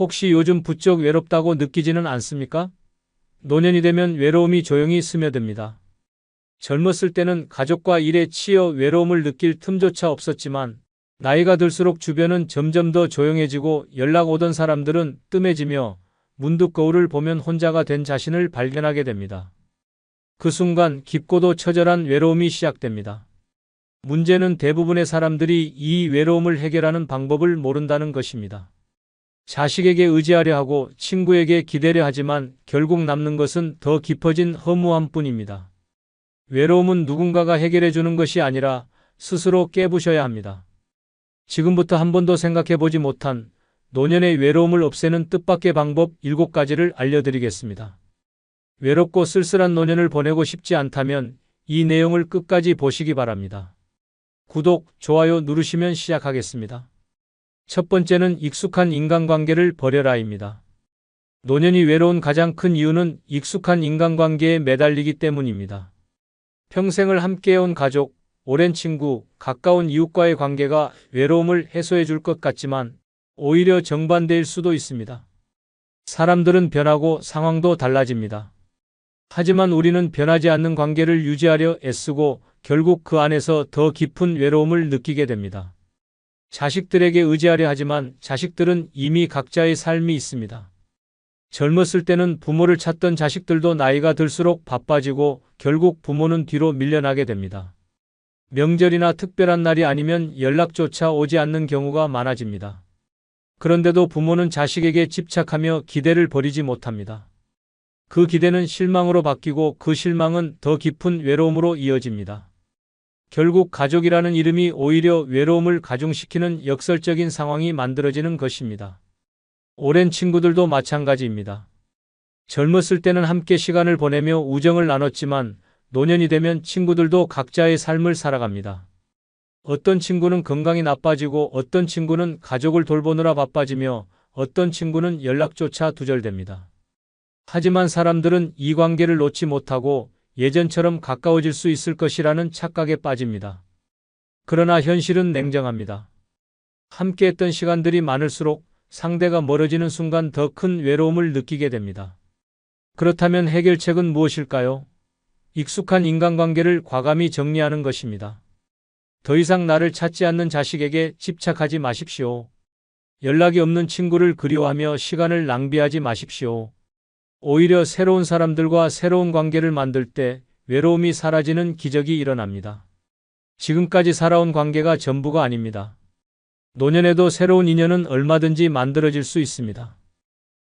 혹시 요즘 부쩍 외롭다고 느끼지는 않습니까? 노년이 되면 외로움이 조용히 스며듭니다. 젊었을 때는 가족과 일에 치여 외로움을 느낄 틈조차 없었지만 나이가 들수록 주변은 점점 더 조용해지고 연락 오던 사람들은 뜸해지며 문득 거울을 보면 혼자가 된 자신을 발견하게 됩니다. 그 순간 깊고도 처절한 외로움이 시작됩니다. 문제는 대부분의 사람들이 이 외로움을 해결하는 방법을 모른다는 것입니다. 자식에게 의지하려 하고 친구에게 기대려 하지만 결국 남는 것은 더 깊어진 허무함뿐입니다. 외로움은 누군가가 해결해 주는 것이 아니라 스스로 깨부셔야 합니다. 지금부터 한 번도 생각해 보지 못한 노년의 외로움을 없애는 뜻밖의 방법 7가지를 알려드리겠습니다. 외롭고 쓸쓸한 노년을 보내고 싶지 않다면 이 내용을 끝까지 보시기 바랍니다. 구독, 좋아요 누르시면 시작하겠습니다. 첫 번째는 익숙한 인간관계를 버려라입니다. 노년이 외로운 가장 큰 이유는 익숙한 인간관계에 매달리기 때문입니다. 평생을 함께해온 가족, 오랜 친구, 가까운 이웃과의 관계가 외로움을 해소해 줄 것 같지만 오히려 정반대일 수도 있습니다. 사람들은 변하고 상황도 달라집니다. 하지만 우리는 변하지 않는 관계를 유지하려 애쓰고 결국 그 안에서 더 깊은 외로움을 느끼게 됩니다. 자식들에게 의지하려 하지만 자식들은 이미 각자의 삶이 있습니다. 젊었을 때는 부모를 찾던 자식들도 나이가 들수록 바빠지고 결국 부모는 뒤로 밀려나게 됩니다. 명절이나 특별한 날이 아니면 연락조차 오지 않는 경우가 많아집니다. 그런데도 부모는 자식에게 집착하며 기대를 버리지 못합니다. 그 기대는 실망으로 바뀌고 그 실망은 더 깊은 외로움으로 이어집니다. 결국 가족이라는 이름이 오히려 외로움을 가중시키는 역설적인 상황이 만들어지는 것입니다. 오랜 친구들도 마찬가지입니다. 젊었을 때는 함께 시간을 보내며 우정을 나눴지만 노년이 되면 친구들도 각자의 삶을 살아갑니다. 어떤 친구는 건강이 나빠지고 어떤 친구는 가족을 돌보느라 바빠지며 어떤 친구는 연락조차 두절됩니다. 하지만 사람들은 이 관계를 놓지 못하고 예전처럼 가까워질 수 있을 것이라는 착각에 빠집니다. 그러나 현실은 냉정합니다. 함께했던 시간들이 많을수록 상대가 멀어지는 순간 더 큰 외로움을 느끼게 됩니다. 그렇다면 해결책은 무엇일까요? 익숙한 인간관계를 과감히 정리하는 것입니다. 더 이상 나를 찾지 않는 자식에게 집착하지 마십시오. 연락이 없는 친구를 그리워하며 시간을 낭비하지 마십시오. 오히려 새로운 사람들과 새로운 관계를 만들 때 외로움이 사라지는 기적이 일어납니다. 지금까지 살아온 관계가 전부가 아닙니다. 노년에도 새로운 인연은 얼마든지 만들어질 수 있습니다.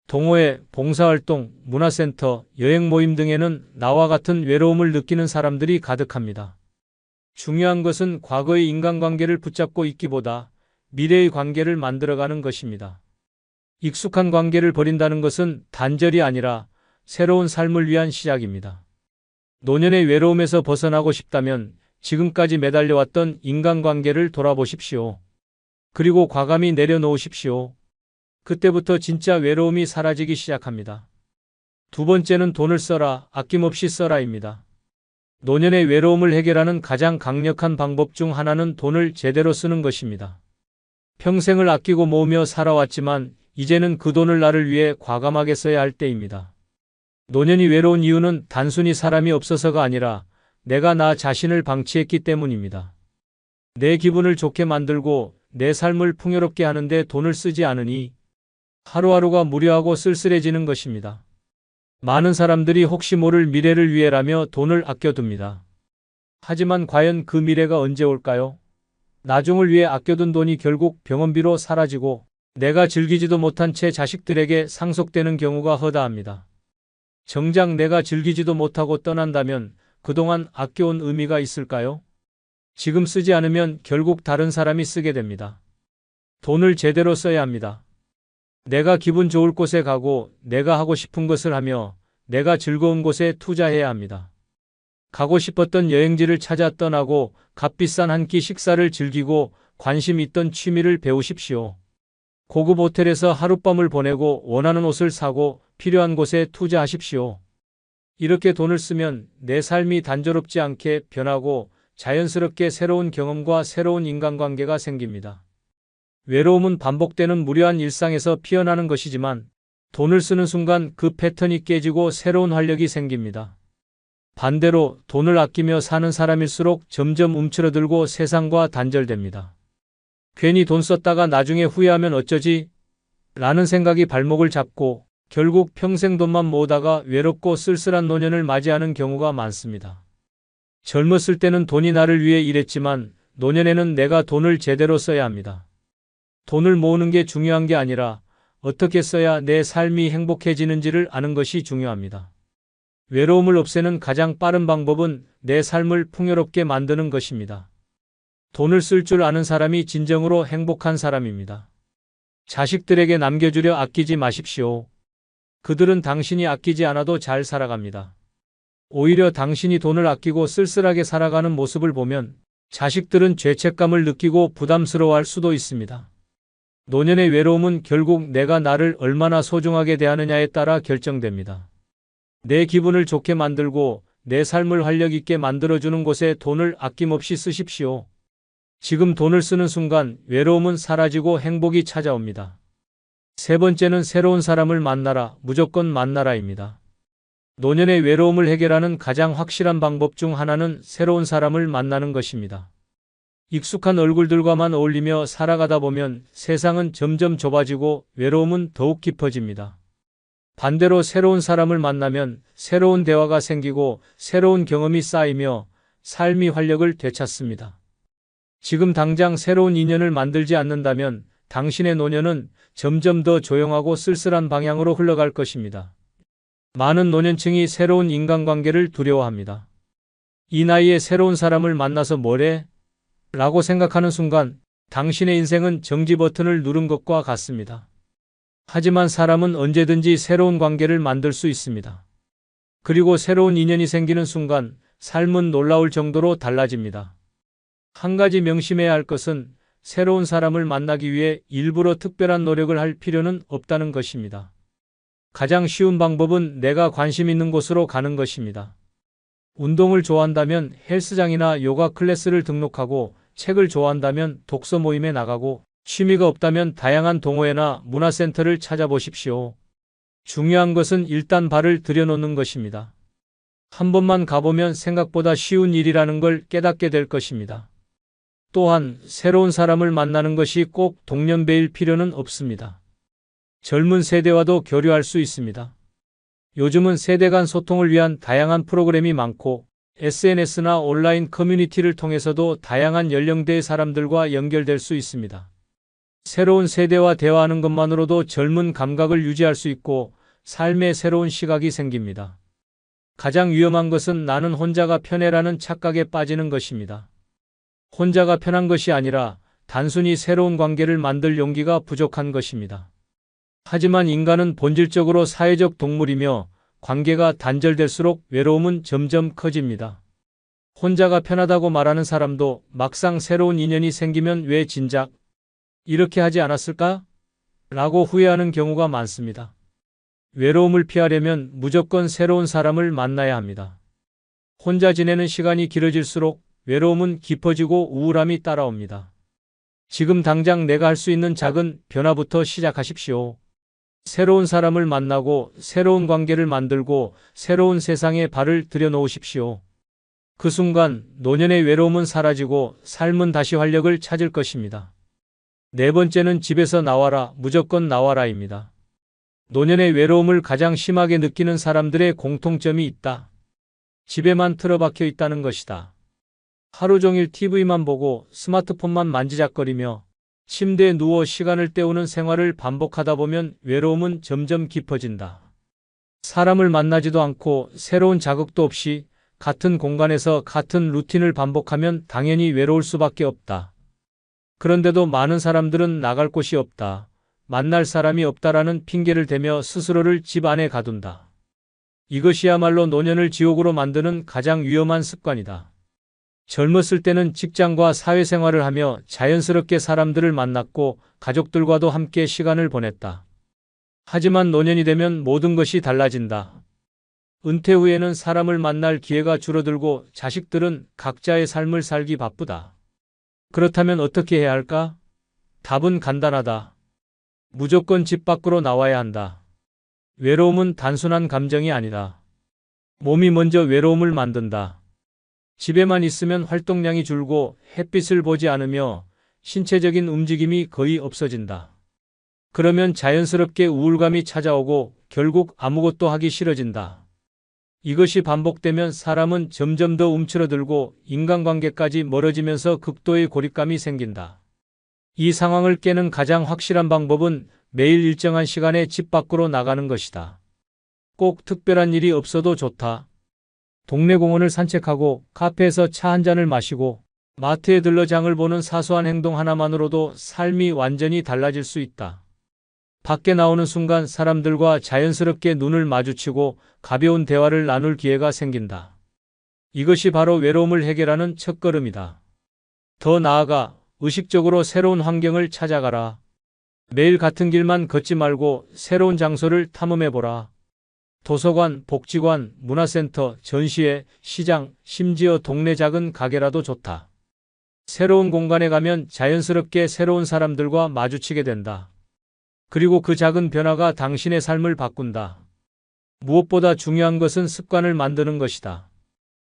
동호회, 봉사활동, 문화센터, 여행 모임 등에는 나와 같은 외로움을 느끼는 사람들이 가득합니다. 중요한 것은 과거의 인간관계를 붙잡고 있기보다 미래의 관계를 만들어가는 것입니다. 익숙한 관계를 버린다는 것은 단절이 아니라 새로운 삶을 위한 시작입니다. 노년의 외로움에서 벗어나고 싶다면 지금까지 매달려왔던 인간관계를 돌아보십시오. 그리고 과감히 내려놓으십시오. 그때부터 진짜 외로움이 사라지기 시작합니다. 두 번째는 돈을 써라, 아낌없이 써라입니다. 노년의 외로움을 해결하는 가장 강력한 방법 중 하나는 돈을 제대로 쓰는 것입니다. 평생을 아끼고 모으며 살아왔지만 이제는 그 돈을 나를 위해 과감하게 써야 할 때입니다. 노년이 외로운 이유는 단순히 사람이 없어서가 아니라 내가 나 자신을 방치했기 때문입니다. 내 기분을 좋게 만들고 내 삶을 풍요롭게 하는데 돈을 쓰지 않으니 하루하루가 무료하고 쓸쓸해지는 것입니다. 많은 사람들이 혹시 모를 미래를 위해라며 돈을 아껴둡니다. 하지만 과연 그 미래가 언제 올까요? 나중을 위해 아껴둔 돈이 결국 병원비로 사라지고 내가 즐기지도 못한 채 자식들에게 상속되는 경우가 허다합니다. 정작 내가 즐기지도 못하고 떠난다면 그동안 아껴온 의미가 있을까요? 지금 쓰지 않으면 결국 다른 사람이 쓰게 됩니다. 돈을 제대로 써야 합니다. 내가 기분 좋을 곳에 가고 내가 하고 싶은 것을 하며 내가 즐거운 곳에 투자해야 합니다. 가고 싶었던 여행지를 찾아 떠나고 값비싼 한 끼 식사를 즐기고 관심 있던 취미를 배우십시오. 고급 호텔에서 하룻밤을 보내고 원하는 옷을 사고 필요한 곳에 투자하십시오. 이렇게 돈을 쓰면 내 삶이 단조롭지 않게 변하고 자연스럽게 새로운 경험과 새로운 인간관계가 생깁니다. 외로움은 반복되는 무료한 일상에서 피어나는 것이지만 돈을 쓰는 순간 그 패턴이 깨지고 새로운 활력이 생깁니다. 반대로 돈을 아끼며 사는 사람일수록 점점 움츠러들고 세상과 단절됩니다. 괜히 돈 썼다가 나중에 후회하면 어쩌지? 라는 생각이 발목을 잡고 결국 평생 돈만 모으다가 외롭고 쓸쓸한 노년을 맞이하는 경우가 많습니다. 젊었을 때는 돈이 나를 위해 일했지만 노년에는 내가 돈을 제대로 써야 합니다. 돈을 모으는 게 중요한 게 아니라 어떻게 써야 내 삶이 행복해지는지를 아는 것이 중요합니다. 외로움을 없애는 가장 빠른 방법은 내 삶을 풍요롭게 만드는 것입니다. 돈을 쓸 줄 아는 사람이 진정으로 행복한 사람입니다. 자식들에게 남겨주려 아끼지 마십시오. 그들은 당신이 아끼지 않아도 잘 살아갑니다. 오히려 당신이 돈을 아끼고 쓸쓸하게 살아가는 모습을 보면 자식들은 죄책감을 느끼고 부담스러워할 수도 있습니다. 노년의 외로움은 결국 내가 나를 얼마나 소중하게 대하느냐에 따라 결정됩니다. 내 기분을 좋게 만들고 내 삶을 활력 있게 만들어주는 곳에 돈을 아낌없이 쓰십시오. 지금 돈을 쓰는 순간 외로움은 사라지고 행복이 찾아옵니다. 세 번째는 새로운 사람을 만나라, 무조건 만나라입니다. 노년의 외로움을 해결하는 가장 확실한 방법 중 하나는 새로운 사람을 만나는 것입니다. 익숙한 얼굴들과만 어울리며 살아가다 보면 세상은 점점 좁아지고 외로움은 더욱 깊어집니다. 반대로 새로운 사람을 만나면 새로운 대화가 생기고 새로운 경험이 쌓이며 삶이 활력을 되찾습니다. 지금 당장 새로운 인연을 만들지 않는다면 당신의 노년은 점점 더 조용하고 쓸쓸한 방향으로 흘러갈 것입니다. 많은 노년층이 새로운 인간관계를 두려워합니다. 이 나이에 새로운 사람을 만나서 뭐래? 라고 생각하는 순간 당신의 인생은 정지 버튼을 누른 것과 같습니다. 하지만 사람은 언제든지 새로운 관계를 만들 수 있습니다. 그리고 새로운 인연이 생기는 순간 삶은 놀라울 정도로 달라집니다. 한 가지 명심해야 할 것은 새로운 사람을 만나기 위해 일부러 특별한 노력을 할 필요는 없다는 것입니다. 가장 쉬운 방법은 내가 관심 있는 곳으로 가는 것입니다. 운동을 좋아한다면 헬스장이나 요가 클래스를 등록하고 책을 좋아한다면 독서 모임에 나가고 취미가 없다면 다양한 동호회나 문화센터를 찾아보십시오. 중요한 것은 일단 발을 들여놓는 것입니다. 한 번만 가보면 생각보다 쉬운 일이라는 걸 깨닫게 될 것입니다. 또한 새로운 사람을 만나는 것이 꼭 동년배일 필요는 없습니다. 젊은 세대와도 교류할 수 있습니다. 요즘은 세대 간 소통을 위한 다양한 프로그램이 많고 SNS나 온라인 커뮤니티를 통해서도 다양한 연령대의 사람들과 연결될 수 있습니다. 새로운 세대와 대화하는 것만으로도 젊은 감각을 유지할 수 있고 삶의 새로운 시각이 생깁니다. 가장 위험한 것은 나는 혼자가 편해라는 착각에 빠지는 것입니다. 혼자가 편한 것이 아니라 단순히 새로운 관계를 만들 용기가 부족한 것입니다. 하지만 인간은 본질적으로 사회적 동물이며 관계가 단절될수록 외로움은 점점 커집니다. 혼자가 편하다고 말하는 사람도 막상 새로운 인연이 생기면 왜 진작 이렇게 하지 않았을까? 라고 후회하는 경우가 많습니다. 외로움을 피하려면 무조건 새로운 사람을 만나야 합니다. 혼자 지내는 시간이 길어질수록 외로움은 깊어지고 우울함이 따라옵니다. 지금 당장 내가 할 수 있는 작은 변화부터 시작하십시오. 새로운 사람을 만나고 새로운 관계를 만들고 새로운 세상에 발을 들여놓으십시오. 그 순간 노년의 외로움은 사라지고 삶은 다시 활력을 찾을 것입니다. 네 번째는 집에서 나와라, 무조건 나와라입니다. 노년의 외로움을 가장 심하게 느끼는 사람들의 공통점이 있다. 집에만 틀어박혀 있다는 것이다. 하루 종일 TV만 보고 스마트폰만 만지작거리며 침대에 누워 시간을 때우는 생활을 반복하다 보면 외로움은 점점 깊어진다. 사람을 만나지도 않고 새로운 자극도 없이 같은 공간에서 같은 루틴을 반복하면 당연히 외로울 수밖에 없다. 그런데도 많은 사람들은 나갈 곳이 없다, 만날 사람이 없다라는 핑계를 대며 스스로를 집 안에 가둔다. 이것이야말로 노년을 지옥으로 만드는 가장 위험한 습관이다. 젊었을 때는 직장과 사회생활을 하며 자연스럽게 사람들을 만났고 가족들과도 함께 시간을 보냈다. 하지만 노년이 되면 모든 것이 달라진다. 은퇴 후에는 사람을 만날 기회가 줄어들고 자식들은 각자의 삶을 살기 바쁘다. 그렇다면 어떻게 해야 할까? 답은 간단하다. 무조건 집 밖으로 나와야 한다. 외로움은 단순한 감정이 아니다. 몸이 먼저 외로움을 만든다. 집에만 있으면 활동량이 줄고 햇빛을 보지 않으며 신체적인 움직임이 거의 없어진다. 그러면 자연스럽게 우울감이 찾아오고 결국 아무것도 하기 싫어진다. 이것이 반복되면 사람은 점점 더 움츠러들고 인간관계까지 멀어지면서 극도의 고립감이 생긴다. 이 상황을 깨는 가장 확실한 방법은 매일 일정한 시간에 집 밖으로 나가는 것이다. 꼭 특별한 일이 없어도 좋다. 동네 공원을 산책하고 카페에서 차 한 잔을 마시고 마트에 들러 장을 보는 사소한 행동 하나만으로도 삶이 완전히 달라질 수 있다. 밖에 나오는 순간 사람들과 자연스럽게 눈을 마주치고 가벼운 대화를 나눌 기회가 생긴다. 이것이 바로 외로움을 해결하는 첫걸음이다. 더 나아가 의식적으로 새로운 환경을 찾아가라. 매일 같은 길만 걷지 말고 새로운 장소를 탐험해보라. 도서관, 복지관, 문화센터, 전시회, 시장, 심지어 동네 작은 가게라도 좋다. 새로운 공간에 가면 자연스럽게 새로운 사람들과 마주치게 된다. 그리고 그 작은 변화가 당신의 삶을 바꾼다. 무엇보다 중요한 것은 습관을 만드는 것이다.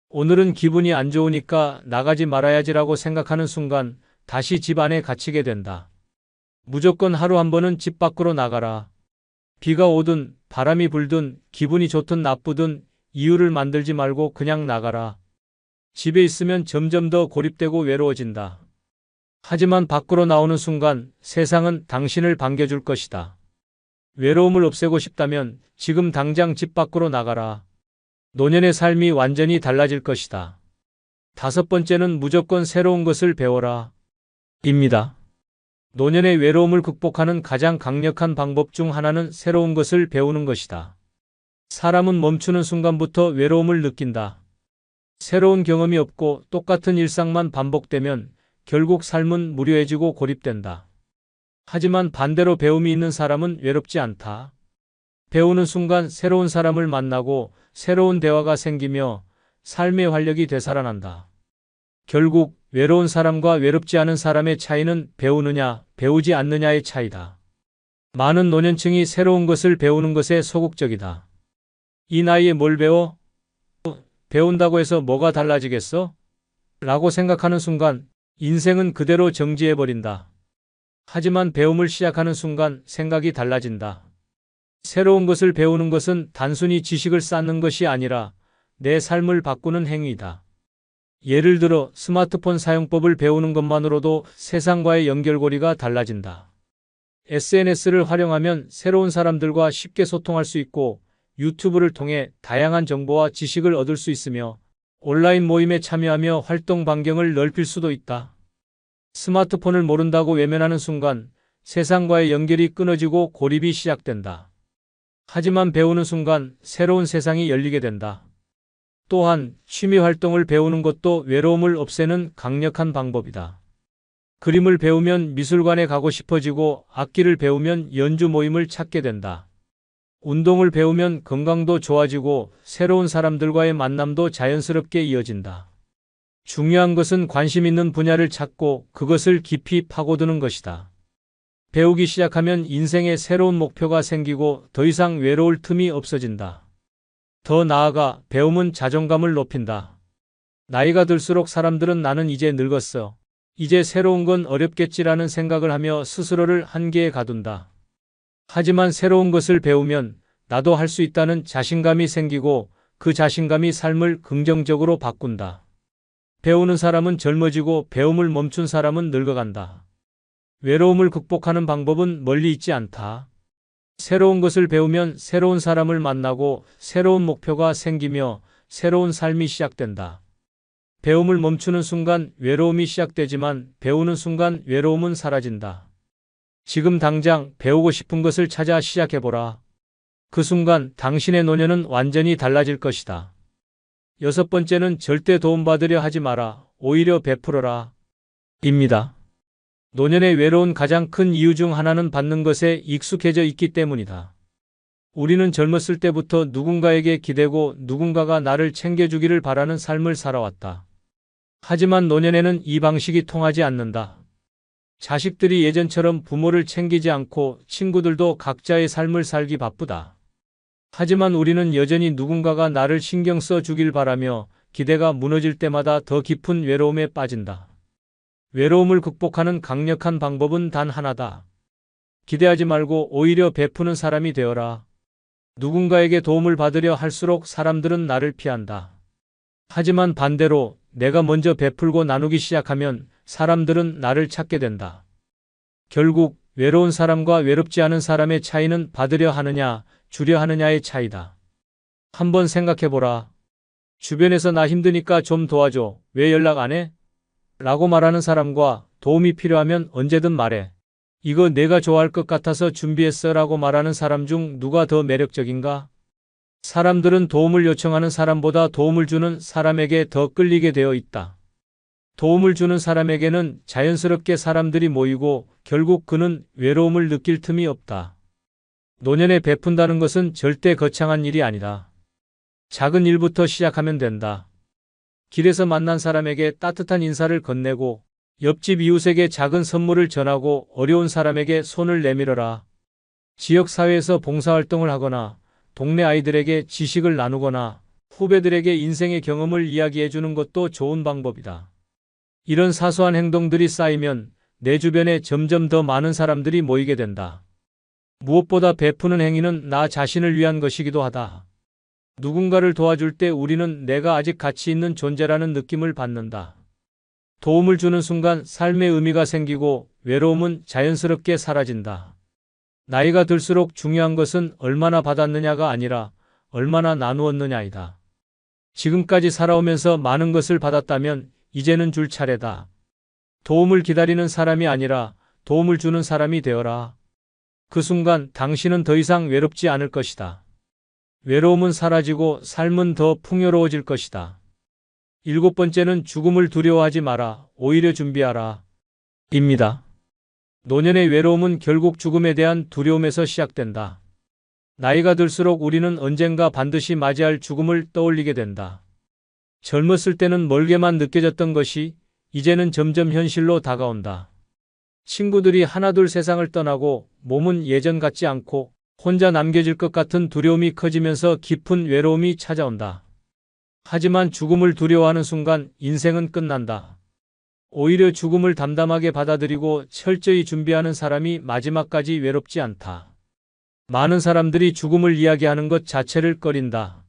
오늘은 기분이 안 좋으니까 나가지 말아야지라고 생각하는 순간 다시 집 안에 갇히게 된다. 무조건 하루 한 번은 집 밖으로 나가라. 비가 오든 바람이 불든 기분이 좋든 나쁘든 이유를 만들지 말고 그냥 나가라. 집에 있으면 점점 더 고립되고 외로워진다. 하지만 밖으로 나오는 순간 세상은 당신을 반겨줄 것이다. 외로움을 없애고 싶다면 지금 당장 집 밖으로 나가라. 노년의 삶이 완전히 달라질 것이다. 다섯 번째는 무조건 새로운 것을 배워라. 입니다. 노년의 외로움을 극복하는 가장 강력한 방법 중 하나는 새로운 것을 배우는 것이다. 사람은 멈추는 순간부터 외로움을 느낀다. 새로운 경험이 없고 똑같은 일상만 반복되면 결국 삶은 무료해지고 고립된다. 하지만 반대로 배움이 있는 사람은 외롭지 않다. 배우는 순간 새로운 사람을 만나고 새로운 대화가 생기며 삶의 활력이 되살아난다. 결국 외로운 사람과 외롭지 않은 사람의 차이는 배우느냐, 배우지 않느냐의 차이다. 많은 노년층이 새로운 것을 배우는 것에 소극적이다. 이 나이에 뭘 배워? 배운다고 해서 뭐가 달라지겠어? 라고 생각하는 순간 인생은 그대로 정지해버린다. 하지만 배움을 시작하는 순간 생각이 달라진다. 새로운 것을 배우는 것은 단순히 지식을 쌓는 것이 아니라 내 삶을 바꾸는 행위이다. 예를 들어 스마트폰 사용법을 배우는 것만으로도 세상과의 연결고리가 달라진다. SNS를 활용하면 새로운 사람들과 쉽게 소통할 수 있고 유튜브를 통해 다양한 정보와 지식을 얻을 수 있으며 온라인 모임에 참여하며 활동 반경을 넓힐 수도 있다. 스마트폰을 모른다고 외면하는 순간 세상과의 연결이 끊어지고 고립이 시작된다. 하지만 배우는 순간 새로운 세상이 열리게 된다. 또한 취미 활동을 배우는 것도 외로움을 없애는 강력한 방법이다. 그림을 배우면 미술관에 가고 싶어지고 악기를 배우면 연주 모임을 찾게 된다. 운동을 배우면 건강도 좋아지고 새로운 사람들과의 만남도 자연스럽게 이어진다. 중요한 것은 관심 있는 분야를 찾고 그것을 깊이 파고드는 것이다. 배우기 시작하면 인생에 새로운 목표가 생기고 더 이상 외로울 틈이 없어진다. 더 나아가 배움은 자존감을 높인다. 나이가 들수록 사람들은 나는 이제 늙었어. 이제 새로운 건 어렵겠지라는 생각을 하며 스스로를 한계에 가둔다. 하지만 새로운 것을 배우면 나도 할 수 있다는 자신감이 생기고 그 자신감이 삶을 긍정적으로 바꾼다. 배우는 사람은 젊어지고 배움을 멈춘 사람은 늙어간다. 외로움을 극복하는 방법은 멀리 있지 않다. 새로운 것을 배우면 새로운 사람을 만나고 새로운 목표가 생기며 새로운 삶이 시작된다. 배움을 멈추는 순간 외로움이 시작되지만 배우는 순간 외로움은 사라진다. 지금 당장 배우고 싶은 것을 찾아 시작해보라. 그 순간 당신의 노년은 완전히 달라질 것이다. 여섯 번째는 절대 도움받으려 하지 마라. 오히려 베풀어라. 입니다. 노년의 외로운 가장 큰 이유 중 하나는 받는 것에 익숙해져 있기 때문이다. 우리는 젊었을 때부터 누군가에게 기대고 누군가가 나를 챙겨주기를 바라는 삶을 살아왔다. 하지만 노년에는 이 방식이 통하지 않는다. 자식들이 예전처럼 부모를 챙기지 않고 친구들도 각자의 삶을 살기 바쁘다. 하지만 우리는 여전히 누군가가 나를 신경 써 주길 바라며 기대가 무너질 때마다 더 깊은 외로움에 빠진다. 외로움을 극복하는 강력한 방법은 단 하나다. 기대하지 말고 오히려 베푸는 사람이 되어라. 누군가에게 도움을 받으려 할수록 사람들은 나를 피한다. 하지만 반대로 내가 먼저 베풀고 나누기 시작하면 사람들은 나를 찾게 된다. 결국 외로운 사람과 외롭지 않은 사람의 차이는 받으려 하느냐, 주려 하느냐의 차이다. 한번 생각해보라. 주변에서 나 힘드니까 좀 도와줘. 왜 연락 안 해? 라고 말하는 사람과 도움이 필요하면 언제든 말해. 이거 내가 좋아할 것 같아서 준비했어 라고 말하는 사람 중 누가 더 매력적인가? 사람들은 도움을 요청하는 사람보다 도움을 주는 사람에게 더 끌리게 되어 있다. 도움을 주는 사람에게는 자연스럽게 사람들이 모이고 결국 그는 외로움을 느낄 틈이 없다. 노년에 베푼다는 것은 절대 거창한 일이 아니다. 작은 일부터 시작하면 된다. 길에서 만난 사람에게 따뜻한 인사를 건네고 옆집 이웃에게 작은 선물을 전하고 어려운 사람에게 손을 내밀어라. 지역사회에서 봉사활동을 하거나 동네 아이들에게 지식을 나누거나 후배들에게 인생의 경험을 이야기해주는 것도 좋은 방법이다. 이런 사소한 행동들이 쌓이면 내 주변에 점점 더 많은 사람들이 모이게 된다. 무엇보다 베푸는 행위는 나 자신을 위한 것이기도 하다. 누군가를 도와줄 때 우리는 내가 아직 가치 있는 존재라는 느낌을 받는다. 도움을 주는 순간 삶의 의미가 생기고 외로움은 자연스럽게 사라진다. 나이가 들수록 중요한 것은 얼마나 받았느냐가 아니라 얼마나 나누었느냐이다. 지금까지 살아오면서 많은 것을 받았다면 이제는 줄 차례다. 도움을 기다리는 사람이 아니라 도움을 주는 사람이 되어라. 그 순간 당신은 더 이상 외롭지 않을 것이다. 외로움은 사라지고 삶은 더 풍요로워질 것이다. 7번째는 죽음을 두려워하지 마라. 오히려 준비하라. 입니다. 노년의 외로움은 결국 죽음에 대한 두려움에서 시작된다. 나이가 들수록 우리는 언젠가 반드시 맞이할 죽음을 떠올리게 된다. 젊었을 때는 멀게만 느껴졌던 것이 이제는 점점 현실로 다가온다. 친구들이 하나둘 세상을 떠나고 몸은 예전 같지 않고 혼자 남겨질 것 같은 두려움이 커지면서 깊은 외로움이 찾아온다. 하지만 죽음을 두려워하는 순간 인생은 끝난다. 오히려 죽음을 담담하게 받아들이고 철저히 준비하는 사람이 마지막까지 외롭지 않다. 많은 사람들이 죽음을 이야기하는 것 자체를 꺼린다.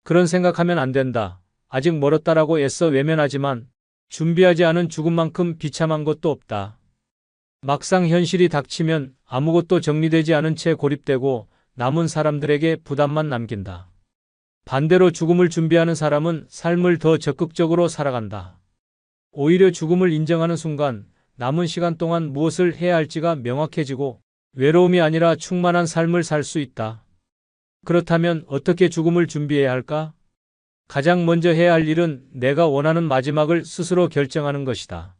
그런 생각하면 안 된다. 아직 멀었다라고 애써 외면하지만 준비하지 않은 죽음만큼 비참한 것도 없다. 막상 현실이 닥치면 아무것도 정리되지 않은 채 고립되고 남은 사람들에게 부담만 남긴다. 반대로 죽음을 준비하는 사람은 삶을 더 적극적으로 살아간다. 오히려 죽음을 인정하는 순간 남은 시간 동안 무엇을 해야 할지가 명확해지고 외로움이 아니라 충만한 삶을 살 수 있다. 그렇다면 어떻게 죽음을 준비해야 할까? 가장 먼저 해야 할 일은 내가 원하는 마지막을 스스로 결정하는 것이다.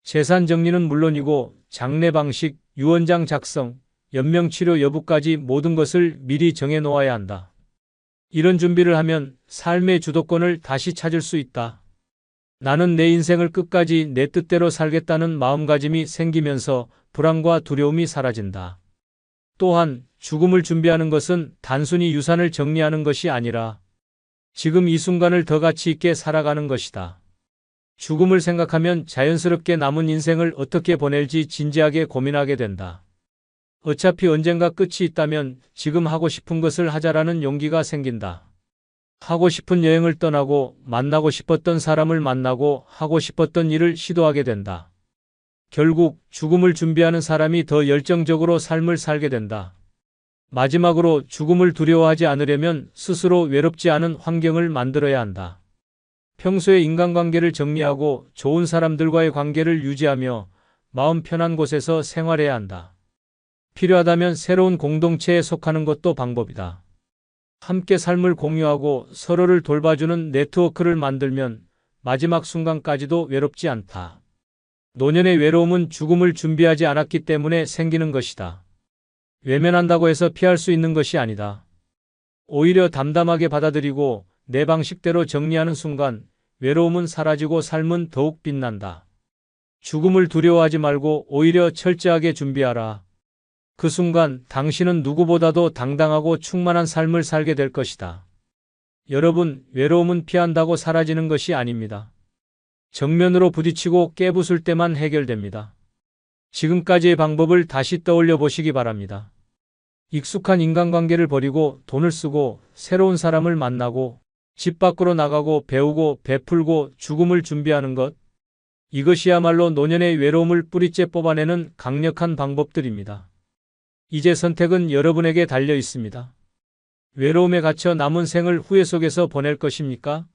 재산 정리는 물론이고 장례 방식, 유언장 작성, 연명치료 여부까지 모든 것을 미리 정해 놓아야 한다. 이런 준비를 하면 삶의 주도권을 다시 찾을 수 있다. 나는 내 인생을 끝까지 내 뜻대로 살겠다는 마음가짐이 생기면서 불안과 두려움이 사라진다. 또한 죽음을 준비하는 것은 단순히 유산을 정리하는 것이 아니라 지금 이 순간을 더 가치 있게 살아가는 것이다. 죽음을 생각하면 자연스럽게 남은 인생을 어떻게 보낼지 진지하게 고민하게 된다. 어차피 언젠가 끝이 있다면 지금 하고 싶은 것을 하자라는 용기가 생긴다. 하고 싶은 여행을 떠나고 만나고 싶었던 사람을 만나고 하고 싶었던 일을 시도하게 된다. 결국 죽음을 준비하는 사람이 더 열정적으로 삶을 살게 된다. 마지막으로 죽음을 두려워하지 않으려면 스스로 외롭지 않은 환경을 만들어야 한다. 평소에 인간관계를 정리하고 좋은 사람들과의 관계를 유지하며 마음 편한 곳에서 생활해야 한다. 필요하다면 새로운 공동체에 속하는 것도 방법이다. 함께 삶을 공유하고 서로를 돌봐주는 네트워크를 만들면 마지막 순간까지도 외롭지 않다. 노년의 외로움은 죽음을 준비하지 않았기 때문에 생기는 것이다. 외면한다고 해서 피할 수 있는 것이 아니다. 오히려 담담하게 받아들이고 내 방식대로 정리하는 순간 외로움은 사라지고 삶은 더욱 빛난다. 죽음을 두려워하지 말고 오히려 철저하게 준비하라. 그 순간 당신은 누구보다도 당당하고 충만한 삶을 살게 될 것이다. 여러분, 외로움은 피한다고 사라지는 것이 아닙니다. 정면으로 부딪히고 깨부술 때만 해결됩니다. 지금까지의 방법을 다시 떠올려 보시기 바랍니다. 익숙한 인간관계를 버리고 돈을 쓰고 새로운 사람을 만나고 집 밖으로 나가고 배우고 베풀고 죽음을 준비하는 것. 이것이야말로 노년의 외로움을 뿌리째 뽑아내는 강력한 방법들입니다. 이제 선택은 여러분에게 달려 있습니다. 외로움에 갇혀 남은 생을 후회 속에서 보낼 것입니까?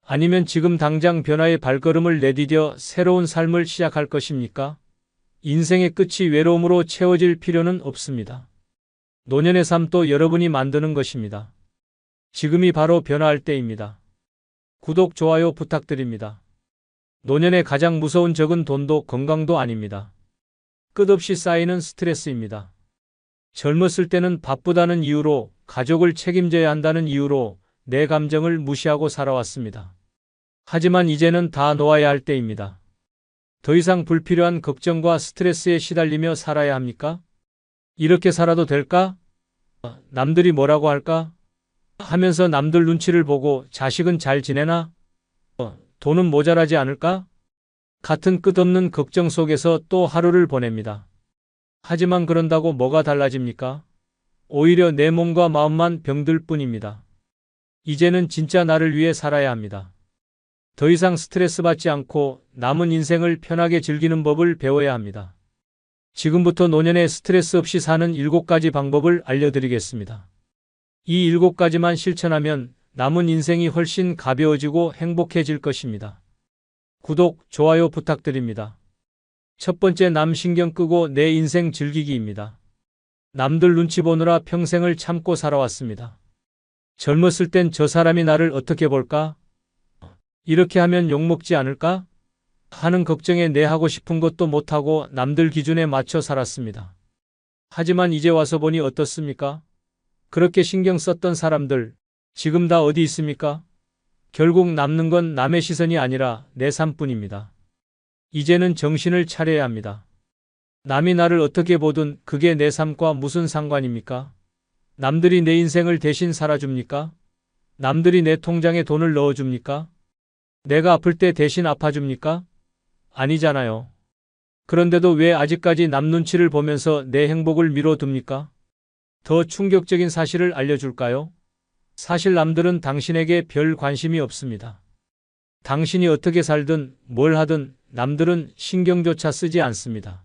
아니면 지금 당장 변화의 발걸음을 내디뎌 새로운 삶을 시작할 것입니까? 인생의 끝이 외로움으로 채워질 필요는 없습니다. 노년의 삶도 여러분이 만드는 것입니다. 지금이 바로 변화할 때입니다. 구독, 좋아요 부탁드립니다. 노년의 가장 무서운 적은 돈도 건강도 아닙니다. 끝없이 쌓이는 스트레스입니다. 젊었을 때는 바쁘다는 이유로, 가족을 책임져야 한다는 이유로 내 감정을 무시하고 살아왔습니다. 하지만 이제는 다 놓아야 할 때입니다. 더 이상 불필요한 걱정과 스트레스에 시달리며 살아야 합니까? 이렇게 살아도 될까? 남들이 뭐라고 할까? 하면서 남들 눈치를 보고 자식은 잘 지내나? 돈은 모자라지 않을까? 같은 끝없는 걱정 속에서 또 하루를 보냅니다. 하지만 그런다고 뭐가 달라집니까? 오히려 내 몸과 마음만 병들 뿐입니다. 이제는 진짜 나를 위해 살아야 합니다. 더 이상 스트레스 받지 않고 남은 인생을 편하게 즐기는 법을 배워야 합니다. 지금부터 노년에 스트레스 없이 사는 7가지 방법을 알려드리겠습니다. 이 7가지만 실천하면 남은 인생이 훨씬 가벼워지고 행복해질 것입니다. 구독, 좋아요 부탁드립니다. 첫 번째, 남 신경 끄고 내 인생 즐기기입니다. 남들 눈치 보느라 평생을 참고 살아왔습니다. 젊었을 땐 저 사람이 나를 어떻게 볼까? 이렇게 하면 욕먹지 않을까? 하는 걱정에 내 하고 싶은 것도 못하고 남들 기준에 맞춰 살았습니다. 하지만 이제 와서 보니 어떻습니까? 그렇게 신경 썼던 사람들, 지금 다 어디 있습니까? 결국 남는 건 남의 시선이 아니라 내 삶뿐입니다. 이제는 정신을 차려야 합니다. 남이 나를 어떻게 보든 그게 내 삶과 무슨 상관입니까? 남들이 내 인생을 대신 살아줍니까? 남들이 내 통장에 돈을 넣어줍니까? 내가 아플 때 대신 아파줍니까? 아니잖아요. 그런데도 왜 아직까지 남 눈치를 보면서 내 행복을 미뤄둡니까? 더 충격적인 사실을 알려줄까요? 사실 남들은 당신에게 별 관심이 없습니다. 당신이 어떻게 살든 뭘 하든 남들은 신경조차 쓰지 않습니다.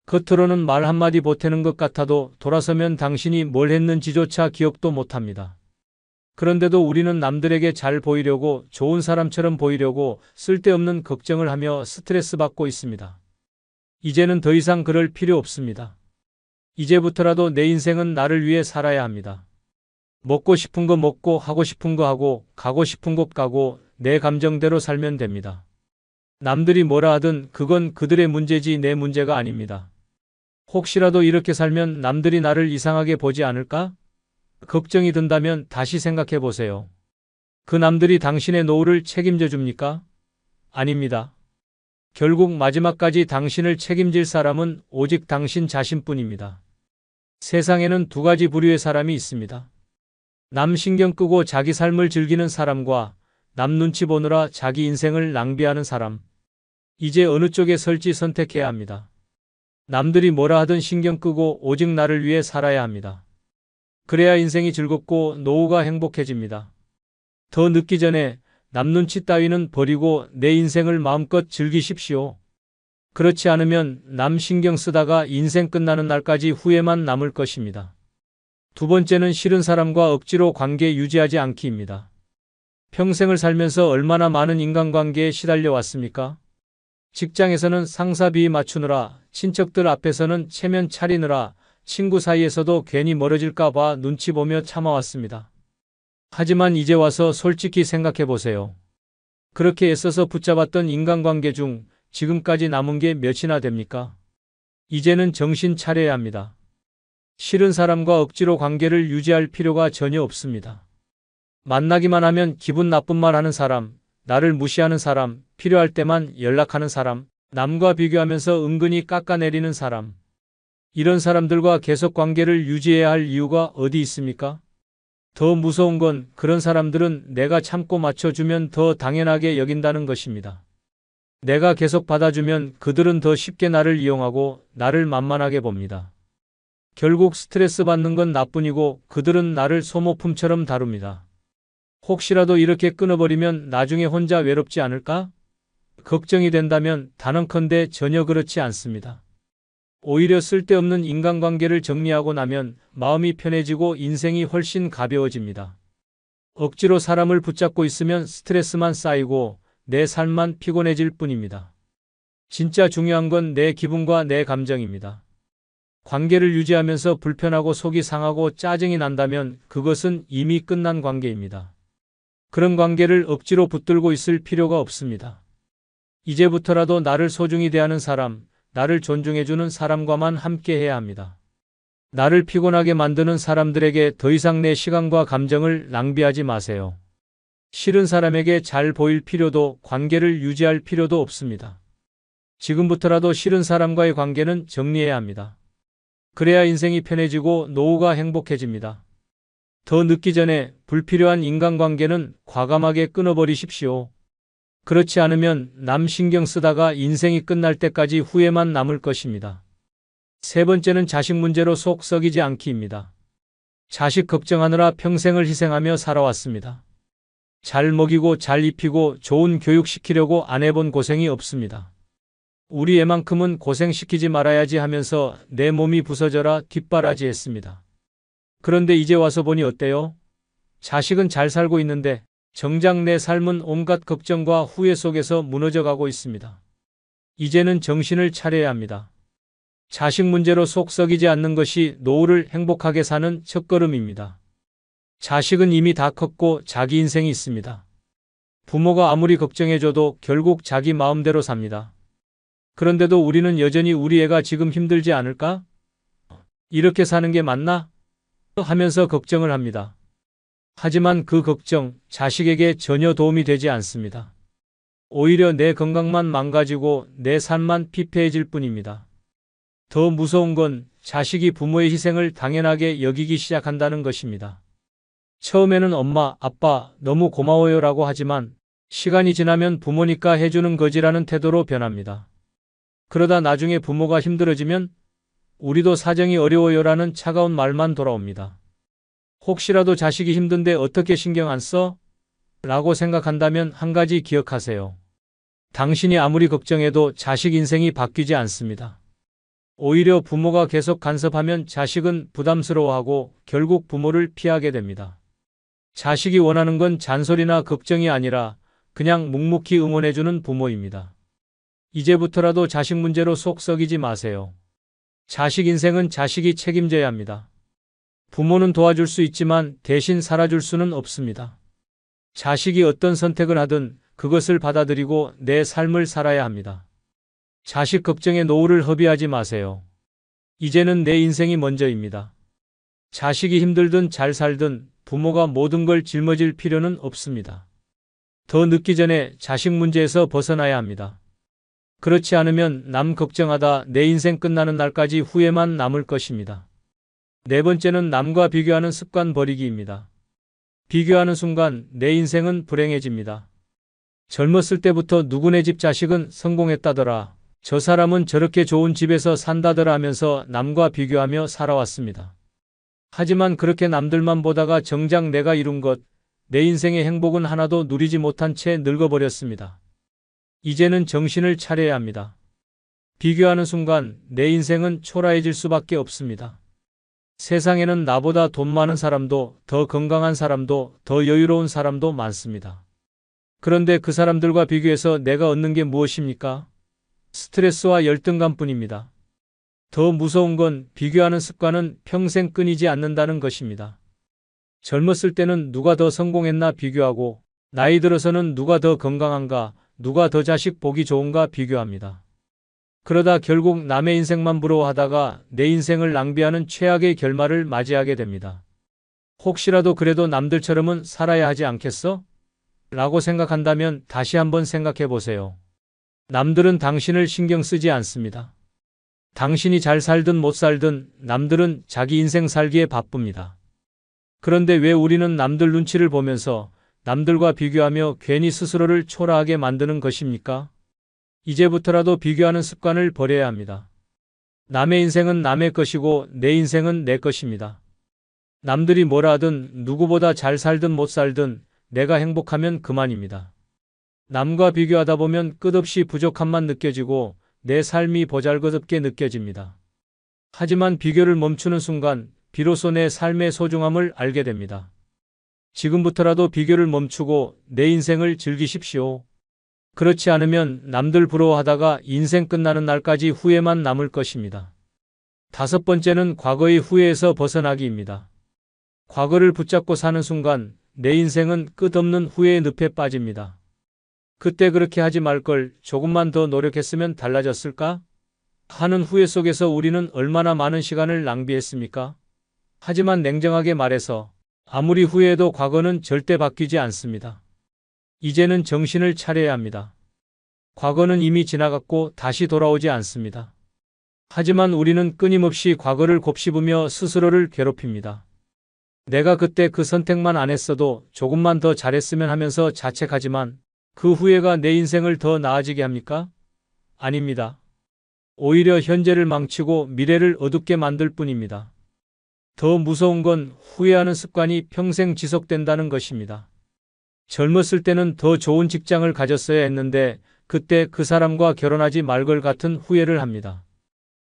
겉으로는 말 한마디 보태는 것 같아도 돌아서면 당신이 뭘 했는지조차 기억도 못합니다. 그런데도 우리는 남들에게 잘 보이려고, 좋은 사람처럼 보이려고 쓸데없는 걱정을 하며 스트레스 받고 있습니다. 이제는 더 이상 그럴 필요 없습니다. 이제부터라도 내 인생은 나를 위해 살아야 합니다. 먹고 싶은 거 먹고 하고 싶은 거 하고 가고 싶은 곳 가고 내 감정대로 살면 됩니다. 남들이 뭐라 하든 그건 그들의 문제지 내 문제가 아닙니다. 혹시라도 이렇게 살면 남들이 나를 이상하게 보지 않을까? 걱정이 든다면 다시 생각해 보세요. 그 남들이 당신의 노후를 책임져 줍니까? 아닙니다. 결국 마지막까지 당신을 책임질 사람은 오직 당신 자신뿐입니다. 세상에는 2가지 부류의 사람이 있습니다. 남 신경 끄고 자기 삶을 즐기는 사람과 남 눈치 보느라 자기 인생을 낭비하는 사람. 이제 어느 쪽에 설지 선택해야 합니다. 남들이 뭐라 하든 신경 끄고 오직 나를 위해 살아야 합니다. 그래야 인생이 즐겁고 노후가 행복해집니다. 더 늦기 전에 남 눈치 따위는 버리고 내 인생을 마음껏 즐기십시오. 그렇지 않으면 남 신경 쓰다가 인생 끝나는 날까지 후회만 남을 것입니다. 2번째는 싫은 사람과 억지로 관계 유지하지 않기입니다. 평생을 살면서 얼마나 많은 인간관계에 시달려 왔습니까? 직장에서는 상사 비위 맞추느라, 친척들 앞에서는 체면 차리느라, 친구 사이에서도 괜히 멀어질까 봐 눈치 보며 참아왔습니다. 하지만 이제 와서 솔직히 생각해 보세요. 그렇게 애써서 붙잡았던 인간관계 중 지금까지 남은 게 몇이나 됩니까? 이제는 정신 차려야 합니다. 싫은 사람과 억지로 관계를 유지할 필요가 전혀 없습니다. 만나기만 하면 기분 나쁜 말 하는 사람, 나를 무시하는 사람, 필요할 때만 연락하는 사람, 남과 비교하면서 은근히 깎아내리는 사람. 이런 사람들과 계속 관계를 유지해야 할 이유가 어디 있습니까? 더 무서운 건 그런 사람들은 내가 참고 맞춰주면 더 당연하게 여긴다는 것입니다. 내가 계속 받아주면 그들은 더 쉽게 나를 이용하고 나를 만만하게 봅니다. 결국 스트레스 받는 건 나뿐이고 그들은 나를 소모품처럼 다룹니다. 혹시라도 이렇게 끊어버리면 나중에 혼자 외롭지 않을까? 걱정이 된다면 단언컨대 전혀 그렇지 않습니다. 오히려 쓸데없는 인간관계를 정리하고 나면 마음이 편해지고 인생이 훨씬 가벼워집니다. 억지로 사람을 붙잡고 있으면 스트레스만 쌓이고 내 삶만 피곤해질 뿐입니다. 진짜 중요한 건 내 기분과 내 감정입니다. 관계를 유지하면서 불편하고 속이 상하고 짜증이 난다면 그것은 이미 끝난 관계입니다. 그런 관계를 억지로 붙들고 있을 필요가 없습니다. 이제부터라도 나를 소중히 대하는 사람, 나를 존중해주는 사람과만 함께 해야 합니다. 나를 피곤하게 만드는 사람들에게 더 이상 내 시간과 감정을 낭비하지 마세요. 싫은 사람에게 잘 보일 필요도 관계를 유지할 필요도 없습니다. 지금부터라도 싫은 사람과의 관계는 정리해야 합니다. 그래야 인생이 편해지고 노후가 행복해집니다. 더 늦기 전에 불필요한 인간관계는 과감하게 끊어버리십시오. 그렇지 않으면 남 신경 쓰다가 인생이 끝날 때까지 후회만 남을 것입니다. 세 번째는 자식 문제로 속 썩이지 않기입니다. 자식 걱정하느라 평생을 희생하며 살아왔습니다. 잘 먹이고 잘 입히고 좋은 교육 시키려고 안 해본 고생이 없습니다. 우리 애만큼은 고생시키지 말아야지 하면서 내 몸이 부서져라 뒷바라지 했습니다. 그런데 이제 와서 보니 어때요? 자식은 잘 살고 있는데 정작 내 삶은 온갖 걱정과 후회 속에서 무너져가고 있습니다. 이제는 정신을 차려야 합니다. 자식 문제로 속 썩이지 않는 것이 노후를 행복하게 사는 첫걸음입니다. 자식은 이미 다 컸고 자기 인생이 있습니다. 부모가 아무리 걱정해줘도 결국 자기 마음대로 삽니다. 그런데도 우리는 여전히 우리 애가 지금 힘들지 않을까? 이렇게 사는 게 맞나? 하면서 걱정을 합니다. 하지만 그 걱정, 자식에게 전혀 도움이 되지 않습니다. 오히려 내 건강만 망가지고 내 삶만 피폐해질 뿐입니다. 더 무서운 건 자식이 부모의 희생을 당연하게 여기기 시작한다는 것입니다. 처음에는 엄마, 아빠, 너무 고마워요 라고 하지만 시간이 지나면 부모니까 해주는 거지라는 태도로 변합니다. 그러다 나중에 부모가 힘들어지면 우리도 사정이 어려워요라는 차가운 말만 돌아옵니다. 혹시라도 자식이 힘든데 어떻게 신경 안 써? 라고 생각한다면 한 가지 기억하세요. 당신이 아무리 걱정해도 자식 인생이 바뀌지 않습니다. 오히려 부모가 계속 간섭하면 자식은 부담스러워하고 결국 부모를 피하게 됩니다. 자식이 원하는 건 잔소리나 걱정이 아니라 그냥 묵묵히 응원해주는 부모입니다. 이제부터라도 자식 문제로 속 썩이지 마세요. 자식 인생은 자식이 책임져야 합니다. 부모는 도와줄 수 있지만 대신 살아줄 수는 없습니다. 자식이 어떤 선택을 하든 그것을 받아들이고 내 삶을 살아야 합니다. 자식 걱정에 노후를 허비하지 마세요. 이제는 내 인생이 먼저입니다. 자식이 힘들든 잘 살든 부모가 모든 걸 짊어질 필요는 없습니다. 더 늦기 전에 자식 문제에서 벗어나야 합니다. 그렇지 않으면 남 걱정하다 내 인생 끝나는 날까지 후회만 남을 것입니다. 네 번째는 남과 비교하는 습관 버리기입니다. 비교하는 순간 내 인생은 불행해집니다. 젊었을 때부터 누구네 집 자식은 성공했다더라. 저 사람은 저렇게 좋은 집에서 산다더라 하면서 남과 비교하며 살아왔습니다. 하지만 그렇게 남들만 보다가 정작 내가 이룬 것, 내 인생의 행복은 하나도 누리지 못한 채 늙어버렸습니다. 이제는 정신을 차려야 합니다. 비교하는 순간 내 인생은 초라해질 수밖에 없습니다. 세상에는 나보다 돈 많은 사람도, 더 건강한 사람도, 더 여유로운 사람도 많습니다. 그런데 그 사람들과 비교해서 내가 얻는 게 무엇입니까? 스트레스와 열등감뿐입니다. 더 무서운 건 비교하는 습관은 평생 끊이지 않는다는 것입니다. 젊었을 때는 누가 더 성공했나 비교하고, 나이 들어서는 누가 더 건강한가, 누가 더 자식 보기 좋은가 비교합니다. 그러다 결국 남의 인생만 부러워하다가 내 인생을 낭비하는 최악의 결말을 맞이하게 됩니다. 혹시라도 그래도 남들처럼은 살아야 하지 않겠어? 라고 생각한다면 다시 한번 생각해 보세요. 남들은 당신을 신경 쓰지 않습니다. 당신이 잘 살든 못 살든 남들은 자기 인생 살기에 바쁩니다. 그런데 왜 우리는 남들 눈치를 보면서 남들과 비교하며 괜히 스스로를 초라하게 만드는 것입니까? 이제부터라도 비교하는 습관을 버려야 합니다. 남의 인생은 남의 것이고 내 인생은 내 것입니다. 남들이 뭐라 하든 누구보다 잘 살든 못 살든 내가 행복하면 그만입니다. 남과 비교하다 보면 끝없이 부족함만 느껴지고 내 삶이 보잘것없게 느껴집니다. 하지만 비교를 멈추는 순간 비로소 내 삶의 소중함을 알게 됩니다. 지금부터라도 비교를 멈추고 내 인생을 즐기십시오. 그렇지 않으면 남들 부러워하다가 인생 끝나는 날까지 후회만 남을 것입니다. 5번째는 과거의 후회에서 벗어나기입니다. 과거를 붙잡고 사는 순간 내 인생은 끝없는 후회의 늪에 빠집니다. 그때 그렇게 하지 말 걸, 조금만 더 노력했으면 달라졌을까? 하는 후회 속에서 우리는 얼마나 많은 시간을 낭비했습니까? 하지만 냉정하게 말해서 아무리 후회해도 과거는 절대 바뀌지 않습니다. 이제는 정신을 차려야 합니다. 과거는 이미 지나갔고 다시 돌아오지 않습니다. 하지만 우리는 끊임없이 과거를 곱씹으며 스스로를 괴롭힙니다. 내가 그때 그 선택만 안 했어도 조금만 더 잘했으면 하면서 자책하지만 그 후회가 내 인생을 더 나아지게 합니까? 아닙니다. 오히려 현재를 망치고 미래를 어둡게 만들 뿐입니다. 더 무서운 건 후회하는 습관이 평생 지속된다는 것입니다. 젊었을 때는 더 좋은 직장을 가졌어야 했는데 그때 그 사람과 결혼하지 말 걸 같은 후회를 합니다.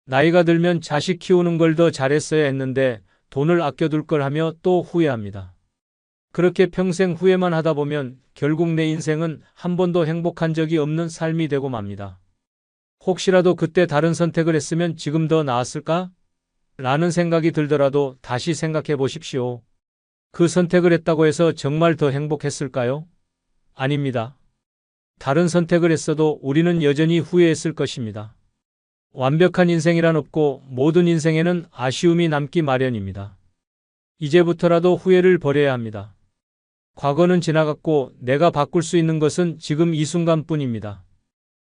나이가 들면 자식 키우는 걸 더 잘했어야 했는데 돈을 아껴둘 걸 하며 또 후회합니다. 그렇게 평생 후회만 하다 보면 결국 내 인생은 한 번도 행복한 적이 없는 삶이 되고 맙니다. 혹시라도 그때 다른 선택을 했으면 지금 더 나았을까? 라는 생각이 들더라도 다시 생각해 보십시오. 그 선택을 했다고 해서 정말 더 행복했을까요? 아닙니다. 다른 선택을 했어도 우리는 여전히 후회했을 것입니다. 완벽한 인생이란 없고 모든 인생에는 아쉬움이 남기 마련입니다. 이제부터라도 후회를 버려야 합니다. 과거는 지나갔고 내가 바꿀 수 있는 것은 지금 이 순간뿐입니다.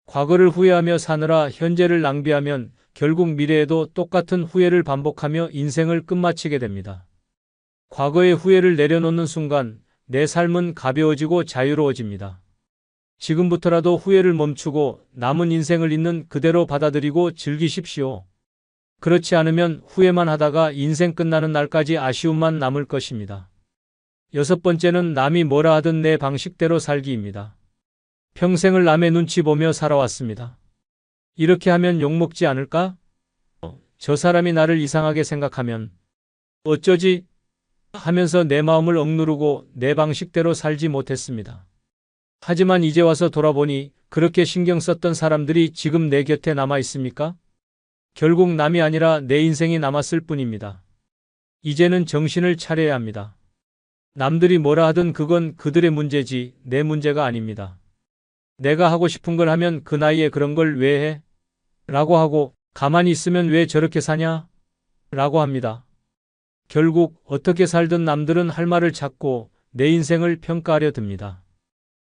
과거를 후회하며 사느라 현재를 낭비하면 결국 미래에도 똑같은 후회를 반복하며 인생을 끝마치게 됩니다. 과거의 후회를 내려놓는 순간 내 삶은 가벼워지고 자유로워집니다. 지금부터라도 후회를 멈추고 남은 인생을 있는 그대로 받아들이고 즐기십시오. 그렇지 않으면 후회만 하다가 인생 끝나는 날까지 아쉬움만 남을 것입니다. 6번째는 남이 뭐라 하든 내 방식대로 살기입니다. 평생을 남의 눈치 보며 살아왔습니다. 이렇게 하면 욕먹지 않을까? 저 사람이 나를 이상하게 생각하면 어쩌지? 하면서 내 마음을 억누르고 내 방식대로 살지 못했습니다. 하지만 이제 와서 돌아보니 그렇게 신경 썼던 사람들이 지금 내 곁에 남아 있습니까? 결국 남이 아니라 내 인생이 남았을 뿐입니다. 이제는 정신을 차려야 합니다. 남들이 뭐라 하든 그건 그들의 문제지 내 문제가 아닙니다. 내가 하고 싶은 걸 하면 그 나이에 그런 걸 왜 해? 라고 하고 가만히 있으면 왜 저렇게 사냐? 라고 합니다. 결국 어떻게 살든 남들은 할 말을 찾고 내 인생을 평가하려 듭니다.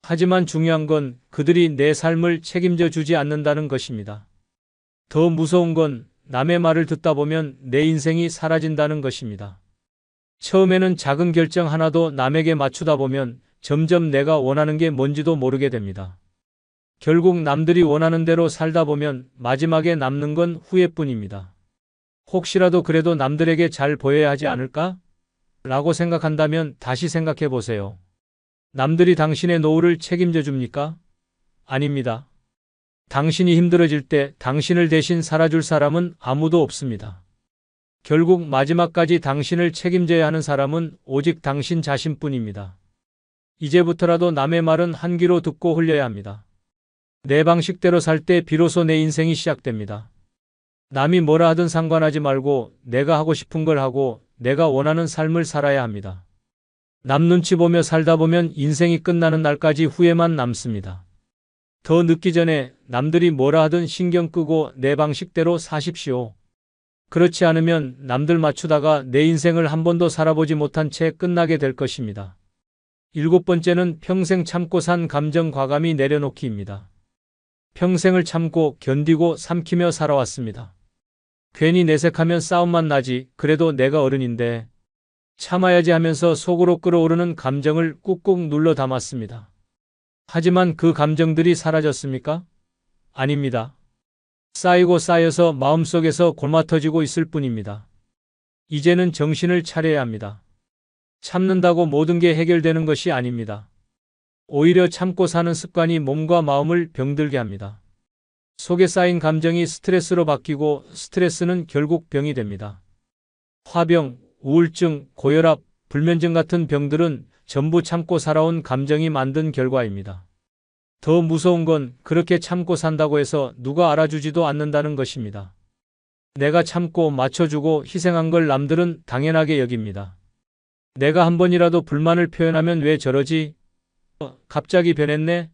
하지만 중요한 건 그들이 내 삶을 책임져 주지 않는다는 것입니다. 더 무서운 건 남의 말을 듣다 보면 내 인생이 사라진다는 것입니다. 처음에는 작은 결정 하나도 남에게 맞추다 보면 점점 내가 원하는 게 뭔지도 모르게 됩니다. 결국 남들이 원하는 대로 살다 보면 마지막에 남는 건 후회뿐입니다. 혹시라도 그래도 남들에게 잘 보여야 하지 않을까? 라고 생각한다면 다시 생각해 보세요. 남들이 당신의 노후를 책임져 줍니까? 아닙니다. 당신이 힘들어질 때 당신을 대신 살아줄 사람은 아무도 없습니다. 결국 마지막까지 당신을 책임져야 하는 사람은 오직 당신 자신뿐입니다. 이제부터라도 남의 말은 한 귀로 듣고 흘려야 합니다. 내 방식대로 살 때 비로소 내 인생이 시작됩니다. 남이 뭐라 하든 상관하지 말고 내가 하고 싶은 걸 하고 내가 원하는 삶을 살아야 합니다. 남 눈치 보며 살다 보면 인생이 끝나는 날까지 후회만 남습니다. 더 늦기 전에 남들이 뭐라 하든 신경 끄고 내 방식대로 사십시오. 그렇지 않으면 남들 맞추다가 내 인생을 한 번도 살아보지 못한 채 끝나게 될 것입니다. 7번째는 평생 참고 산 감정 과감히 내려놓기입니다. 평생을 참고 견디고 삼키며 살아왔습니다. 괜히 내색하면 싸움만 나지, 그래도 내가 어른인데 참아야지 하면서 속으로 끓어오르는 감정을 꾹꾹 눌러 담았습니다. 하지만 그 감정들이 사라졌습니까? 아닙니다. 쌓이고 쌓여서 마음속에서 골마터지고 있을 뿐입니다. 이제는 정신을 차려야 합니다. 참는다고 모든 게 해결되는 것이 아닙니다. 오히려 참고 사는 습관이 몸과 마음을 병들게 합니다. 속에 쌓인 감정이 스트레스로 바뀌고 스트레스는 결국 병이 됩니다. 화병, 우울증, 고혈압, 불면증 같은 병들은 전부 참고 살아온 감정이 만든 결과입니다. 더 무서운 건 그렇게 참고 산다고 해서 누가 알아주지도 않는다는 것입니다. 내가 참고 맞춰주고 희생한 걸 남들은 당연하게 여깁니다. 내가 한 번이라도 불만을 표현하면 왜 저러지? 갑자기 변했네?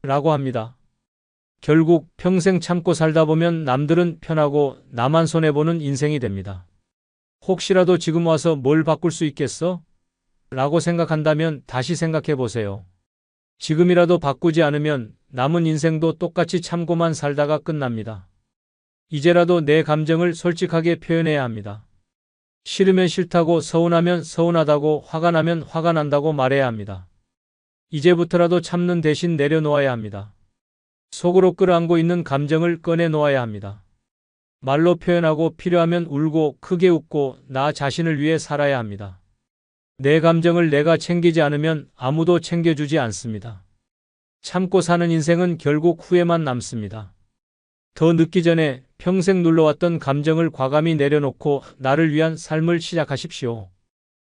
라고 합니다. 결국 평생 참고 살다 보면 남들은 편하고 나만 손해보는 인생이 됩니다. 혹시라도 지금 와서 뭘 바꿀 수 있겠어? 라고 생각한다면 다시 생각해 보세요. 지금이라도 바꾸지 않으면 남은 인생도 똑같이 참고만 살다가 끝납니다. 이제라도 내 감정을 솔직하게 표현해야 합니다. 싫으면 싫다고, 서운하면 서운하다고, 화가 나면 화가 난다고 말해야 합니다. 이제부터라도 참는 대신 내려놓아야 합니다. 속으로 끌어안고 있는 감정을 꺼내놓아야 합니다. 말로 표현하고 필요하면 울고 크게 웃고 나 자신을 위해 살아야 합니다. 내 감정을 내가 챙기지 않으면 아무도 챙겨주지 않습니다. 참고 사는 인생은 결국 후회만 남습니다. 더 늦기 전에 평생 눌러왔던 감정을 과감히 내려놓고 나를 위한 삶을 시작하십시오.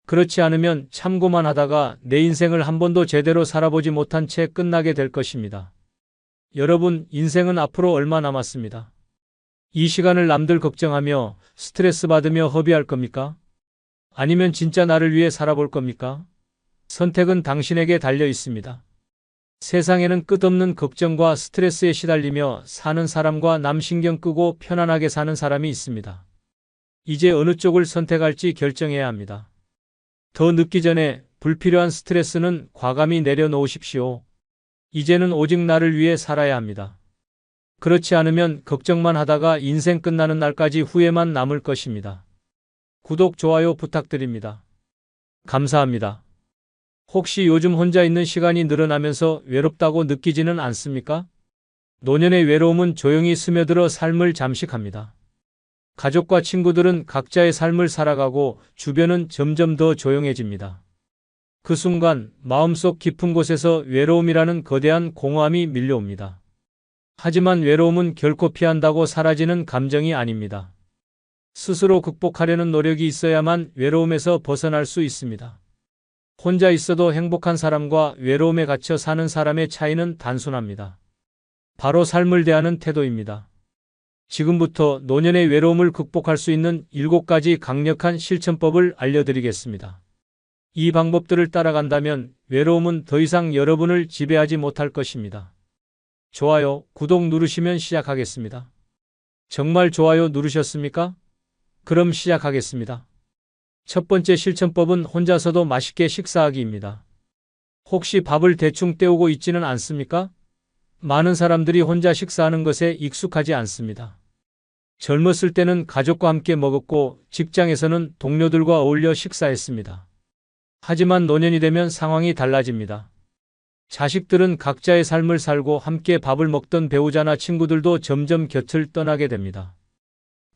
그렇지 않으면 참고만 하다가 내 인생을 한 번도 제대로 살아보지 못한 채 끝나게 될 것입니다. 여러분, 인생은 앞으로 얼마 남았습니다. 이 시간을 남들 걱정하며 스트레스 받으며 허비할 겁니까? 아니면 진짜 나를 위해 살아볼 겁니까? 선택은 당신에게 달려 있습니다. 세상에는 끝없는 걱정과 스트레스에 시달리며 사는 사람과 남 신경 끄고 편안하게 사는 사람이 있습니다. 이제 어느 쪽을 선택할지 결정해야 합니다. 더 늦기 전에 불필요한 스트레스는 과감히 내려놓으십시오. 이제는 오직 나를 위해 살아야 합니다. 그렇지 않으면 걱정만 하다가 인생 끝나는 날까지 후회만 남을 것입니다. 구독, 좋아요 부탁드립니다. 감사합니다. 혹시 요즘 혼자 있는 시간이 늘어나면서 외롭다고 느끼지는 않습니까? 노년의 외로움은 조용히 스며들어 삶을 잠식합니다. 가족과 친구들은 각자의 삶을 살아가고 주변은 점점 더 조용해집니다. 그 순간 마음속 깊은 곳에서 외로움이라는 거대한 공허함이 밀려옵니다. 하지만 외로움은 결코 피한다고 사라지는 감정이 아닙니다. 스스로 극복하려는 노력이 있어야만 외로움에서 벗어날 수 있습니다. 혼자 있어도 행복한 사람과 외로움에 갇혀 사는 사람의 차이는 단순합니다. 바로 삶을 대하는 태도입니다. 지금부터 노년의 외로움을 극복할 수 있는 7가지 강력한 실천법을 알려드리겠습니다. 이 방법들을 따라간다면 외로움은 더 이상 여러분을 지배하지 못할 것입니다. 좋아요, 구독 누르시면 시작하겠습니다. 정말 좋아요 누르셨습니까? 그럼 시작하겠습니다. 첫 번째 실천법은 혼자서도 맛있게 식사하기입니다. 혹시 밥을 대충 때우고 있지는 않습니까? 많은 사람들이 혼자 식사하는 것에 익숙하지 않습니다. 젊었을 때는 가족과 함께 먹었고 직장에서는 동료들과 어울려 식사했습니다. 하지만 노년이 되면 상황이 달라집니다. 자식들은 각자의 삶을 살고 함께 밥을 먹던 배우자나 친구들도 점점 곁을 떠나게 됩니다.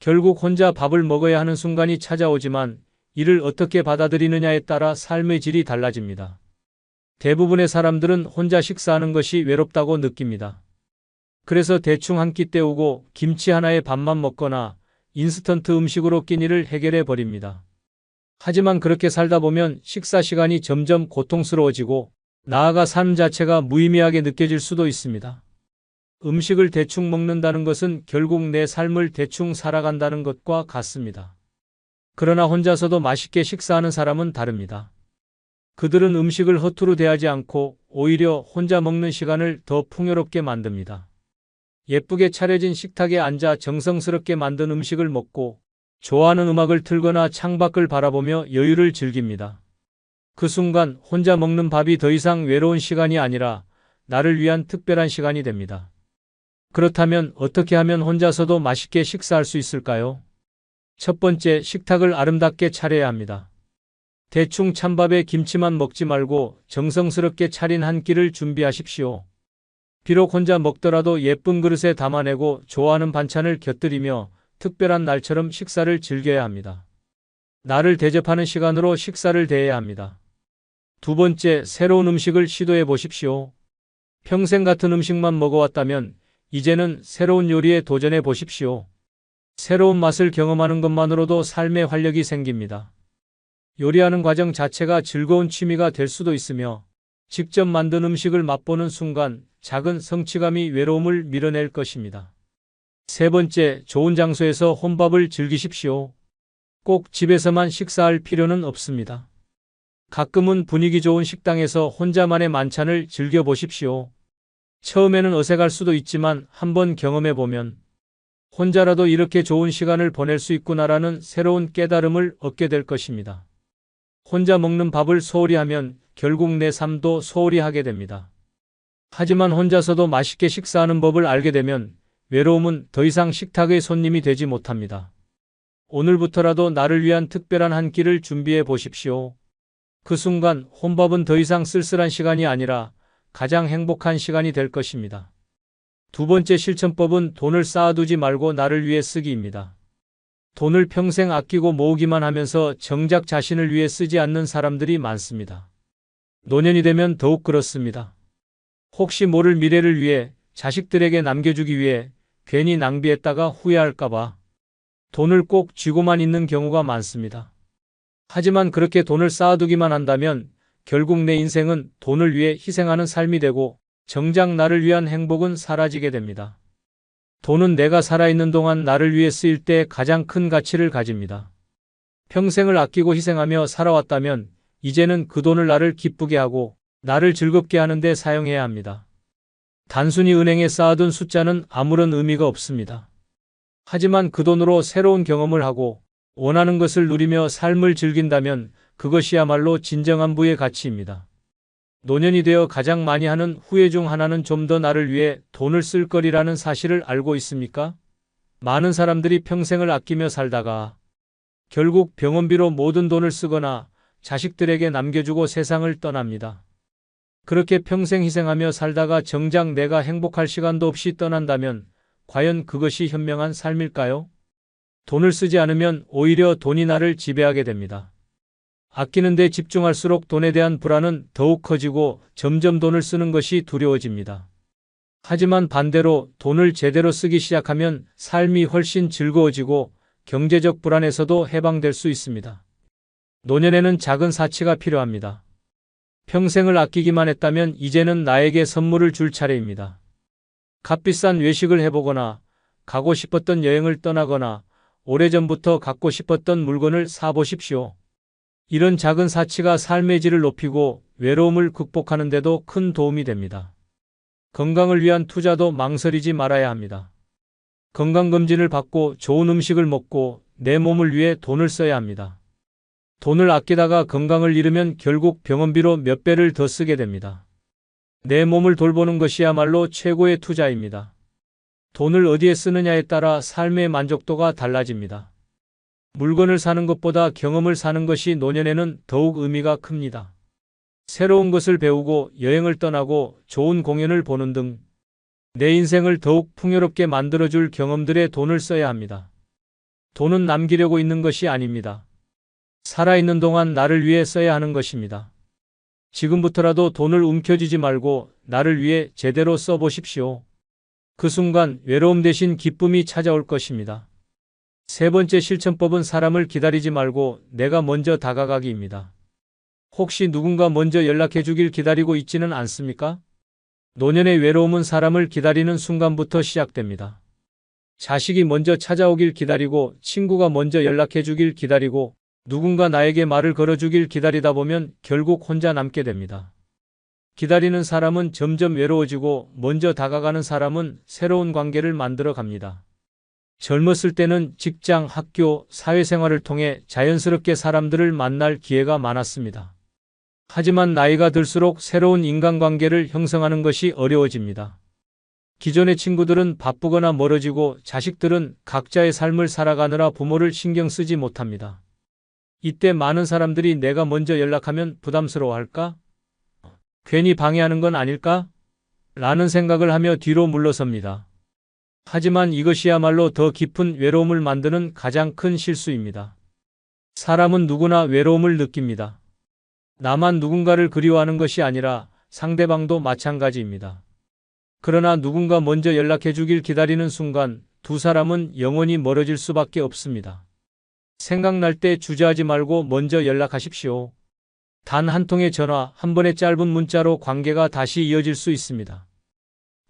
결국 혼자 밥을 먹어야 하는 순간이 찾아오지만 이를 어떻게 받아들이느냐에 따라 삶의 질이 달라집니다. 대부분의 사람들은 혼자 식사하는 것이 외롭다고 느낍니다. 그래서 대충 한 끼 때우고 김치 하나에 밥만 먹거나 인스턴트 음식으로 끼니를 해결해 버립니다. 하지만 그렇게 살다 보면 식사 시간이 점점 고통스러워지고 나아가 삶 자체가 무의미하게 느껴질 수도 있습니다. 음식을 대충 먹는다는 것은 결국 내 삶을 대충 살아간다는 것과 같습니다. 그러나 혼자서도 맛있게 식사하는 사람은 다릅니다. 그들은 음식을 허투루 대하지 않고 오히려 혼자 먹는 시간을 더 풍요롭게 만듭니다. 예쁘게 차려진 식탁에 앉아 정성스럽게 만든 음식을 먹고 좋아하는 음악을 틀거나 창밖을 바라보며 여유를 즐깁니다. 그 순간 혼자 먹는 밥이 더 이상 외로운 시간이 아니라 나를 위한 특별한 시간이 됩니다. 그렇다면 어떻게 하면 혼자서도 맛있게 식사할 수 있을까요? 첫 번째, 식탁을 아름답게 차려야 합니다. 대충 찬밥에 김치만 먹지 말고 정성스럽게 차린 한 끼를 준비하십시오. 비록 혼자 먹더라도 예쁜 그릇에 담아내고 좋아하는 반찬을 곁들이며 특별한 날처럼 식사를 즐겨야 합니다. 나를 대접하는 시간으로 식사를 대해야 합니다. 두 번째, 새로운 음식을 시도해 보십시오. 평생 같은 음식만 먹어왔다면 이제는 새로운 요리에 도전해 보십시오. 새로운 맛을 경험하는 것만으로도 삶의 활력이 생깁니다. 요리하는 과정 자체가 즐거운 취미가 될 수도 있으며 직접 만든 음식을 맛보는 순간 작은 성취감이 외로움을 밀어낼 것입니다. 세 번째, 좋은 장소에서 혼밥을 즐기십시오. 꼭 집에서만 식사할 필요는 없습니다. 가끔은 분위기 좋은 식당에서 혼자만의 만찬을 즐겨보십시오. 처음에는 어색할 수도 있지만 한번 경험해보면 혼자라도 이렇게 좋은 시간을 보낼 수 있구나라는 새로운 깨달음을 얻게 될 것입니다. 혼자 먹는 밥을 소홀히 하면 결국 내 삶도 소홀히 하게 됩니다. 하지만 혼자서도 맛있게 식사하는 법을 알게 되면 외로움은 더 이상 식탁의 손님이 되지 못합니다. 오늘부터라도 나를 위한 특별한 한 끼를 준비해 보십시오. 그 순간 혼밥은 더 이상 쓸쓸한 시간이 아니라 가장 행복한 시간이 될 것입니다. 두 번째 실천법은 돈을 쌓아두지 말고 나를 위해 쓰기입니다. 돈을 평생 아끼고 모으기만 하면서 정작 자신을 위해 쓰지 않는 사람들이 많습니다. 노년이 되면 더욱 그렇습니다. 혹시 모를 미래를 위해 자식들에게 남겨주기 위해 괜히 낭비했다가 후회할까봐 돈을 꼭 쥐고만 있는 경우가 많습니다. 하지만 그렇게 돈을 쌓아두기만 한다면 결국 내 인생은 돈을 위해 희생하는 삶이 되고 정작 나를 위한 행복은 사라지게 됩니다. 돈은 내가 살아있는 동안 나를 위해 쓰일 때 가장 큰 가치를 가집니다. 평생을 아끼고 희생하며 살아왔다면 이제는 그 돈을 나를 기쁘게 하고 나를 즐겁게 하는 데 사용해야 합니다. 단순히 은행에 쌓아둔 숫자는 아무런 의미가 없습니다. 하지만 그 돈으로 새로운 경험을 하고 원하는 것을 누리며 삶을 즐긴다면 그것이야말로 진정한 부의 가치입니다. 노년이 되어 가장 많이 하는 후회 중 하나는 좀 더 나를 위해 돈을 쓸 거리라는 사실을 알고 있습니까? 많은 사람들이 평생을 아끼며 살다가 결국 병원비로 모든 돈을 쓰거나 자식들에게 남겨주고 세상을 떠납니다. 그렇게 평생 희생하며 살다가 정작 내가 행복할 시간도 없이 떠난다면 과연 그것이 현명한 삶일까요? 돈을 쓰지 않으면 오히려 돈이 나를 지배하게 됩니다. 아끼는 데 집중할수록 돈에 대한 불안은 더욱 커지고 점점 돈을 쓰는 것이 두려워집니다. 하지만 반대로 돈을 제대로 쓰기 시작하면 삶이 훨씬 즐거워지고 경제적 불안에서도 해방될 수 있습니다. 노년에는 작은 사치가 필요합니다. 평생을 아끼기만 했다면 이제는 나에게 선물을 줄 차례입니다. 값비싼 외식을 해보거나 가고 싶었던 여행을 떠나거나 오래전부터 갖고 싶었던 물건을 사보십시오. 이런 작은 사치가 삶의 질을 높이고 외로움을 극복하는 데도 큰 도움이 됩니다. 건강을 위한 투자도 망설이지 말아야 합니다. 건강검진을 받고 좋은 음식을 먹고 내 몸을 위해 돈을 써야 합니다. 돈을 아끼다가 건강을 잃으면 결국 병원비로 몇 배를 더 쓰게 됩니다. 내 몸을 돌보는 것이야말로 최고의 투자입니다. 돈을 어디에 쓰느냐에 따라 삶의 만족도가 달라집니다. 물건을 사는 것보다 경험을 사는 것이 노년에는 더욱 의미가 큽니다. 새로운 것을 배우고 여행을 떠나고 좋은 공연을 보는 등 내 인생을 더욱 풍요롭게 만들어줄 경험들에 돈을 써야 합니다. 돈은 남기려고 있는 것이 아닙니다. 살아있는 동안 나를 위해 써야 하는 것입니다. 지금부터라도 돈을 움켜쥐지 말고 나를 위해 제대로 써보십시오. 그 순간 외로움 대신 기쁨이 찾아올 것입니다. 세 번째 실천법은 사람을 기다리지 말고 내가 먼저 다가가기입니다. 혹시 누군가 먼저 연락해 주길 기다리고 있지는 않습니까? 노년의 외로움은 사람을 기다리는 순간부터 시작됩니다. 자식이 먼저 찾아오길 기다리고 친구가 먼저 연락해 주길 기다리고 누군가 나에게 말을 걸어주길 기다리다 보면 결국 혼자 남게 됩니다. 기다리는 사람은 점점 외로워지고 먼저 다가가는 사람은 새로운 관계를 만들어 갑니다. 젊었을 때는 직장, 학교, 사회생활을 통해 자연스럽게 사람들을 만날 기회가 많았습니다. 하지만 나이가 들수록 새로운 인간관계를 형성하는 것이 어려워집니다. 기존의 친구들은 바쁘거나 멀어지고 자식들은 각자의 삶을 살아가느라 부모를 신경 쓰지 못합니다. 이때 많은 사람들이 내가 먼저 연락하면 부담스러워할까? 괜히 방해하는 건 아닐까? 라는 생각을 하며 뒤로 물러섭니다. 하지만 이것이야말로 더 깊은 외로움을 만드는 가장 큰 실수입니다. 사람은 누구나 외로움을 느낍니다. 나만 누군가를 그리워하는 것이 아니라 상대방도 마찬가지입니다. 그러나 누군가 먼저 연락해 주길 기다리는 순간 두 사람은 영원히 멀어질 수밖에 없습니다. 생각날 때 주저하지 말고 먼저 연락하십시오. 단 한 통의 전화, 한 번의 짧은 문자로 관계가 다시 이어질 수 있습니다.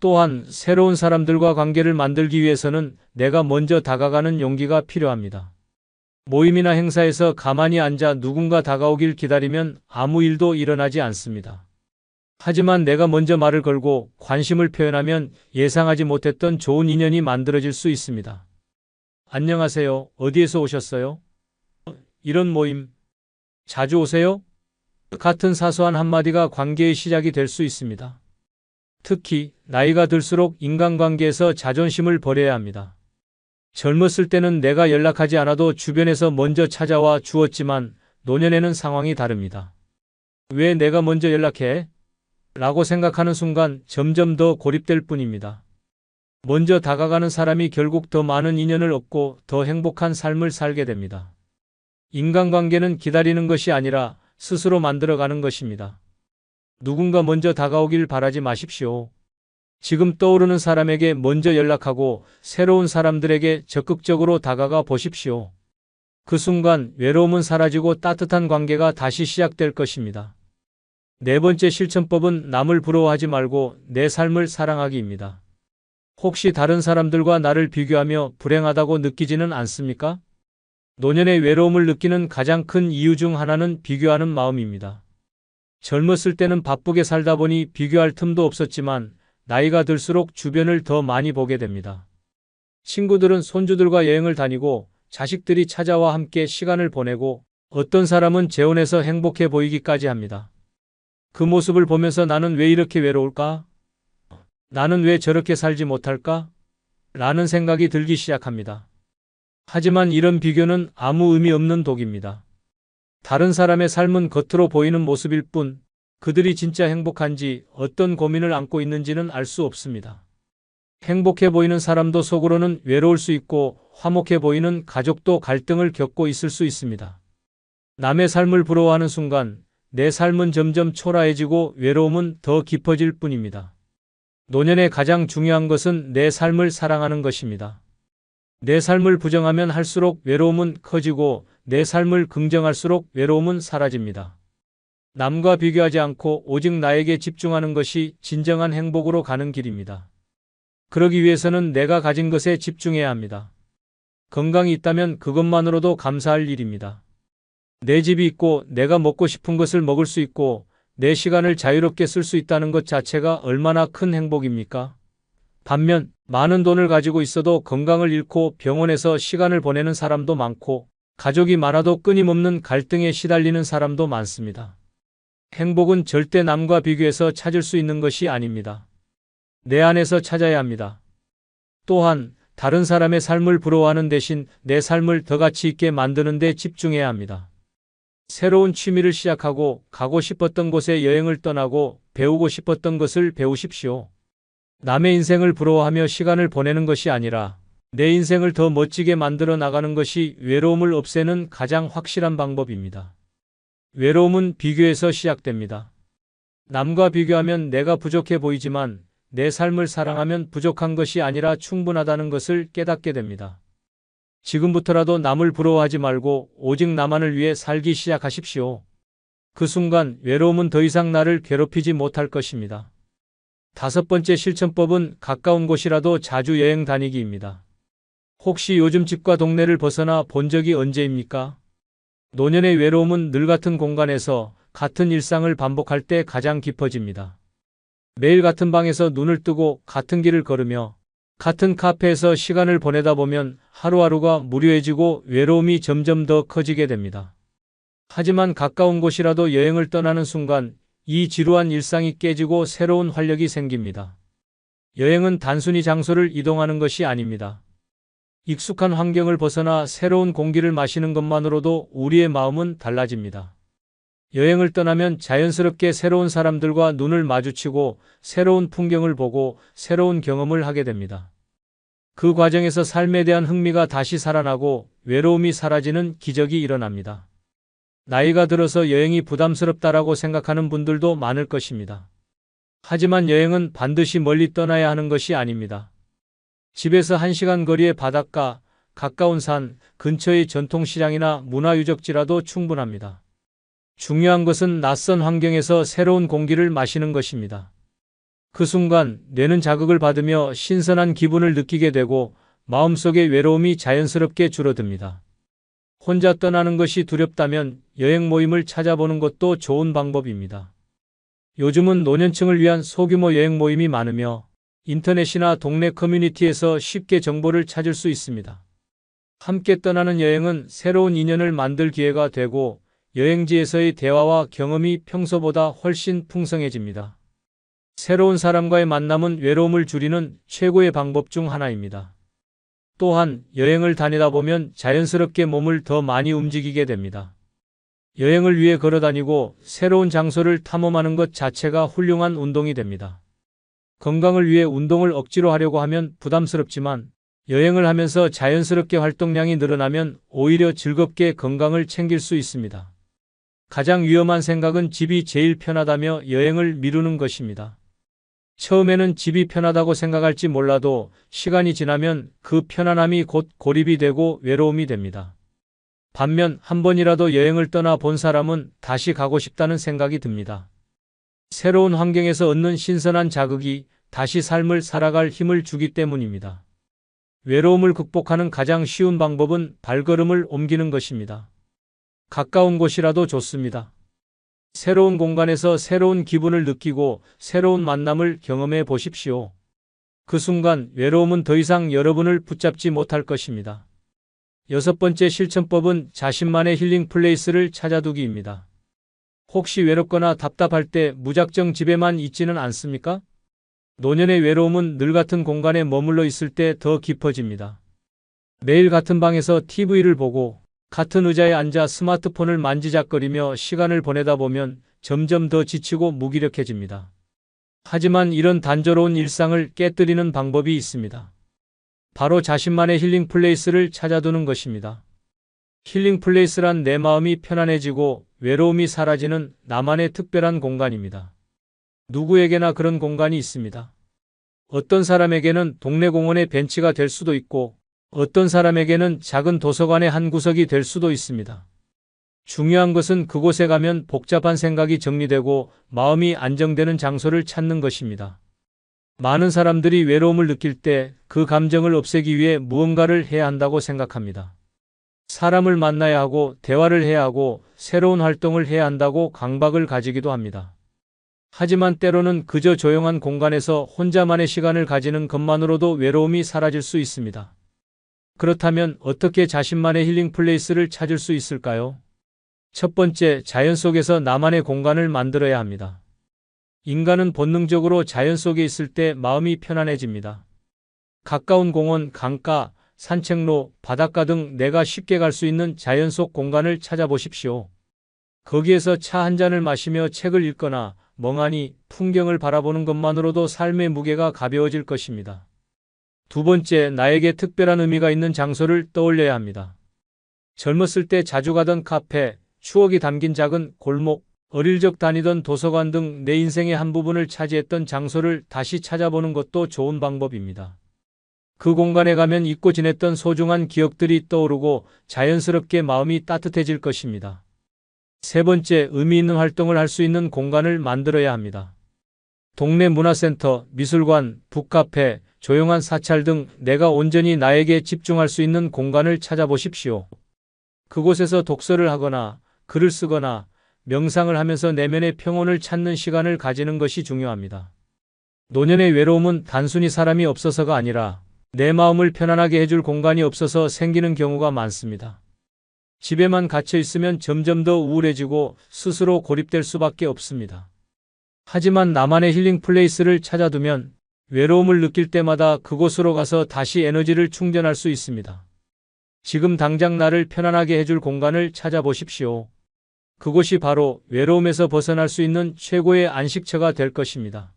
또한 새로운 사람들과 관계를 만들기 위해서는 내가 먼저 다가가는 용기가 필요합니다. 모임이나 행사에서 가만히 앉아 누군가 다가오길 기다리면 아무 일도 일어나지 않습니다. 하지만 내가 먼저 말을 걸고 관심을 표현하면 예상하지 못했던 좋은 인연이 만들어질 수 있습니다. 안녕하세요. 어디에서 오셨어요? 이런 모임 자주 오세요? 같은 사소한 한마디가 관계의 시작이 될 수 있습니다. 특히 나이가 들수록 인간관계에서 자존심을 버려야 합니다. 젊었을 때는 내가 연락하지 않아도 주변에서 먼저 찾아와 주었지만 노년에는 상황이 다릅니다. 왜 내가 먼저 연락해? 라고 생각하는 순간 점점 더 고립될 뿐입니다. 먼저 다가가는 사람이 결국 더 많은 인연을 얻고 더 행복한 삶을 살게 됩니다. 인간관계는 기다리는 것이 아니라 스스로 만들어가는 것입니다. 누군가 먼저 다가오길 바라지 마십시오. 지금 떠오르는 사람에게 먼저 연락하고 새로운 사람들에게 적극적으로 다가가 보십시오. 그 순간 외로움은 사라지고 따뜻한 관계가 다시 시작될 것입니다. 네 번째 실천법은 남을 부러워하지 말고 내 삶을 사랑하기입니다. 혹시 다른 사람들과 나를 비교하며 불행하다고 느끼지는 않습니까? 노년의 외로움을 느끼는 가장 큰 이유 중 하나는 비교하는 마음입니다. 젊었을 때는 바쁘게 살다 보니 비교할 틈도 없었지만 나이가 들수록 주변을 더 많이 보게 됩니다. 친구들은 손주들과 여행을 다니고 자식들이 찾아와 함께 시간을 보내고 어떤 사람은 재혼해서 행복해 보이기까지 합니다. 그 모습을 보면서 나는 왜 이렇게 외로울까? 나는 왜 저렇게 살지 못할까? 라는 생각이 들기 시작합니다. 하지만 이런 비교는 아무 의미 없는 독입니다. 다른 사람의 삶은 겉으로 보이는 모습일 뿐 그들이 진짜 행복한지 어떤 고민을 안고 있는지는 알 수 없습니다. 행복해 보이는 사람도 속으로는 외로울 수 있고 화목해 보이는 가족도 갈등을 겪고 있을 수 있습니다. 남의 삶을 부러워하는 순간 내 삶은 점점 초라해지고 외로움은 더 깊어질 뿐입니다. 노년에 가장 중요한 것은 내 삶을 사랑하는 것입니다. 내 삶을 부정하면 할수록 외로움은 커지고 내 삶을 긍정할수록 외로움은 사라집니다. 남과 비교하지 않고 오직 나에게 집중하는 것이 진정한 행복으로 가는 길입니다. 그러기 위해서는 내가 가진 것에 집중해야 합니다. 건강이 있다면 그것만으로도 감사할 일입니다. 내 집이 있고 내가 먹고 싶은 것을 먹을 수 있고 내 시간을 자유롭게 쓸 수 있다는 것 자체가 얼마나 큰 행복입니까? 반면 많은 돈을 가지고 있어도 건강을 잃고 병원에서 시간을 보내는 사람도 많고 가족이 많아도 끊임없는 갈등에 시달리는 사람도 많습니다. 행복은 절대 남과 비교해서 찾을 수 있는 것이 아닙니다. 내 안에서 찾아야 합니다. 또한 다른 사람의 삶을 부러워하는 대신 내 삶을 더 가치 있게 만드는 데 집중해야 합니다. 새로운 취미를 시작하고 가고 싶었던 곳에 여행을 떠나고 배우고 싶었던 것을 배우십시오. 남의 인생을 부러워하며 시간을 보내는 것이 아니라 내 인생을 더 멋지게 만들어 나가는 것이 외로움을 없애는 가장 확실한 방법입니다. 외로움은 비교에서 시작됩니다. 남과 비교하면 내가 부족해 보이지만 내 삶을 사랑하면 부족한 것이 아니라 충분하다는 것을 깨닫게 됩니다. 지금부터라도 남을 부러워하지 말고 오직 나만을 위해 살기 시작하십시오. 그 순간 외로움은 더 이상 나를 괴롭히지 못할 것입니다. 다섯 번째 실천법은 가까운 곳이라도 자주 여행 다니기입니다. 혹시 요즘 집과 동네를 벗어나 본 적이 언제입니까? 노년의 외로움은 늘 같은 공간에서 같은 일상을 반복할 때 가장 깊어집니다. 매일 같은 방에서 눈을 뜨고 같은 길을 걸으며 같은 카페에서 시간을 보내다 보면 하루하루가 무료해지고 외로움이 점점 더 커지게 됩니다. 하지만 가까운 곳이라도 여행을 떠나는 순간 이 지루한 일상이 깨지고 새로운 활력이 생깁니다. 여행은 단순히 장소를 이동하는 것이 아닙니다. 익숙한 환경을 벗어나 새로운 공기를 마시는 것만으로도 우리의 마음은 달라집니다. 여행을 떠나면 자연스럽게 새로운 사람들과 눈을 마주치고 새로운 풍경을 보고 새로운 경험을 하게 됩니다. 그 과정에서 삶에 대한 흥미가 다시 살아나고 외로움이 사라지는 기적이 일어납니다. 나이가 들어서 여행이 부담스럽다라고 생각하는 분들도 많을 것입니다. 하지만 여행은 반드시 멀리 떠나야 하는 것이 아닙니다. 집에서 1시간 거리의 바닷가, 가까운 산, 근처의 전통시장이나 문화유적지라도 충분합니다. 중요한 것은 낯선 환경에서 새로운 공기를 마시는 것입니다. 그 순간 뇌는 자극을 받으며 신선한 기분을 느끼게 되고 마음속의 외로움이 자연스럽게 줄어듭니다. 혼자 떠나는 것이 두렵다면 여행 모임을 찾아보는 것도 좋은 방법입니다. 요즘은 노년층을 위한 소규모 여행 모임이 많으며 인터넷이나 동네 커뮤니티에서 쉽게 정보를 찾을 수 있습니다. 함께 떠나는 여행은 새로운 인연을 만들 기회가 되고 여행지에서의 대화와 경험이 평소보다 훨씬 풍성해집니다. 새로운 사람과의 만남은 외로움을 줄이는 최고의 방법 중 하나입니다. 또한 여행을 다니다 보면 자연스럽게 몸을 더 많이 움직이게 됩니다. 여행을 위해 걸어다니고 새로운 장소를 탐험하는 것 자체가 훌륭한 운동이 됩니다. 건강을 위해 운동을 억지로 하려고 하면 부담스럽지만 여행을 하면서 자연스럽게 활동량이 늘어나면 오히려 즐겁게 건강을 챙길 수 있습니다. 가장 위험한 생각은 집이 제일 편하다며 여행을 미루는 것입니다. 처음에는 집이 편하다고 생각할지 몰라도 시간이 지나면 그 편안함이 곧 고립이 되고 외로움이 됩니다. 반면 한 번이라도 여행을 떠나 본 사람은 다시 가고 싶다는 생각이 듭니다. 새로운 환경에서 얻는 신선한 자극이 다시 삶을 살아갈 힘을 주기 때문입니다. 외로움을 극복하는 가장 쉬운 방법은 발걸음을 옮기는 것입니다. 가까운 곳이라도 좋습니다. 새로운 공간에서 새로운 기분을 느끼고 새로운 만남을 경험해 보십시오. 그 순간 외로움은 더 이상 여러분을 붙잡지 못할 것입니다. 6번째 실천법은 자신만의 힐링 플레이스를 찾아두기입니다. 혹시 외롭거나 답답할 때 무작정 집에만 있지는 않습니까? 노년의 외로움은 늘 같은 공간에 머물러 있을 때 더 깊어집니다. 매일 같은 방에서 TV를 보고 같은 의자에 앉아 스마트폰을 만지작거리며 시간을 보내다 보면 점점 더 지치고 무기력해집니다. 하지만 이런 단조로운 일상을 깨뜨리는 방법이 있습니다. 바로 자신만의 힐링 플레이스를 찾아두는 것입니다. 힐링 플레이스란 내 마음이 편안해지고 외로움이 사라지는 나만의 특별한 공간입니다. 누구에게나 그런 공간이 있습니다. 어떤 사람에게는 동네 공원의 벤치가 될 수도 있고 어떤 사람에게는 작은 도서관의 한 구석이 될 수도 있습니다. 중요한 것은 그곳에 가면 복잡한 생각이 정리되고 마음이 안정되는 장소를 찾는 것입니다. 많은 사람들이 외로움을 느낄 때 그 감정을 없애기 위해 무언가를 해야 한다고 생각합니다. 사람을 만나야 하고 대화를 해야 하고 새로운 활동을 해야 한다고 강박을 가지기도 합니다. 하지만 때로는 그저 조용한 공간에서 혼자만의 시간을 가지는 것만으로도 외로움이 사라질 수 있습니다. 그렇다면 어떻게 자신만의 힐링 플레이스를 찾을 수 있을까요? 첫 번째, 자연 속에서 나만의 공간을 만들어야 합니다. 인간은 본능적으로 자연 속에 있을 때 마음이 편안해집니다. 가까운 공원, 강가, 산책로, 바닷가 등 내가 쉽게 갈 수 있는 자연 속 공간을 찾아보십시오. 거기에서 차 한 잔을 마시며 책을 읽거나 멍하니 풍경을 바라보는 것만으로도 삶의 무게가 가벼워질 것입니다. 두 번째, 나에게 특별한 의미가 있는 장소를 떠올려야 합니다. 젊었을 때 자주 가던 카페, 추억이 담긴 작은 골목, 어릴 적 다니던 도서관 등 내 인생의 한 부분을 차지했던 장소를 다시 찾아보는 것도 좋은 방법입니다. 그 공간에 가면 잊고 지냈던 소중한 기억들이 떠오르고 자연스럽게 마음이 따뜻해질 것입니다. 세 번째, 의미 있는 활동을 할 수 있는 공간을 만들어야 합니다. 동네 문화센터, 미술관, 북카페, 조용한 사찰 등 내가 온전히 나에게 집중할 수 있는 공간을 찾아보십시오. 그곳에서 독서를 하거나 글을 쓰거나 명상을 하면서 내면의 평온을 찾는 시간을 가지는 것이 중요합니다. 노년의 외로움은 단순히 사람이 없어서가 아니라 내 마음을 편안하게 해줄 공간이 없어서 생기는 경우가 많습니다. 집에만 갇혀 있으면 점점 더 우울해지고 스스로 고립될 수밖에 없습니다. 하지만 나만의 힐링 플레이스를 찾아두면 외로움을 느낄 때마다 그곳으로 가서 다시 에너지를 충전할 수 있습니다. 지금 당장 나를 편안하게 해줄 공간을 찾아보십시오. 그곳이 바로 외로움에서 벗어날 수 있는 최고의 안식처가 될 것입니다.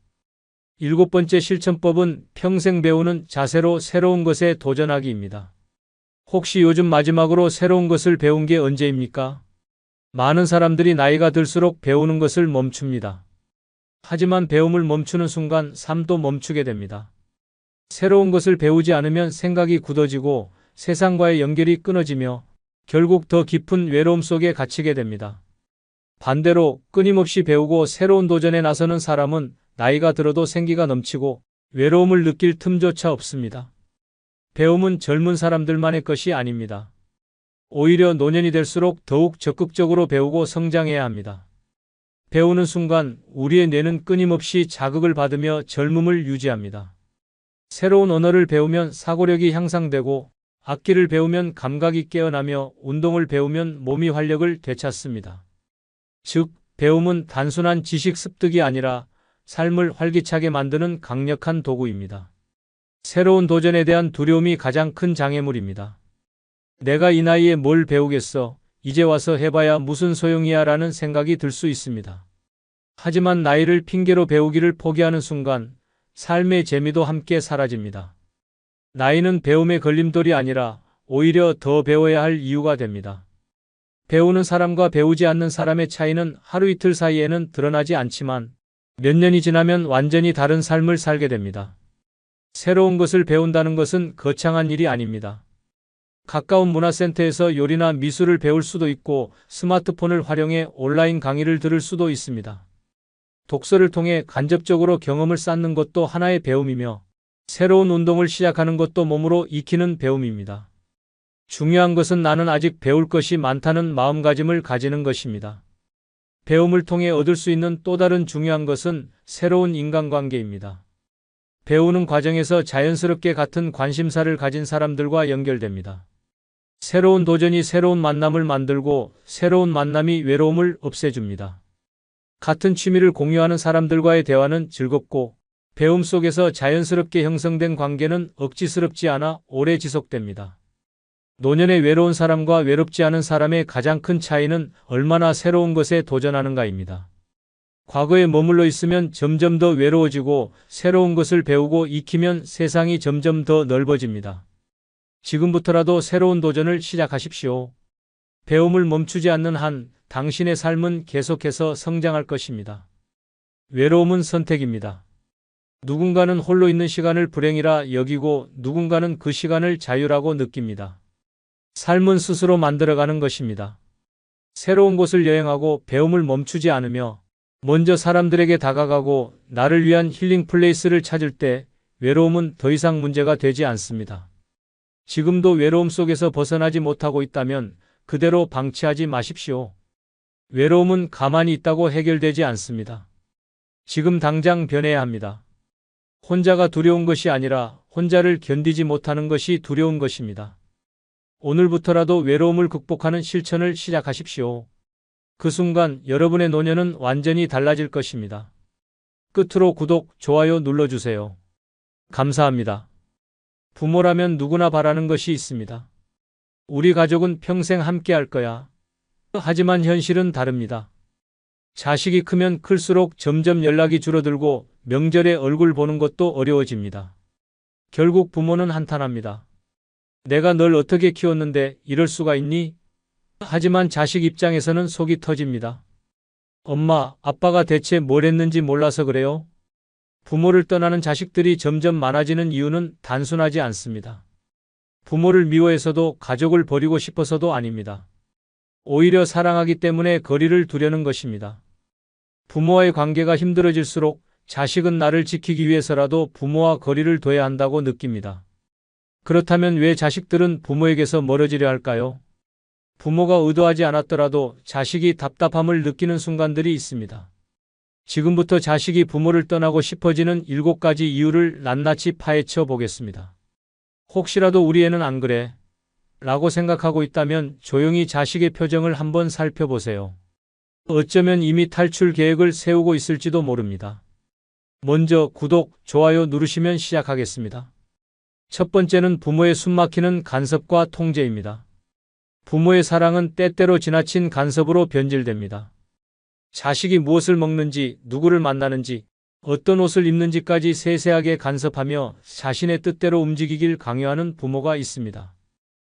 7번째 실천법은 평생 배우는 자세로 새로운 것에 도전하기입니다. 혹시 요즘 마지막으로 새로운 것을 배운 게 언제입니까? 많은 사람들이 나이가 들수록 배우는 것을 멈춥니다. 하지만 배움을 멈추는 순간 삶도 멈추게 됩니다. 새로운 것을 배우지 않으면 생각이 굳어지고 세상과의 연결이 끊어지며 결국 더 깊은 외로움 속에 갇히게 됩니다. 반대로 끊임없이 배우고 새로운 도전에 나서는 사람은 나이가 들어도 생기가 넘치고 외로움을 느낄 틈조차 없습니다. 배움은 젊은 사람들만의 것이 아닙니다. 오히려 노년이 될수록 더욱 적극적으로 배우고 성장해야 합니다. 배우는 순간 우리의 뇌는 끊임없이 자극을 받으며 젊음을 유지합니다. 새로운 언어를 배우면 사고력이 향상되고 악기를 배우면 감각이 깨어나며 운동을 배우면 몸이 활력을 되찾습니다. 즉, 배움은 단순한 지식 습득이 아니라 삶을 활기차게 만드는 강력한 도구입니다. 새로운 도전에 대한 두려움이 가장 큰 장애물입니다. 내가 이 나이에 뭘 배우겠어? 이제 와서 해봐야 무슨 소용이야 라는 생각이 들 수 있습니다. 하지만 나이를 핑계로 배우기를 포기하는 순간 삶의 재미도 함께 사라집니다. 나이는 배움의 걸림돌이 아니라 오히려 더 배워야 할 이유가 됩니다. 배우는 사람과 배우지 않는 사람의 차이는 하루 이틀 사이에는 드러나지 않지만 몇 년이 지나면 완전히 다른 삶을 살게 됩니다. 새로운 것을 배운다는 것은 거창한 일이 아닙니다. 가까운 문화센터에서 요리나 미술을 배울 수도 있고 스마트폰을 활용해 온라인 강의를 들을 수도 있습니다. 독서를 통해 간접적으로 경험을 쌓는 것도 하나의 배움이며 새로운 운동을 시작하는 것도 몸으로 익히는 배움입니다. 중요한 것은 나는 아직 배울 것이 많다는 마음가짐을 가지는 것입니다. 배움을 통해 얻을 수 있는 또 다른 중요한 것은 새로운 인간관계입니다. 배우는 과정에서 자연스럽게 같은 관심사를 가진 사람들과 연결됩니다. 새로운 도전이 새로운 만남을 만들고 새로운 만남이 외로움을 없애줍니다. 같은 취미를 공유하는 사람들과의 대화는 즐겁고 배움 속에서 자연스럽게 형성된 관계는 억지스럽지 않아 오래 지속됩니다. 노년의 외로운 사람과 외롭지 않은 사람의 가장 큰 차이는 얼마나 새로운 것에 도전하는가입니다. 과거에 머물러 있으면 점점 더 외로워지고 새로운 것을 배우고 익히면 세상이 점점 더 넓어집니다. 지금부터라도 새로운 도전을 시작하십시오. 배움을 멈추지 않는 한 당신의 삶은 계속해서 성장할 것입니다. 외로움은 선택입니다. 누군가는 홀로 있는 시간을 불행이라 여기고 누군가는 그 시간을 자유라고 느낍니다. 삶은 스스로 만들어가는 것입니다. 새로운 곳을 여행하고 배움을 멈추지 않으며 먼저 사람들에게 다가가고 나를 위한 힐링 플레이스를 찾을 때 외로움은 더 이상 문제가 되지 않습니다. 지금도 외로움 속에서 벗어나지 못하고 있다면 그대로 방치하지 마십시오. 외로움은 가만히 있다고 해결되지 않습니다. 지금 당장 변해야 합니다. 혼자가 두려운 것이 아니라 혼자를 견디지 못하는 것이 두려운 것입니다. 오늘부터라도 외로움을 극복하는 실천을 시작하십시오. 그 순간 여러분의 노년은 완전히 달라질 것입니다. 끝으로 구독, 좋아요 눌러주세요. 감사합니다. 부모라면 누구나 바라는 것이 있습니다. 우리 가족은 평생 함께 할 거야. 하지만 현실은 다릅니다. 자식이 크면 클수록 점점 연락이 줄어들고 명절에 얼굴 보는 것도 어려워집니다. 결국 부모는 한탄합니다. 내가 널 어떻게 키웠는데 이럴 수가 있니? 하지만 자식 입장에서는 속이 터집니다. 엄마, 아빠가 대체 뭘 했는지 몰라서 그래요? 부모를 떠나는 자식들이 점점 많아지는 이유는 단순하지 않습니다. 부모를 미워해서도 가족을 버리고 싶어서도 아닙니다. 오히려 사랑하기 때문에 거리를 두려는 것입니다. 부모와의 관계가 힘들어질수록 자식은 나를 지키기 위해서라도 부모와 거리를 둬야 한다고 느낍니다. 그렇다면 왜 자식들은 부모에게서 멀어지려 할까요? 부모가 의도하지 않았더라도 자식이 답답함을 느끼는 순간들이 있습니다. 지금부터 자식이 부모를 떠나고 싶어지는 7가지 이유를 낱낱이 파헤쳐 보겠습니다. 혹시라도 우리 애는 안 그래? 라고 생각하고 있다면 조용히 자식의 표정을 한번 살펴보세요. 어쩌면 이미 탈출 계획을 세우고 있을지도 모릅니다. 먼저 구독, 좋아요 누르시면 시작하겠습니다. 첫 번째는 부모의 숨막히는 간섭과 통제입니다. 부모의 사랑은 때때로 지나친 간섭으로 변질됩니다. 자식이 무엇을 먹는지, 누구를 만나는지, 어떤 옷을 입는지까지 세세하게 간섭하며 자신의 뜻대로 움직이길 강요하는 부모가 있습니다.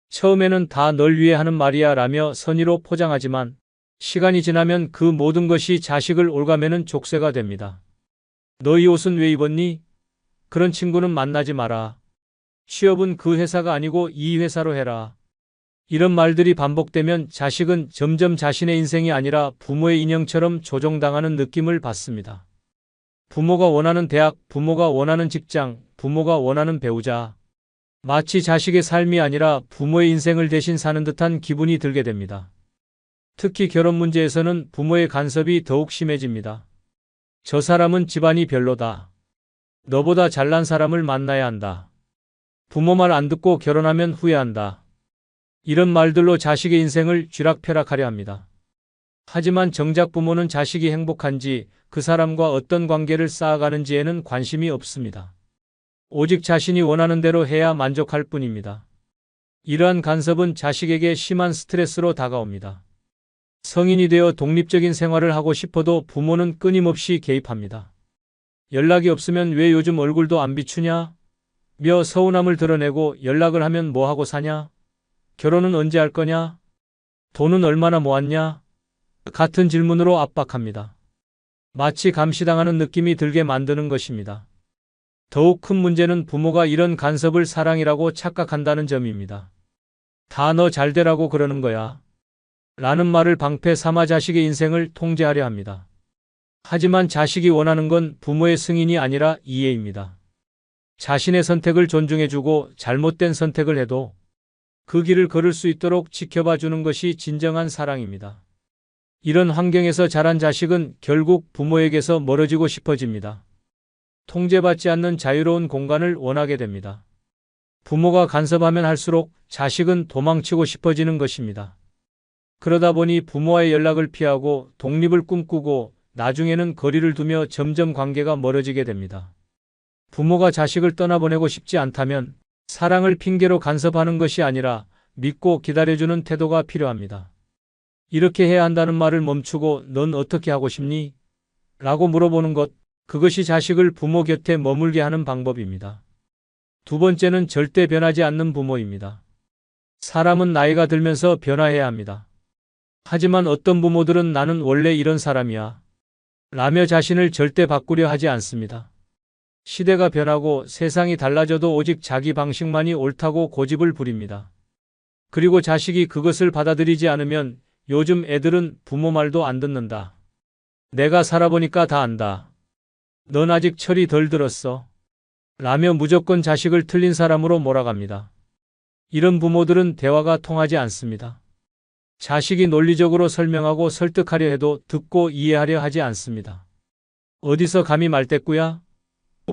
처음에는 다 널 위해 하는 말이야 라며 선의로 포장하지만 시간이 지나면 그 모든 것이 자식을 옭아매는 족쇄가 됩니다. 너 이 옷은 왜 입었니? 그런 친구는 만나지 마라. 취업은 그 회사가 아니고 이 회사로 해라. 이런 말들이 반복되면 자식은 점점 자신의 인생이 아니라 부모의 인형처럼 조종당하는 느낌을 받습니다. 부모가 원하는 대학, 부모가 원하는 직장, 부모가 원하는 배우자. 마치 자식의 삶이 아니라 부모의 인생을 대신 사는 듯한 기분이 들게 됩니다. 특히 결혼 문제에서는 부모의 간섭이 더욱 심해집니다. 저 사람은 집안이 별로다. 너보다 잘난 사람을 만나야 한다. 부모 말 안 듣고 결혼하면 후회한다. 이런 말들로 자식의 인생을 쥐락펴락하려 합니다. 하지만 정작 부모는 자식이 행복한지 그 사람과 어떤 관계를 쌓아가는지에는 관심이 없습니다. 오직 자신이 원하는 대로 해야 만족할 뿐입니다. 이러한 간섭은 자식에게 심한 스트레스로 다가옵니다. 성인이 되어 독립적인 생활을 하고 싶어도 부모는 끊임없이 개입합니다. 연락이 없으면 왜 요즘 얼굴도 안 비추냐? 며 서운함을 드러내고 연락을 하면 뭐 하고 사냐? 결혼은 언제 할 거냐? 돈은 얼마나 모았냐? 같은 질문으로 압박합니다. 마치 감시당하는 느낌이 들게 만드는 것입니다. 더욱 큰 문제는 부모가 이런 간섭을 사랑이라고 착각한다는 점입니다. 다 너 잘되라고 그러는 거야. 라는 말을 방패 삼아 자식의 인생을 통제하려 합니다. 하지만 자식이 원하는 건 부모의 승인이 아니라 이해입니다. 자신의 선택을 존중해주고 잘못된 선택을 해도 그 길을 걸을 수 있도록 지켜봐 주는 것이 진정한 사랑입니다. 이런 환경에서 자란 자식은 결국 부모에게서 멀어지고 싶어집니다. 통제받지 않는 자유로운 공간을 원하게 됩니다. 부모가 간섭하면 할수록 자식은 도망치고 싶어지는 것입니다. 그러다 보니 부모와의 연락을 피하고 독립을 꿈꾸고 나중에는 거리를 두며 점점 관계가 멀어지게 됩니다. 부모가 자식을 떠나보내고 싶지 않다면 사랑을 핑계로 간섭하는 것이 아니라 믿고 기다려주는 태도가 필요합니다. 이렇게 해야 한다는 말을 멈추고 넌 어떻게 하고 싶니? 라고 물어보는 것, 그것이 자식을 부모 곁에 머물게 하는 방법입니다. 두 번째는 절대 변하지 않는 부모입니다. 사람은 나이가 들면서 변화해야 합니다. 하지만 어떤 부모들은 나는 원래 이런 사람이야 라며 자신을 절대 바꾸려 하지 않습니다. 시대가 변하고 세상이 달라져도 오직 자기 방식만이 옳다고 고집을 부립니다. 그리고 자식이 그것을 받아들이지 않으면 요즘 애들은 부모 말도 안 듣는다. 내가 살아보니까 다 안다. 넌 아직 철이 덜 들었어. 라며 무조건 자식을 틀린 사람으로 몰아갑니다. 이런 부모들은 대화가 통하지 않습니다. 자식이 논리적으로 설명하고 설득하려 해도 듣고 이해하려 하지 않습니다. 어디서 감히 말대꾸야?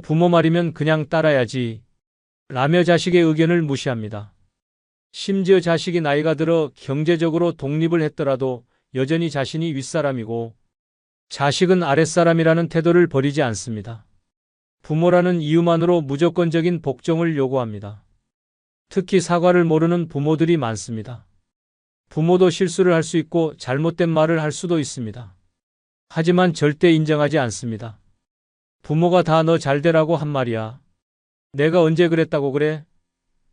부모 말이면 그냥 따라야지. 라며 자식의 의견을 무시합니다. 심지어 자식이 나이가 들어 경제적으로 독립을 했더라도 여전히 자신이 윗사람이고 자식은 아랫사람이라는 태도를 버리지 않습니다. 부모라는 이유만으로 무조건적인 복종을 요구합니다. 특히 사과를 모르는 부모들이 많습니다. 부모도 실수를 할 수 있고 잘못된 말을 할 수도 있습니다. 하지만 절대 인정하지 않습니다. 부모가 다 너 잘되라고 한 말이야. 내가 언제 그랬다고 그래?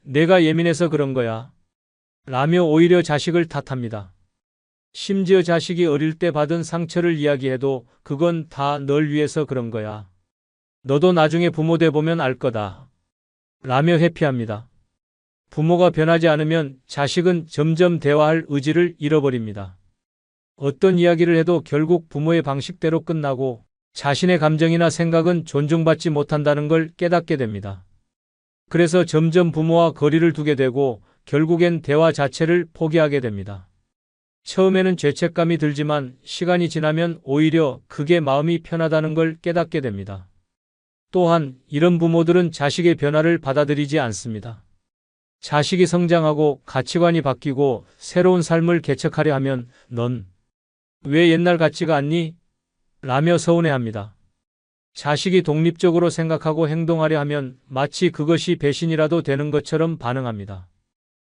내가 예민해서 그런 거야. 라며 오히려 자식을 탓합니다. 심지어 자식이 어릴 때 받은 상처를 이야기해도 그건 다 널 위해서 그런 거야. 너도 나중에 부모 돼 보면 알 거다. 라며 회피합니다. 부모가 변하지 않으면 자식은 점점 대화할 의지를 잃어버립니다. 어떤 이야기를 해도 결국 부모의 방식대로 끝나고 자신의 감정이나 생각은 존중받지 못한다는 걸 깨닫게 됩니다. 그래서 점점 부모와 거리를 두게 되고 결국엔 대화 자체를 포기하게 됩니다. 처음에는 죄책감이 들지만 시간이 지나면 오히려 그게 마음이 편하다는 걸 깨닫게 됩니다. 또한 이런 부모들은 자식의 변화를 받아들이지 않습니다. 자식이 성장하고 가치관이 바뀌고 새로운 삶을 개척하려 하면 넌 왜 옛날 같지가 않니? 라며 서운해합니다. 자식이 독립적으로 생각하고 행동하려 하면 마치 그것이 배신이라도 되는 것처럼 반응합니다.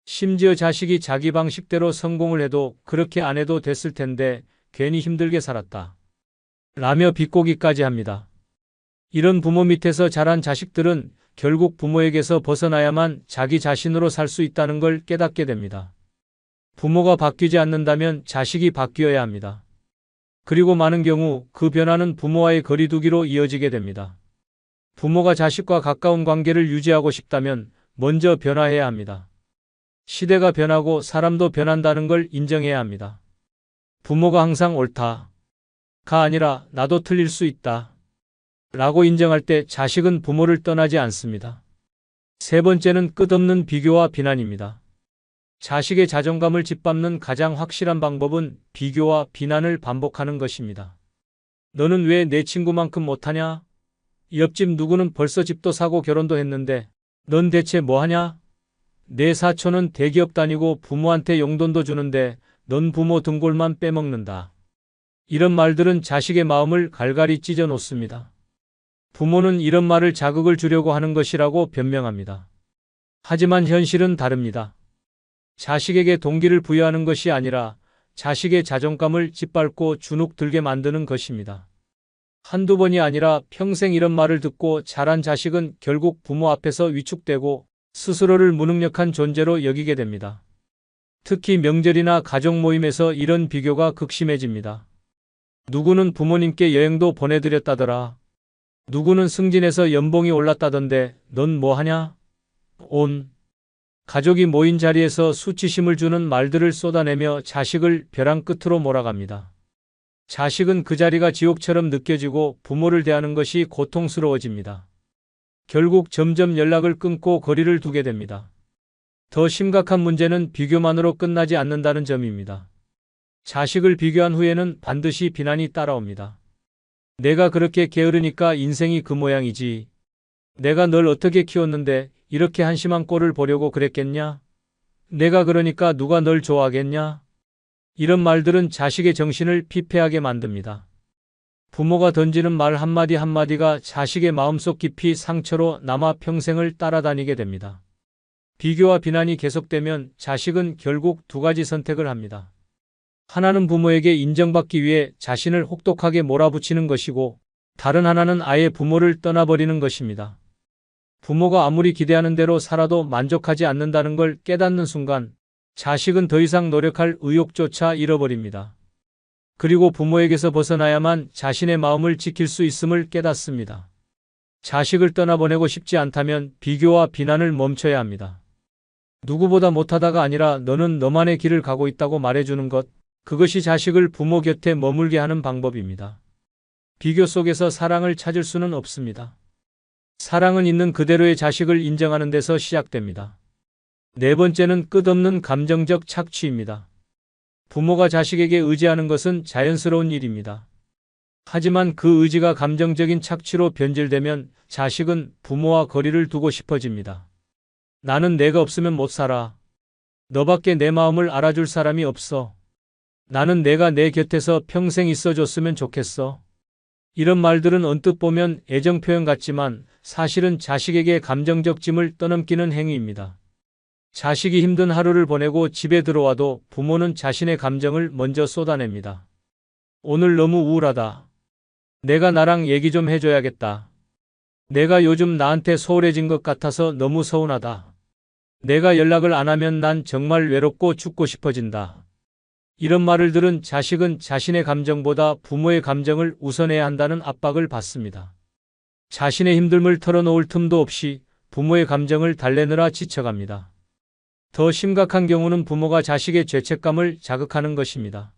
심지어 자식이 자기 방식대로 성공을 해도 그렇게 안 해도 됐을 텐데 괜히 힘들게 살았다 라며 비꼬기까지 합니다. 이런 부모 밑에서 자란 자식들은 결국 부모에게서 벗어나야만 자기 자신으로 살 수 있다는 걸 깨닫게 됩니다. 부모가 바뀌지 않는다면 자식이 바뀌어야 합니다. 그리고 많은 경우 그 변화는 부모와의 거리두기로 이어지게 됩니다. 부모가 자식과 가까운 관계를 유지하고 싶다면 먼저 변화해야 합니다. 시대가 변하고 사람도 변한다는 걸 인정해야 합니다. 부모가 항상 옳다가 아니라 나도 틀릴 수 있다 라고 인정할 때 자식은 부모를 떠나지 않습니다. 세 번째는 끝없는 비교와 비난입니다. 자식의 자존감을 짓밟는 가장 확실한 방법은 비교와 비난을 반복하는 것입니다. 너는 왜 내 친구만큼 못하냐? 옆집 누구는 벌써 집도 사고 결혼도 했는데 넌 대체 뭐하냐? 내 사촌은 대기업 다니고 부모한테 용돈도 주는데 넌 부모 등골만 빼먹는다. 이런 말들은 자식의 마음을 갈갈이 찢어 놓습니다. 부모는 이런 말을 자극을 주려고 하는 것이라고 변명합니다. 하지만 현실은 다릅니다. 자식에게 동기를 부여하는 것이 아니라 자식의 자존감을 짓밟고 주눅 들게 만드는 것입니다. 한두 번이 아니라 평생 이런 말을 듣고 자란 자식은 결국 부모 앞에서 위축되고 스스로를 무능력한 존재로 여기게 됩니다. 특히 명절이나 가족 모임에서 이런 비교가 극심해집니다. 누구는 부모님께 여행도 보내드렸다더라. 누구는 승진해서 연봉이 올랐다던데 넌 뭐하냐? 온 가족이 모인 자리에서 수치심을 주는 말들을 쏟아내며 자식을 벼랑 끝으로 몰아갑니다. 자식은 그 자리가 지옥처럼 느껴지고 부모를 대하는 것이 고통스러워집니다. 결국 점점 연락을 끊고 거리를 두게 됩니다. 더 심각한 문제는 비교만으로 끝나지 않는다는 점입니다. 자식을 비교한 후에는 반드시 비난이 따라옵니다. 내가 그렇게 게으르니까 인생이 그 모양이지. 내가 널 어떻게 키웠는데 이렇게 한심한 꼴을 보려고 그랬겠냐? 내가 그러니까 누가 널 좋아하겠냐? 이런 말들은 자식의 정신을 피폐하게 만듭니다. 부모가 던지는 말 한마디 한마디가 자식의 마음속 깊이 상처로 남아 평생을 따라다니게 됩니다. 비교와 비난이 계속되면 자식은 결국 두 가지 선택을 합니다. 하나는 부모에게 인정받기 위해 자신을 혹독하게 몰아붙이는 것이고, 다른 하나는 아예 부모를 떠나버리는 것입니다. 부모가 아무리 기대하는 대로 살아도 만족하지 않는다는 걸 깨닫는 순간 자식은 더 이상 노력할 의욕조차 잃어버립니다. 그리고 부모에게서 벗어나야만 자신의 마음을 지킬 수 있음을 깨닫습니다. 자식을 떠나보내고 싶지 않다면 비교와 비난을 멈춰야 합니다. 누구보다 못하다가 아니라 너는 너만의 길을 가고 있다고 말해주는 것, 그것이 자식을 부모 곁에 머물게 하는 방법입니다. 비교 속에서 사랑을 찾을 수는 없습니다. 사랑은 있는 그대로의 자식을 인정하는 데서 시작됩니다. 네 번째는 끝없는 감정적 착취입니다. 부모가 자식에게 의지하는 것은 자연스러운 일입니다. 하지만 그 의지가 감정적인 착취로 변질되면 자식은 부모와 거리를 두고 싶어집니다. 나는 내가 없으면 못 살아. 너밖에 내 마음을 알아줄 사람이 없어. 나는 내가 내 곁에서 평생 있어줬으면 좋겠어. 이런 말들은 언뜻 보면 애정 표현 같지만 사실은 자식에게 감정적 짐을 떠넘기는 행위입니다. 자식이 힘든 하루를 보내고 집에 들어와도 부모는 자신의 감정을 먼저 쏟아냅니다. 오늘 너무 우울하다. 내가 나랑 얘기 좀 해줘야겠다. 내가 요즘 나한테 소홀해진 것 같아서 너무 서운하다. 내가 연락을 안 하면 난 정말 외롭고 죽고 싶어진다. 이런 말을 들은 자식은 자신의 감정보다 부모의 감정을 우선해야 한다는 압박을 받습니다. 자신의 힘듦을 털어놓을 틈도 없이 부모의 감정을 달래느라 지쳐갑니다. 더 심각한 경우는 부모가 자식의 죄책감을 자극하는 것입니다.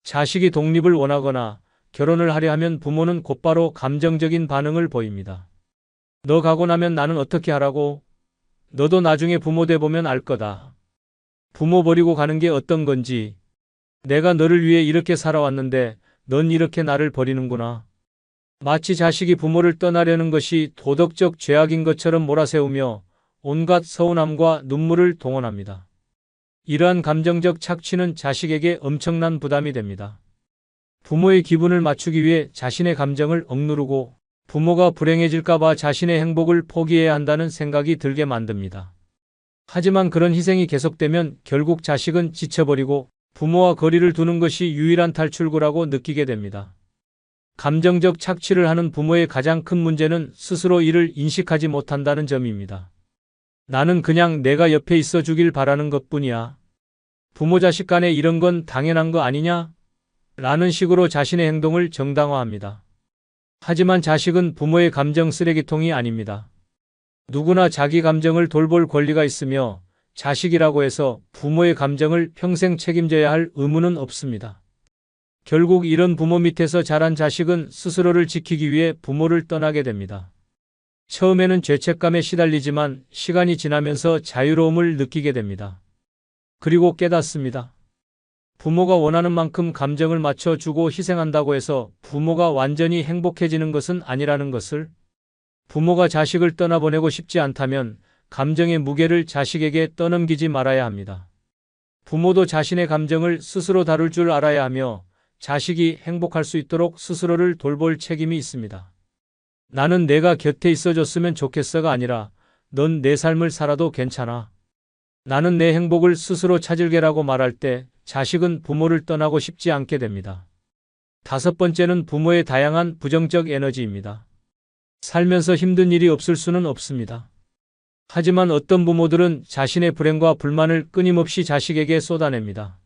자식이 독립을 원하거나 결혼을 하려 하면 부모는 곧바로 감정적인 반응을 보입니다. 너 가고 나면 나는 어떻게 하라고? 너도 나중에 부모 돼 보면 알 거다. 부모 버리고 가는 게 어떤 건지. 내가 너를 위해 이렇게 살아왔는데 넌 이렇게 나를 버리는구나. 마치 자식이 부모를 떠나려는 것이 도덕적 죄악인 것처럼 몰아세우며 온갖 서운함과 눈물을 동원합니다. 이러한 감정적 착취는 자식에게 엄청난 부담이 됩니다. 부모의 기분을 맞추기 위해 자신의 감정을 억누르고 부모가 불행해질까봐 자신의 행복을 포기해야 한다는 생각이 들게 만듭니다. 하지만 그런 희생이 계속되면 결국 자식은 지쳐버리고 부모와 거리를 두는 것이 유일한 탈출구라고 느끼게 됩니다. 감정적 착취를 하는 부모의 가장 큰 문제는 스스로 이를 인식하지 못한다는 점입니다. 나는 그냥 내가 옆에 있어 주길 바라는 것뿐이야. 부모 자식 간에 이런 건 당연한 거 아니냐? 라는 식으로 자신의 행동을 정당화합니다. 하지만 자식은 부모의 감정 쓰레기통이 아닙니다. 누구나 자기 감정을 돌볼 권리가 있으며 자식이라고 해서 부모의 감정을 평생 책임져야 할 의무는 없습니다. 결국 이런 부모 밑에서 자란 자식은 스스로를 지키기 위해 부모를 떠나게 됩니다. 처음에는 죄책감에 시달리지만 시간이 지나면서 자유로움을 느끼게 됩니다. 그리고 깨닫습니다. 부모가 원하는 만큼 감정을 맞춰주고 희생한다고 해서 부모가 완전히 행복해지는 것은 아니라는 것을, 부모가 자식을 떠나보내고 싶지 않다면 감정의 무게를 자식에게 떠넘기지 말아야 합니다. 부모도 자신의 감정을 스스로 다룰 줄 알아야 하며 자식이 행복할 수 있도록 스스로를 돌볼 책임이 있습니다. 나는 내가 곁에 있어줬으면 좋겠어가 아니라 넌 내 삶을 살아도 괜찮아. 나는 내 행복을 스스로 찾을게라고 말할 때 자식은 부모를 떠나고 싶지 않게 됩니다. 다섯 번째는 부모의 다양한 부정적 에너지입니다. 살면서 힘든 일이 없을 수는 없습니다. 하지만 어떤 부모들은 자신의 불행과 불만을 끊임없이 자식에게 쏟아냅니다.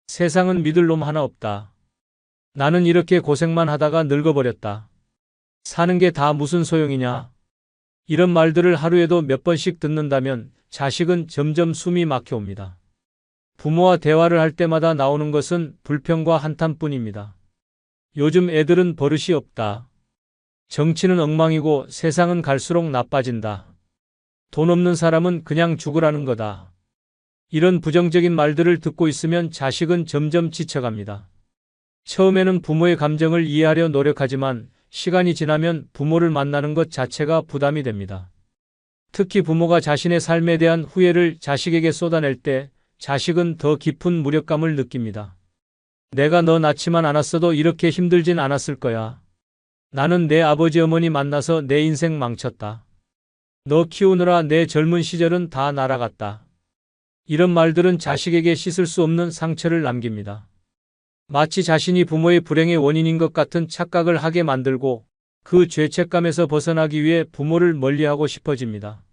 세상은 믿을 놈 하나 없다. 나는 이렇게 고생만 하다가 늙어버렸다. 사는 게 다 무슨 소용이냐. 이런 말들을 하루에도 몇 번씩 듣는다면 자식은 점점 숨이 막혀옵니다. 부모와 대화를 할 때마다 나오는 것은 불평과 한탄뿐입니다. 요즘 애들은 버릇이 없다. 정치는 엉망이고 세상은 갈수록 나빠진다. 돈 없는 사람은 그냥 죽으라는 거다. 이런 부정적인 말들을 듣고 있으면 자식은 점점 지쳐갑니다. 처음에는 부모의 감정을 이해하려 노력하지만 시간이 지나면 부모를 만나는 것 자체가 부담이 됩니다. 특히 부모가 자신의 삶에 대한 후회를 자식에게 쏟아낼 때 자식은 더 깊은 무력감을 느낍니다. 내가 너 낳지만 않았어도 이렇게 힘들진 않았을 거야. 나는 내 아버지 어머니 만나서 내 인생 망쳤다. 너 키우느라 내 젊은 시절은 다 날아갔다. 이런 말들은 자식에게 씻을 수 없는 상처를 남깁니다. 마치 자신이 부모의 불행의 원인인 것 같은 착각을 하게 만들고 그 죄책감에서 벗어나기 위해 부모를 멀리하고 싶어집니다.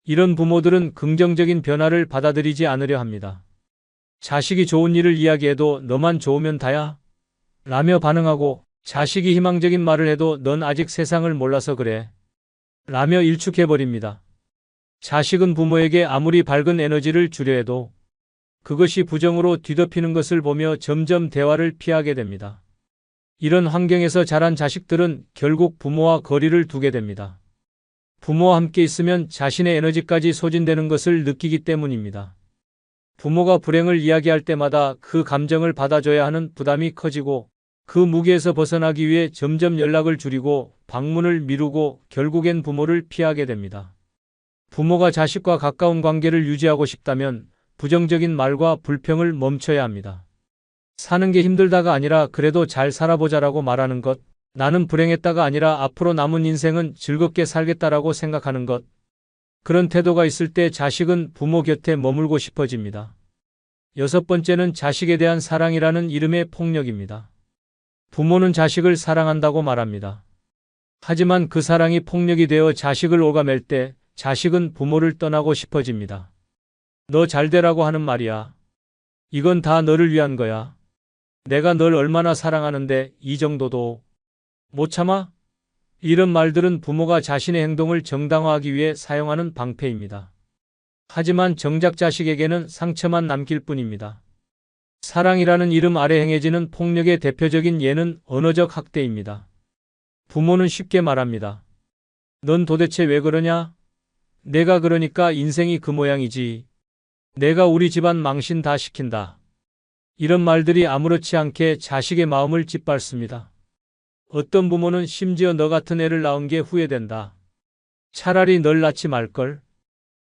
이런 부모들은 긍정적인 변화를 받아들이지 않으려 합니다. 자식이 좋은 일을 이야기해도 너만 좋으면 다야? 라며 반응하고 자식이 희망적인 말을 해도 넌 아직 세상을 몰라서 그래. 라며 일축해버립니다. 자식은 부모에게 아무리 밝은 에너지를 주려 해도 그것이 부정으로 뒤덮이는 것을 보며 점점 대화를 피하게 됩니다. 이런 환경에서 자란 자식들은 결국 부모와 거리를 두게 됩니다. 부모와 함께 있으면 자신의 에너지까지 소진되는 것을 느끼기 때문입니다. 부모가 불행을 이야기할 때마다 그 감정을 받아줘야 하는 부담이 커지고 그 무게에서 벗어나기 위해 점점 연락을 줄이고 방문을 미루고 결국엔 부모를 피하게 됩니다. 부모가 자식과 가까운 관계를 유지하고 싶다면 부정적인 말과 불평을 멈춰야 합니다. 사는 게 힘들다가 아니라 그래도 잘 살아보자라고 말하는 것, 나는 불행했다가 아니라 앞으로 남은 인생은 즐겁게 살겠다라고 생각하는 것, 그런 태도가 있을 때 자식은 부모 곁에 머물고 싶어집니다. 여섯 번째는 자식에 대한 사랑이라는 이름의 폭력입니다. 부모는 자식을 사랑한다고 말합니다. 하지만 그 사랑이 폭력이 되어 자식을 갉아맬 때 자식은 부모를 떠나고 싶어집니다. 너 잘되라고 하는 말이야. 이건 다 너를 위한 거야. 내가 널 얼마나 사랑하는데 이 정도도 못 참아? 이런 말들은 부모가 자신의 행동을 정당화하기 위해 사용하는 방패입니다. 하지만 정작 자식에게는 상처만 남길 뿐입니다. 사랑이라는 이름 아래 행해지는 폭력의 대표적인 예는 언어적 학대입니다. 부모는 쉽게 말합니다. 넌 도대체 왜 그러냐? 내가 그러니까 인생이 그 모양이지. 내가 우리 집안 망신 다 시킨다. 이런 말들이 아무렇지 않게 자식의 마음을 짓밟습니다. 어떤 부모는 심지어 너 같은 애를 낳은 게 후회된다. 차라리 널 낳지 말걸.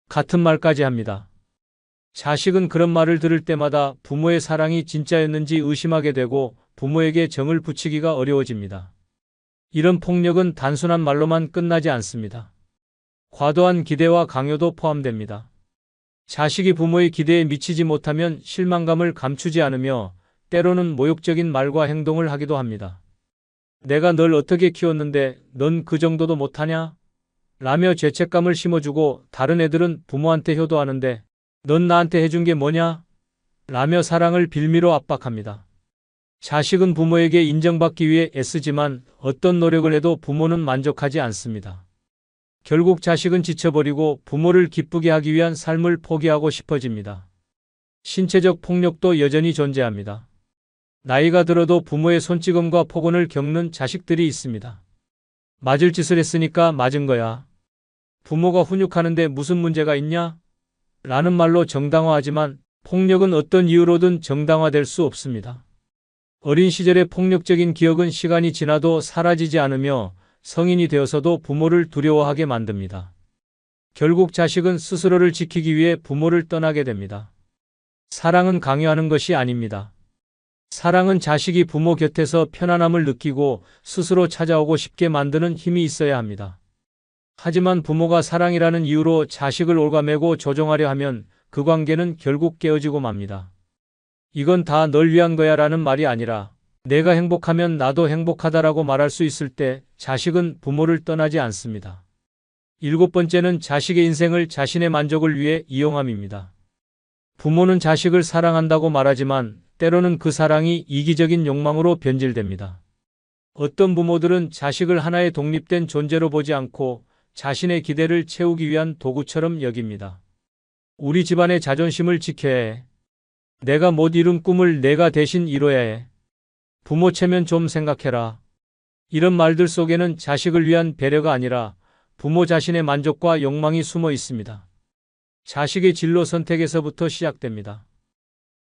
같은 말까지 합니다. 자식은 그런 말을 들을 때마다 부모의 사랑이 진짜였는지 의심하게 되고 부모에게 정을 붙이기가 어려워집니다. 이런 폭력은 단순한 말로만 끝나지 않습니다. 과도한 기대와 강요도 포함됩니다. 자식이 부모의 기대에 미치지 못하면 실망감을 감추지 않으며 때로는 모욕적인 말과 행동을 하기도 합니다. 내가 널 어떻게 키웠는데 넌 그 정도도 못하냐? 라며 죄책감을 심어주고 다른 애들은 부모한테 효도하는데 넌 나한테 해준 게 뭐냐? 라며 사랑을 빌미로 압박합니다. 자식은 부모에게 인정받기 위해 애쓰지만 어떤 노력을 해도 부모는 만족하지 않습니다. 결국 자식은 지쳐버리고 부모를 기쁘게 하기 위한 삶을 포기하고 싶어집니다. 신체적 폭력도 여전히 존재합니다. 나이가 들어도 부모의 손찌검과 폭언을 겪는 자식들이 있습니다. 맞을 짓을 했으니까 맞은 거야. 부모가 훈육하는데 무슨 문제가 있냐? 라는 말로 정당화하지만 폭력은 어떤 이유로든 정당화될 수 없습니다. 어린 시절의 폭력적인 기억은 시간이 지나도 사라지지 않으며 성인이 되어서도 부모를 두려워하게 만듭니다. 결국 자식은 스스로를 지키기 위해 부모를 떠나게 됩니다. 사랑은 강요하는 것이 아닙니다. 사랑은 자식이 부모 곁에서 편안함을 느끼고 스스로 찾아오고 싶게 만드는 힘이 있어야 합니다. 하지만 부모가 사랑이라는 이유로 자식을 올가매고 조종하려 하면 그 관계는 결국 깨어지고 맙니다. 이건 다 널 위한 거야 라는 말이 아니라 내가 행복하면 나도 행복하다라고 말할 수 있을 때 자식은 부모를 떠나지 않습니다. 7번째는 자식의 인생을 자신의 만족을 위해 이용함입니다. 부모는 자식을 사랑한다고 말하지만 때로는 그 사랑이 이기적인 욕망으로 변질됩니다. 어떤 부모들은 자식을 하나의 독립된 존재로 보지 않고 자신의 기대를 채우기 위한 도구처럼 여깁니다. 우리 집안의 자존심을 지켜야 해. 내가 못 이룬 꿈을 내가 대신 이뤄야 해. 부모 체면 좀 생각해라. 이런 말들 속에는 자식을 위한 배려가 아니라 부모 자신의 만족과 욕망이 숨어 있습니다. 자식의 진로 선택에서부터 시작됩니다.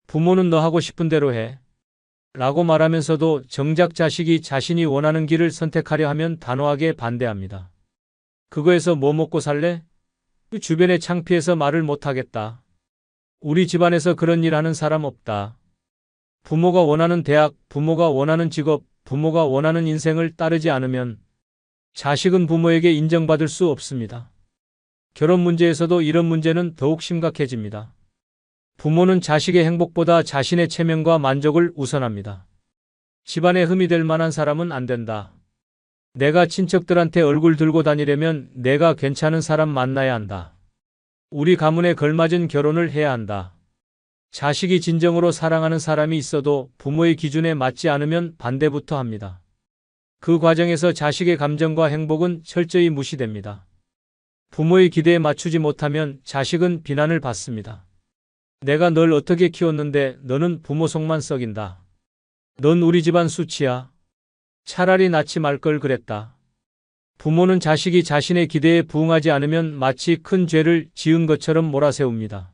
부모는 너 하고 싶은 대로 해. 라고 말하면서도 정작 자식이 자신이 원하는 길을 선택하려 하면 단호하게 반대합니다. 그거에서 뭐 먹고 살래? 주변에 창피해서 말을 못하겠다. 우리 집안에서 그런 일 하는 사람 없다. 부모가 원하는 대학, 부모가 원하는 직업, 부모가 원하는 인생을 따르지 않으면 자식은 부모에게 인정받을 수 없습니다. 결혼 문제에서도 이런 문제는 더욱 심각해집니다. 부모는 자식의 행복보다 자신의 체면과 만족을 우선합니다. 집안에 흠이 될 만한 사람은 안 된다. 내가 친척들한테 얼굴 들고 다니려면 내가 괜찮은 사람 만나야 한다. 우리 가문에 걸맞은 결혼을 해야 한다. 자식이 진정으로 사랑하는 사람이 있어도 부모의 기준에 맞지 않으면 반대부터 합니다. 그 과정에서 자식의 감정과 행복은 철저히 무시됩니다. 부모의 기대에 맞추지 못하면 자식은 비난을 받습니다. 내가 널 어떻게 키웠는데 너는 부모 속만 썩인다. 넌 우리 집안 수치야. 차라리 낳지 말 걸 그랬다. 부모는 자식이 자신의 기대에 부응하지 않으면 마치 큰 죄를 지은 것처럼 몰아세웁니다.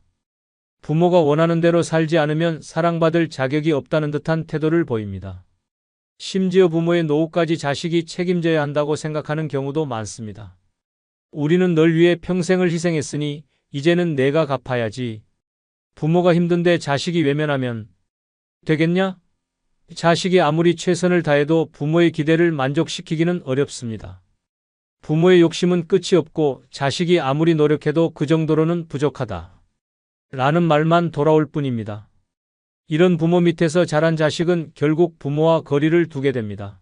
부모가 원하는 대로 살지 않으면 사랑받을 자격이 없다는 듯한 태도를 보입니다. 심지어 부모의 노후까지 자식이 책임져야 한다고 생각하는 경우도 많습니다. 우리는 널 위해 평생을 희생했으니 이제는 내가 갚아야지. 부모가 힘든데 자식이 외면하면 되겠냐? 자식이 아무리 최선을 다해도 부모의 기대를 만족시키기는 어렵습니다. 부모의 욕심은 끝이 없고 자식이 아무리 노력해도 그 정도로는 부족하다. 라는 말만 돌아올 뿐입니다. 이런 부모 밑에서 자란 자식은 결국 부모와 거리를 두게 됩니다.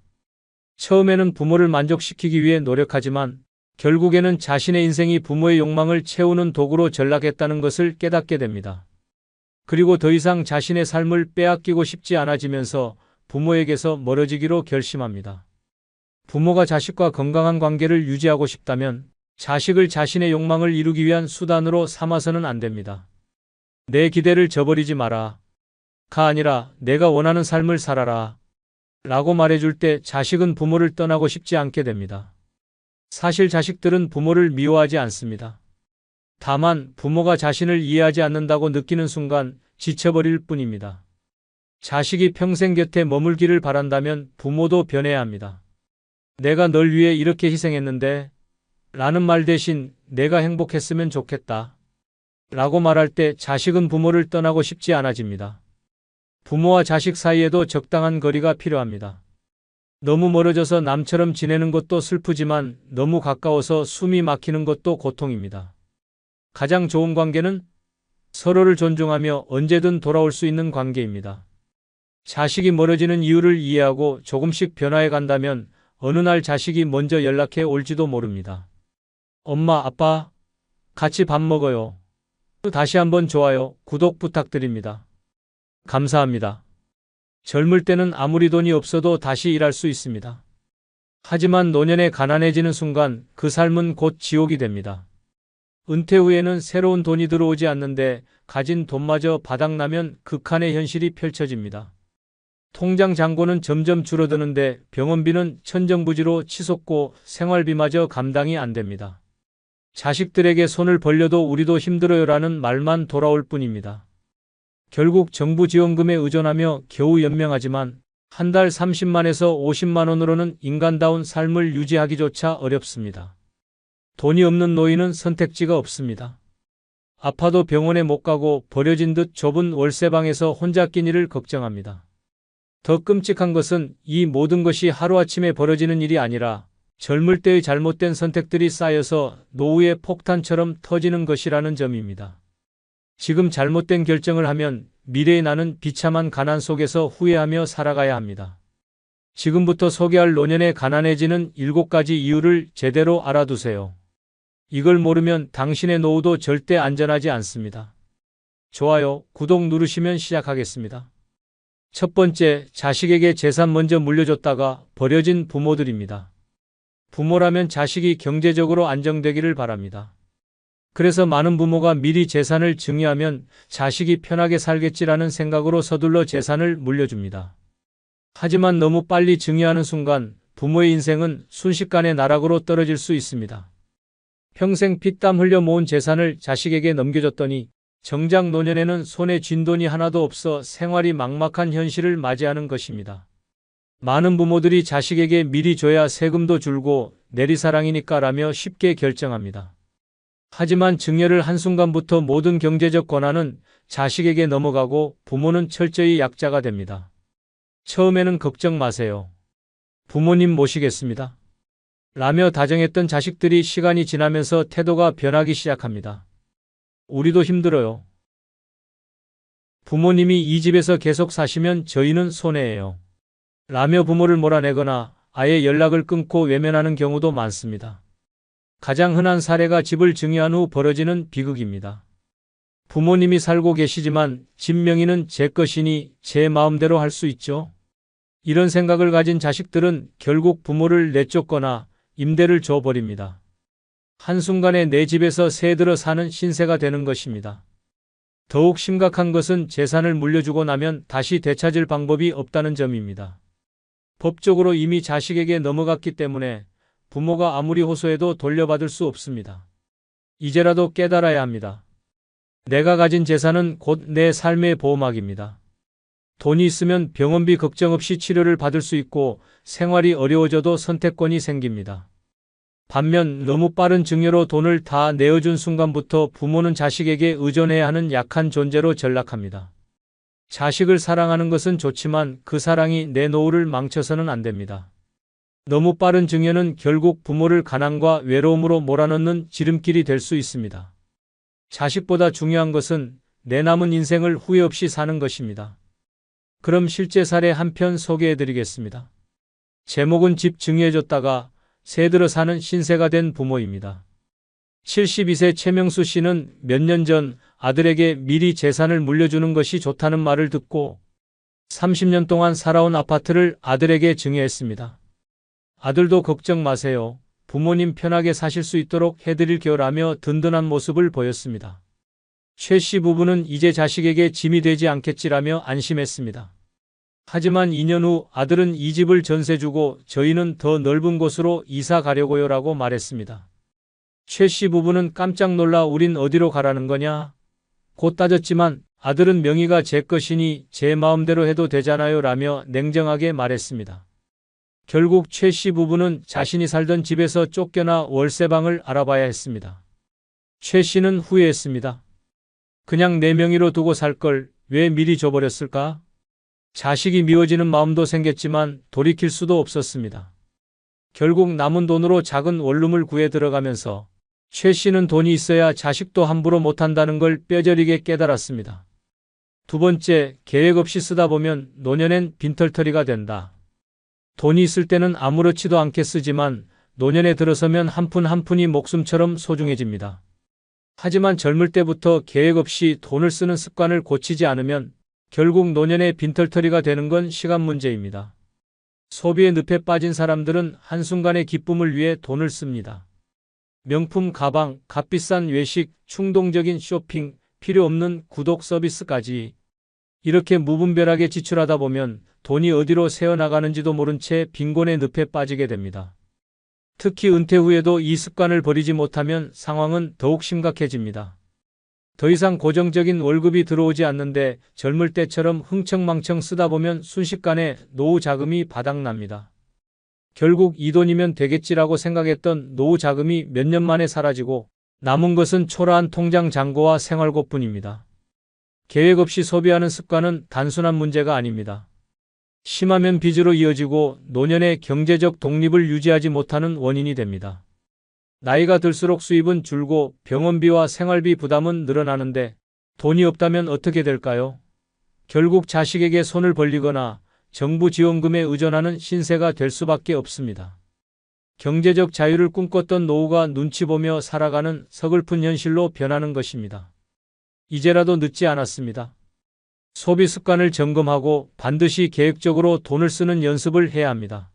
처음에는 부모를 만족시키기 위해 노력하지만 결국에는 자신의 인생이 부모의 욕망을 채우는 도구로 전락했다는 것을 깨닫게 됩니다. 그리고 더 이상 자신의 삶을 빼앗기고 싶지 않아지면서 부모에게서 멀어지기로 결심합니다. 부모가 자식과 건강한 관계를 유지하고 싶다면 자식을 자신의 욕망을 이루기 위한 수단으로 삼아서는 안 됩니다. 내 기대를 저버리지 마라. 가 아니라 내가 원하는 삶을 살아라. 라고 말해줄 때 자식은 부모를 떠나고 싶지 않게 됩니다. 사실 자식들은 부모를 미워하지 않습니다. 다만 부모가 자신을 이해하지 않는다고 느끼는 순간 지쳐버릴 뿐입니다. 자식이 평생 곁에 머물기를 바란다면 부모도 변해야 합니다. 내가 널 위해 이렇게 희생했는데 라는 말 대신 내가 행복했으면 좋겠다. 라고 말할 때 자식은 부모를 떠나고 싶지 않아집니다. 부모와 자식 사이에도 적당한 거리가 필요합니다. 너무 멀어져서 남처럼 지내는 것도 슬프지만 너무 가까워서 숨이 막히는 것도 고통입니다. 가장 좋은 관계는 서로를 존중하며 언제든 돌아올 수 있는 관계입니다. 자식이 멀어지는 이유를 이해하고 조금씩 변화해 간다면 어느 날 자식이 먼저 연락해 올지도 모릅니다. 엄마, 아빠, 같이 밥 먹어요. 다시 한번 좋아요, 구독 부탁드립니다. 감사합니다. 젊을 때는 아무리 돈이 없어도 다시 일할 수 있습니다. 하지만 노년에 가난해지는 순간 그 삶은 곧 지옥이 됩니다. 은퇴 후에는 새로운 돈이 들어오지 않는데 가진 돈마저 바닥나면 극한의 현실이 펼쳐집니다. 통장 잔고는 점점 줄어드는데 병원비는 천정부지로 치솟고 생활비마저 감당이 안 됩니다. 자식들에게 손을 벌려도 우리도 힘들어요라는 말만 돌아올 뿐입니다. 결국 정부 지원금에 의존하며 겨우 연명하지만 한 달 30만에서 50만 원으로는 인간다운 삶을 유지하기조차 어렵습니다. 돈이 없는 노인은 선택지가 없습니다. 아파도 병원에 못 가고 버려진 듯 좁은 월세방에서 혼자 끼니를 걱정합니다. 더 끔찍한 것은 이 모든 것이 하루아침에 벌어지는 일이 아니라 젊을 때의 잘못된 선택들이 쌓여서 노후의 폭탄처럼 터지는 것이라는 점입니다. 지금 잘못된 결정을 하면 미래의 나는 비참한 가난 속에서 후회하며 살아가야 합니다. 지금부터 소개할 노년에 가난해지는 7가지 이유를 제대로 알아두세요. 이걸 모르면 당신의 노후도 절대 안전하지 않습니다. 좋아요, 구독 누르시면 시작하겠습니다. 첫 번째, 자식에게 재산 먼저 물려줬다가 버려진 부모들입니다. 부모라면 자식이 경제적으로 안정되기를 바랍니다. 그래서 많은 부모가 미리 재산을 증여하면 자식이 편하게 살겠지라는 생각으로 서둘러 재산을 물려줍니다. 하지만 너무 빨리 증여하는 순간 부모의 인생은 순식간에 나락으로 떨어질 수 있습니다. 평생 피땀 흘려 모은 재산을 자식에게 넘겨줬더니 정작 노년에는 손에 쥔 돈이 하나도 없어 생활이 막막한 현실을 맞이하는 것입니다. 많은 부모들이 자식에게 미리 줘야 세금도 줄고 내리사랑이니까라며 쉽게 결정합니다. 하지만 증여를 한순간부터 모든 경제적 권한은 자식에게 넘어가고 부모는 철저히 약자가 됩니다. 처음에는 걱정 마세요. 부모님 모시겠습니다. 라며 다정했던 자식들이 시간이 지나면서 태도가 변하기 시작합니다. 우리도 힘들어요. 부모님이 이 집에서 계속 사시면 저희는 손해예요. 라며 부모를 몰아내거나 아예 연락을 끊고 외면하는 경우도 많습니다. 가장 흔한 사례가 집을 증여한 후 벌어지는 비극입니다. 부모님이 살고 계시지만 집 명의는 제 것이니 제 마음대로 할 수 있죠. 이런 생각을 가진 자식들은 결국 부모를 내쫓거나 임대를 줘버립니다. 한순간에 내 집에서 새들어 사는 신세가 되는 것입니다. 더욱 심각한 것은 재산을 물려주고 나면 다시 되찾을 방법이 없다는 점입니다. 법적으로 이미 자식에게 넘어갔기 때문에 부모가 아무리 호소해도 돌려받을 수 없습니다. 이제라도 깨달아야 합니다. 내가 가진 재산은 곧 내 삶의 보호막입니다. 돈이 있으면 병원비 걱정 없이 치료를 받을 수 있고 생활이 어려워져도 선택권이 생깁니다. 반면 너무 빠른 증여로 돈을 다 내어준 순간부터 부모는 자식에게 의존해야 하는 약한 존재로 전락합니다. 자식을 사랑하는 것은 좋지만 그 사랑이 내 노후를 망쳐서는 안 됩니다. 너무 빠른 증여는 결국 부모를 가난과 외로움으로 몰아넣는 지름길이 될 수 있습니다. 자식보다 중요한 것은 내 남은 인생을 후회 없이 사는 것입니다. 그럼 실제 사례 한 편 소개해드리겠습니다. 제목은 집 증여해줬다가 새들어 사는 신세가 된 부모입니다. 72세 최명수 씨는 몇 년 전 아들에게 미리 재산을 물려주는 것이 좋다는 말을 듣고 30년 동안 살아온 아파트를 아들에게 증여했습니다. 아들도 걱정 마세요. 부모님 편하게 사실 수 있도록 해드릴게요라며 든든한 모습을 보였습니다. 최 씨 부부는 이제 자식에게 짐이 되지 않겠지라며 안심했습니다. 하지만 2년 후 아들은 이 집을 전세 주고 저희는 더 넓은 곳으로 이사 가려고요라고 말했습니다. 최 씨 부부는 깜짝 놀라 우린 어디로 가라는 거냐? 곧 따졌지만 아들은 명의가 제 것이니 제 마음대로 해도 되잖아요 라며 냉정하게 말했습니다. 결국 최 씨 부부는 자신이 살던 집에서 쫓겨나 월세방을 알아봐야 했습니다. 최 씨는 후회했습니다. 그냥 내 명의로 두고 살 걸 왜 미리 줘버렸을까? 자식이 미워지는 마음도 생겼지만 돌이킬 수도 없었습니다. 결국 남은 돈으로 작은 원룸을 구해 들어가면서 최 씨는 돈이 있어야 자식도 함부로 못한다는 걸 뼈저리게 깨달았습니다. 두 번째, 계획 없이 쓰다 보면 노년엔 빈털터리가 된다. 돈이 있을 때는 아무렇지도 않게 쓰지만 노년에 들어서면 한 푼 한 푼이 목숨처럼 소중해집니다. 하지만 젊을 때부터 계획 없이 돈을 쓰는 습관을 고치지 않으면 결국 노년에 빈털터리가 되는 건 시간 문제입니다. 소비의 늪에 빠진 사람들은 한순간의 기쁨을 위해 돈을 씁니다. 명품 가방, 값비싼 외식, 충동적인 쇼핑, 필요 없는 구독 서비스까지 이렇게 무분별하게 지출하다 보면 돈이 어디로 새어나가는지도 모른 채 빈곤의 늪에 빠지게 됩니다. 특히 은퇴 후에도 이 습관을 버리지 못하면 상황은 더욱 심각해집니다. 더 이상 고정적인 월급이 들어오지 않는데 젊을 때처럼 흥청망청 쓰다 보면 순식간에 노후 자금이 바닥납니다. 결국 이 돈이면 되겠지라고 생각했던 노후 자금이 몇 년 만에 사라지고 남은 것은 초라한 통장 잔고와 생활고뿐입니다. 계획 없이 소비하는 습관은 단순한 문제가 아닙니다. 심하면 빚으로 이어지고 노년에 경제적 독립을 유지하지 못하는 원인이 됩니다. 나이가 들수록 수입은 줄고 병원비와 생활비 부담은 늘어나는데 돈이 없다면 어떻게 될까요? 결국 자식에게 손을 벌리거나 정부 지원금에 의존하는 신세가 될 수밖에 없습니다. 경제적 자유를 꿈꿨던 노후가 눈치 보며 살아가는 서글픈 현실로 변하는 것입니다. 이제라도 늦지 않았습니다. 소비 습관을 점검하고 반드시 계획적으로 돈을 쓰는 연습을 해야 합니다.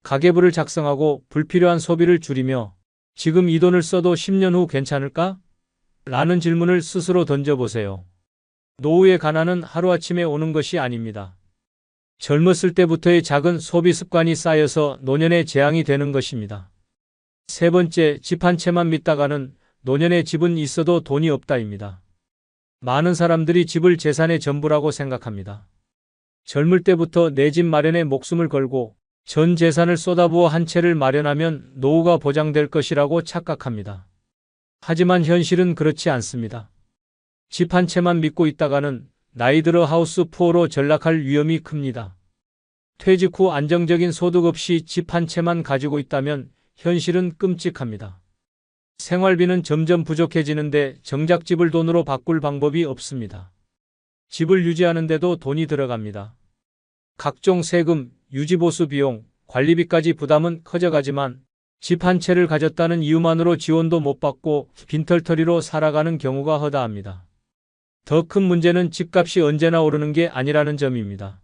가계부를 작성하고 불필요한 소비를 줄이며 지금 이 돈을 써도 10년 후 괜찮을까? 라는 질문을 스스로 던져보세요. 노후의 가난은 하루아침에 오는 것이 아닙니다. 젊었을 때부터의 작은 소비 습관이 쌓여서 노년에 재앙이 되는 것입니다. 세 번째, 집 한 채만 믿다가는 노년에 집은 있어도 돈이 없다입니다. 많은 사람들이 집을 재산의 전부라고 생각합니다. 젊을 때부터 내 집 마련에 목숨을 걸고 전 재산을 쏟아부어 한 채를 마련하면 노후가 보장될 것이라고 착각합니다. 하지만 현실은 그렇지 않습니다. 집 한 채만 믿고 있다가는 나이 들어 하우스 푸어로 전락할 위험이 큽니다. 퇴직 후 안정적인 소득 없이 집 한 채만 가지고 있다면 현실은 끔찍합니다. 생활비는 점점 부족해지는데 정작 집을 돈으로 바꿀 방법이 없습니다. 집을 유지하는데도 돈이 들어갑니다. 각종 세금, 유지보수 비용, 관리비까지 부담은 커져가지만 집 한 채를 가졌다는 이유만으로 지원도 못 받고 빈털터리로 살아가는 경우가 허다합니다. 더 큰 문제는 집값이 언제나 오르는 게 아니라는 점입니다.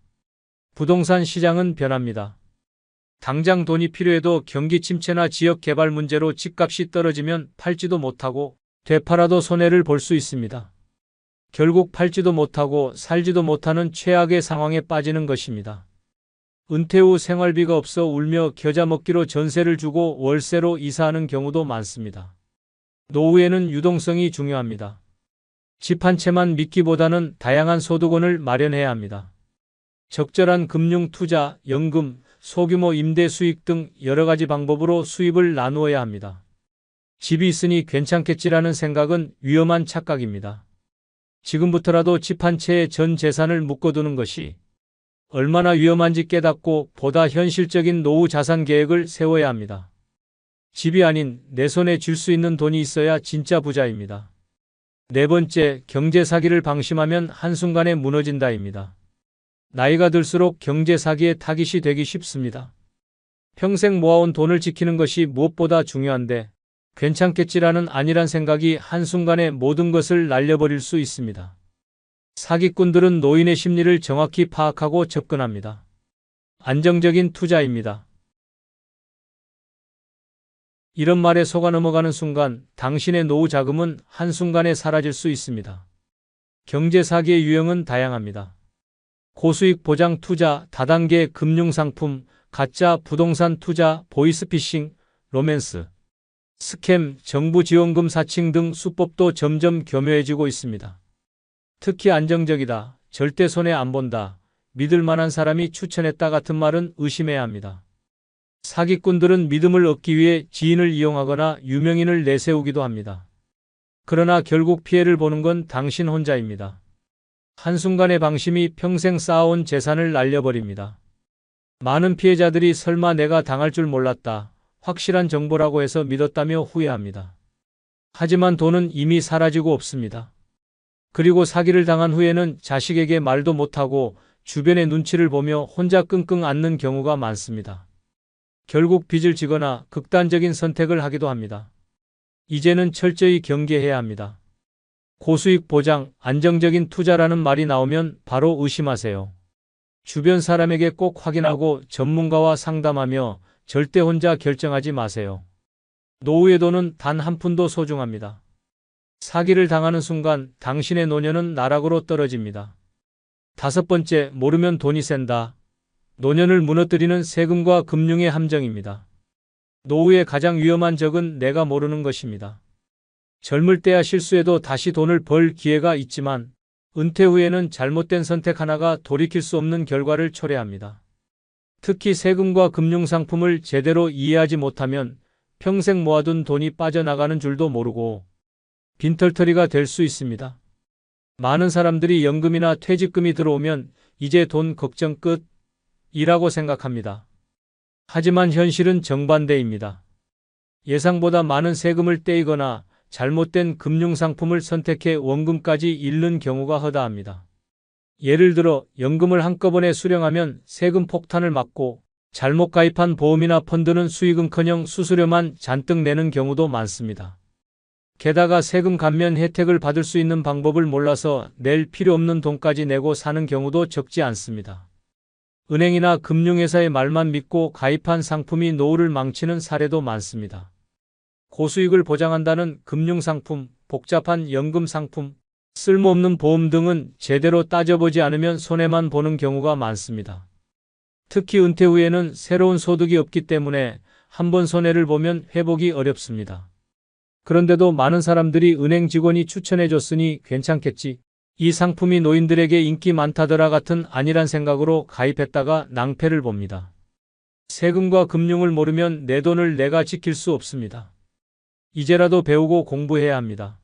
부동산 시장은 변합니다. 당장 돈이 필요해도 경기 침체나 지역 개발 문제로 집값이 떨어지면 팔지도 못하고 되팔아도 손해를 볼 수 있습니다. 결국 팔지도 못하고 살지도 못하는 최악의 상황에 빠지는 것입니다. 은퇴 후 생활비가 없어 울며 겨자 먹기로 전세를 주고 월세로 이사하는 경우도 많습니다. 노후에는 유동성이 중요합니다. 집 한 채만 믿기보다는 다양한 소득원을 마련해야 합니다. 적절한 금융 투자, 연금, 소규모 임대 수익 등 여러 가지 방법으로 수입을 나누어야 합니다. 집이 있으니 괜찮겠지라는 생각은 위험한 착각입니다. 지금부터라도 집 한 채에 전 재산을 묶어두는 것이 얼마나 위험한지 깨닫고 보다 현실적인 노후 자산 계획을 세워야 합니다. 집이 아닌 내 손에 쥘 수 있는 돈이 있어야 진짜 부자입니다. 네 번째, 경제 사기를 방심하면 한순간에 무너진다입니다. 나이가 들수록 경제 사기의 타깃이 되기 쉽습니다. 평생 모아온 돈을 지키는 것이 무엇보다 중요한데 괜찮겠지라는 안일한 생각이 한순간에 모든 것을 날려버릴 수 있습니다. 사기꾼들은 노인의 심리를 정확히 파악하고 접근합니다. 안정적인 투자입니다. 이런 말에 속아 넘어가는 순간 당신의 노후 자금은 한순간에 사라질 수 있습니다. 경제 사기의 유형은 다양합니다. 고수익 보장 투자, 다단계 금융상품, 가짜 부동산 투자, 보이스피싱, 로맨스, 스캠, 정부 지원금 사칭 등 수법도 점점 교묘해지고 있습니다. 특히 안정적이다, 절대 손해 안 본다, 믿을 만한 사람이 추천했다 같은 말은 의심해야 합니다. 사기꾼들은 믿음을 얻기 위해 지인을 이용하거나 유명인을 내세우기도 합니다. 그러나 결국 피해를 보는 건 당신 혼자입니다. 한순간의 방심이 평생 쌓아온 재산을 날려버립니다. 많은 피해자들이 설마 내가 당할 줄 몰랐다, 확실한 정보라고 해서 믿었다며 후회합니다. 하지만 돈은 이미 사라지고 없습니다. 그리고 사기를 당한 후에는 자식에게 말도 못하고 주변의 눈치를 보며 혼자 끙끙 앓는 경우가 많습니다. 결국 빚을 지거나 극단적인 선택을 하기도 합니다. 이제는 철저히 경계해야 합니다. 고수익 보장, 안정적인 투자라는 말이 나오면 바로 의심하세요. 주변 사람에게 꼭 확인하고 전문가와 상담하며 절대 혼자 결정하지 마세요. 노후의 돈은 단 한 푼도 소중합니다. 사기를 당하는 순간 당신의 노년은 나락으로 떨어집니다. 5번째, 모르면 돈이 샌다. 노년을 무너뜨리는 세금과 금융의 함정입니다. 노후의 가장 위험한 적은 내가 모르는 것입니다. 젊을 때야 실수해도 다시 돈을 벌 기회가 있지만 은퇴 후에는 잘못된 선택 하나가 돌이킬 수 없는 결과를 초래합니다. 특히 세금과 금융상품을 제대로 이해하지 못하면 평생 모아둔 돈이 빠져나가는 줄도 모르고 빈털터리가 될 수 있습니다. 많은 사람들이 연금이나 퇴직금이 들어오면 이제 돈 걱정 끝이라고 생각합니다. 하지만 현실은 정반대입니다. 예상보다 많은 세금을 떼이거나 잘못된 금융상품을 선택해 원금까지 잃는 경우가 허다합니다. 예를 들어 연금을 한꺼번에 수령하면 세금 폭탄을 맞고 잘못 가입한 보험이나 펀드는 수익은커녕 수수료만 잔뜩 내는 경우도 많습니다. 게다가 세금 감면 혜택을 받을 수 있는 방법을 몰라서 낼 필요 없는 돈까지 내고 사는 경우도 적지 않습니다. 은행이나 금융회사의 말만 믿고 가입한 상품이 노후를 망치는 사례도 많습니다. 고수익을 보장한다는 금융상품, 복잡한 연금상품, 쓸모없는 보험 등은 제대로 따져보지 않으면 손해만 보는 경우가 많습니다. 특히 은퇴 후에는 새로운 소득이 없기 때문에 한번 손해를 보면 회복이 어렵습니다. 그런데도 많은 사람들이 은행 직원이 추천해줬으니 괜찮겠지, 이 상품이 노인들에게 인기 많다더라 같은 안일한 생각으로 가입했다가 낭패를 봅니다. 세금과 금융을 모르면 내 돈을 내가 지킬 수 없습니다. 이제라도 배우고 공부해야 합니다.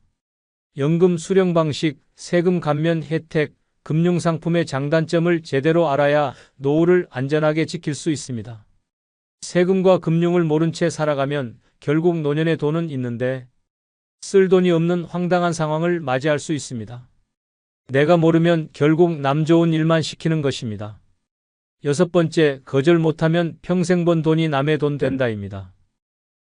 연금 수령 방식, 세금 감면 혜택, 금융상품의 장단점을 제대로 알아야 노후를 안전하게 지킬 수 있습니다. 세금과 금융을 모른 채 살아가면 결국 노년에 돈은 있는데 쓸 돈이 없는 황당한 상황을 맞이할 수 있습니다. 내가 모르면 결국 남 좋은 일만 시키는 것입니다. 6번째, 거절 못하면 평생 번 돈이 남의 돈 된다입니다.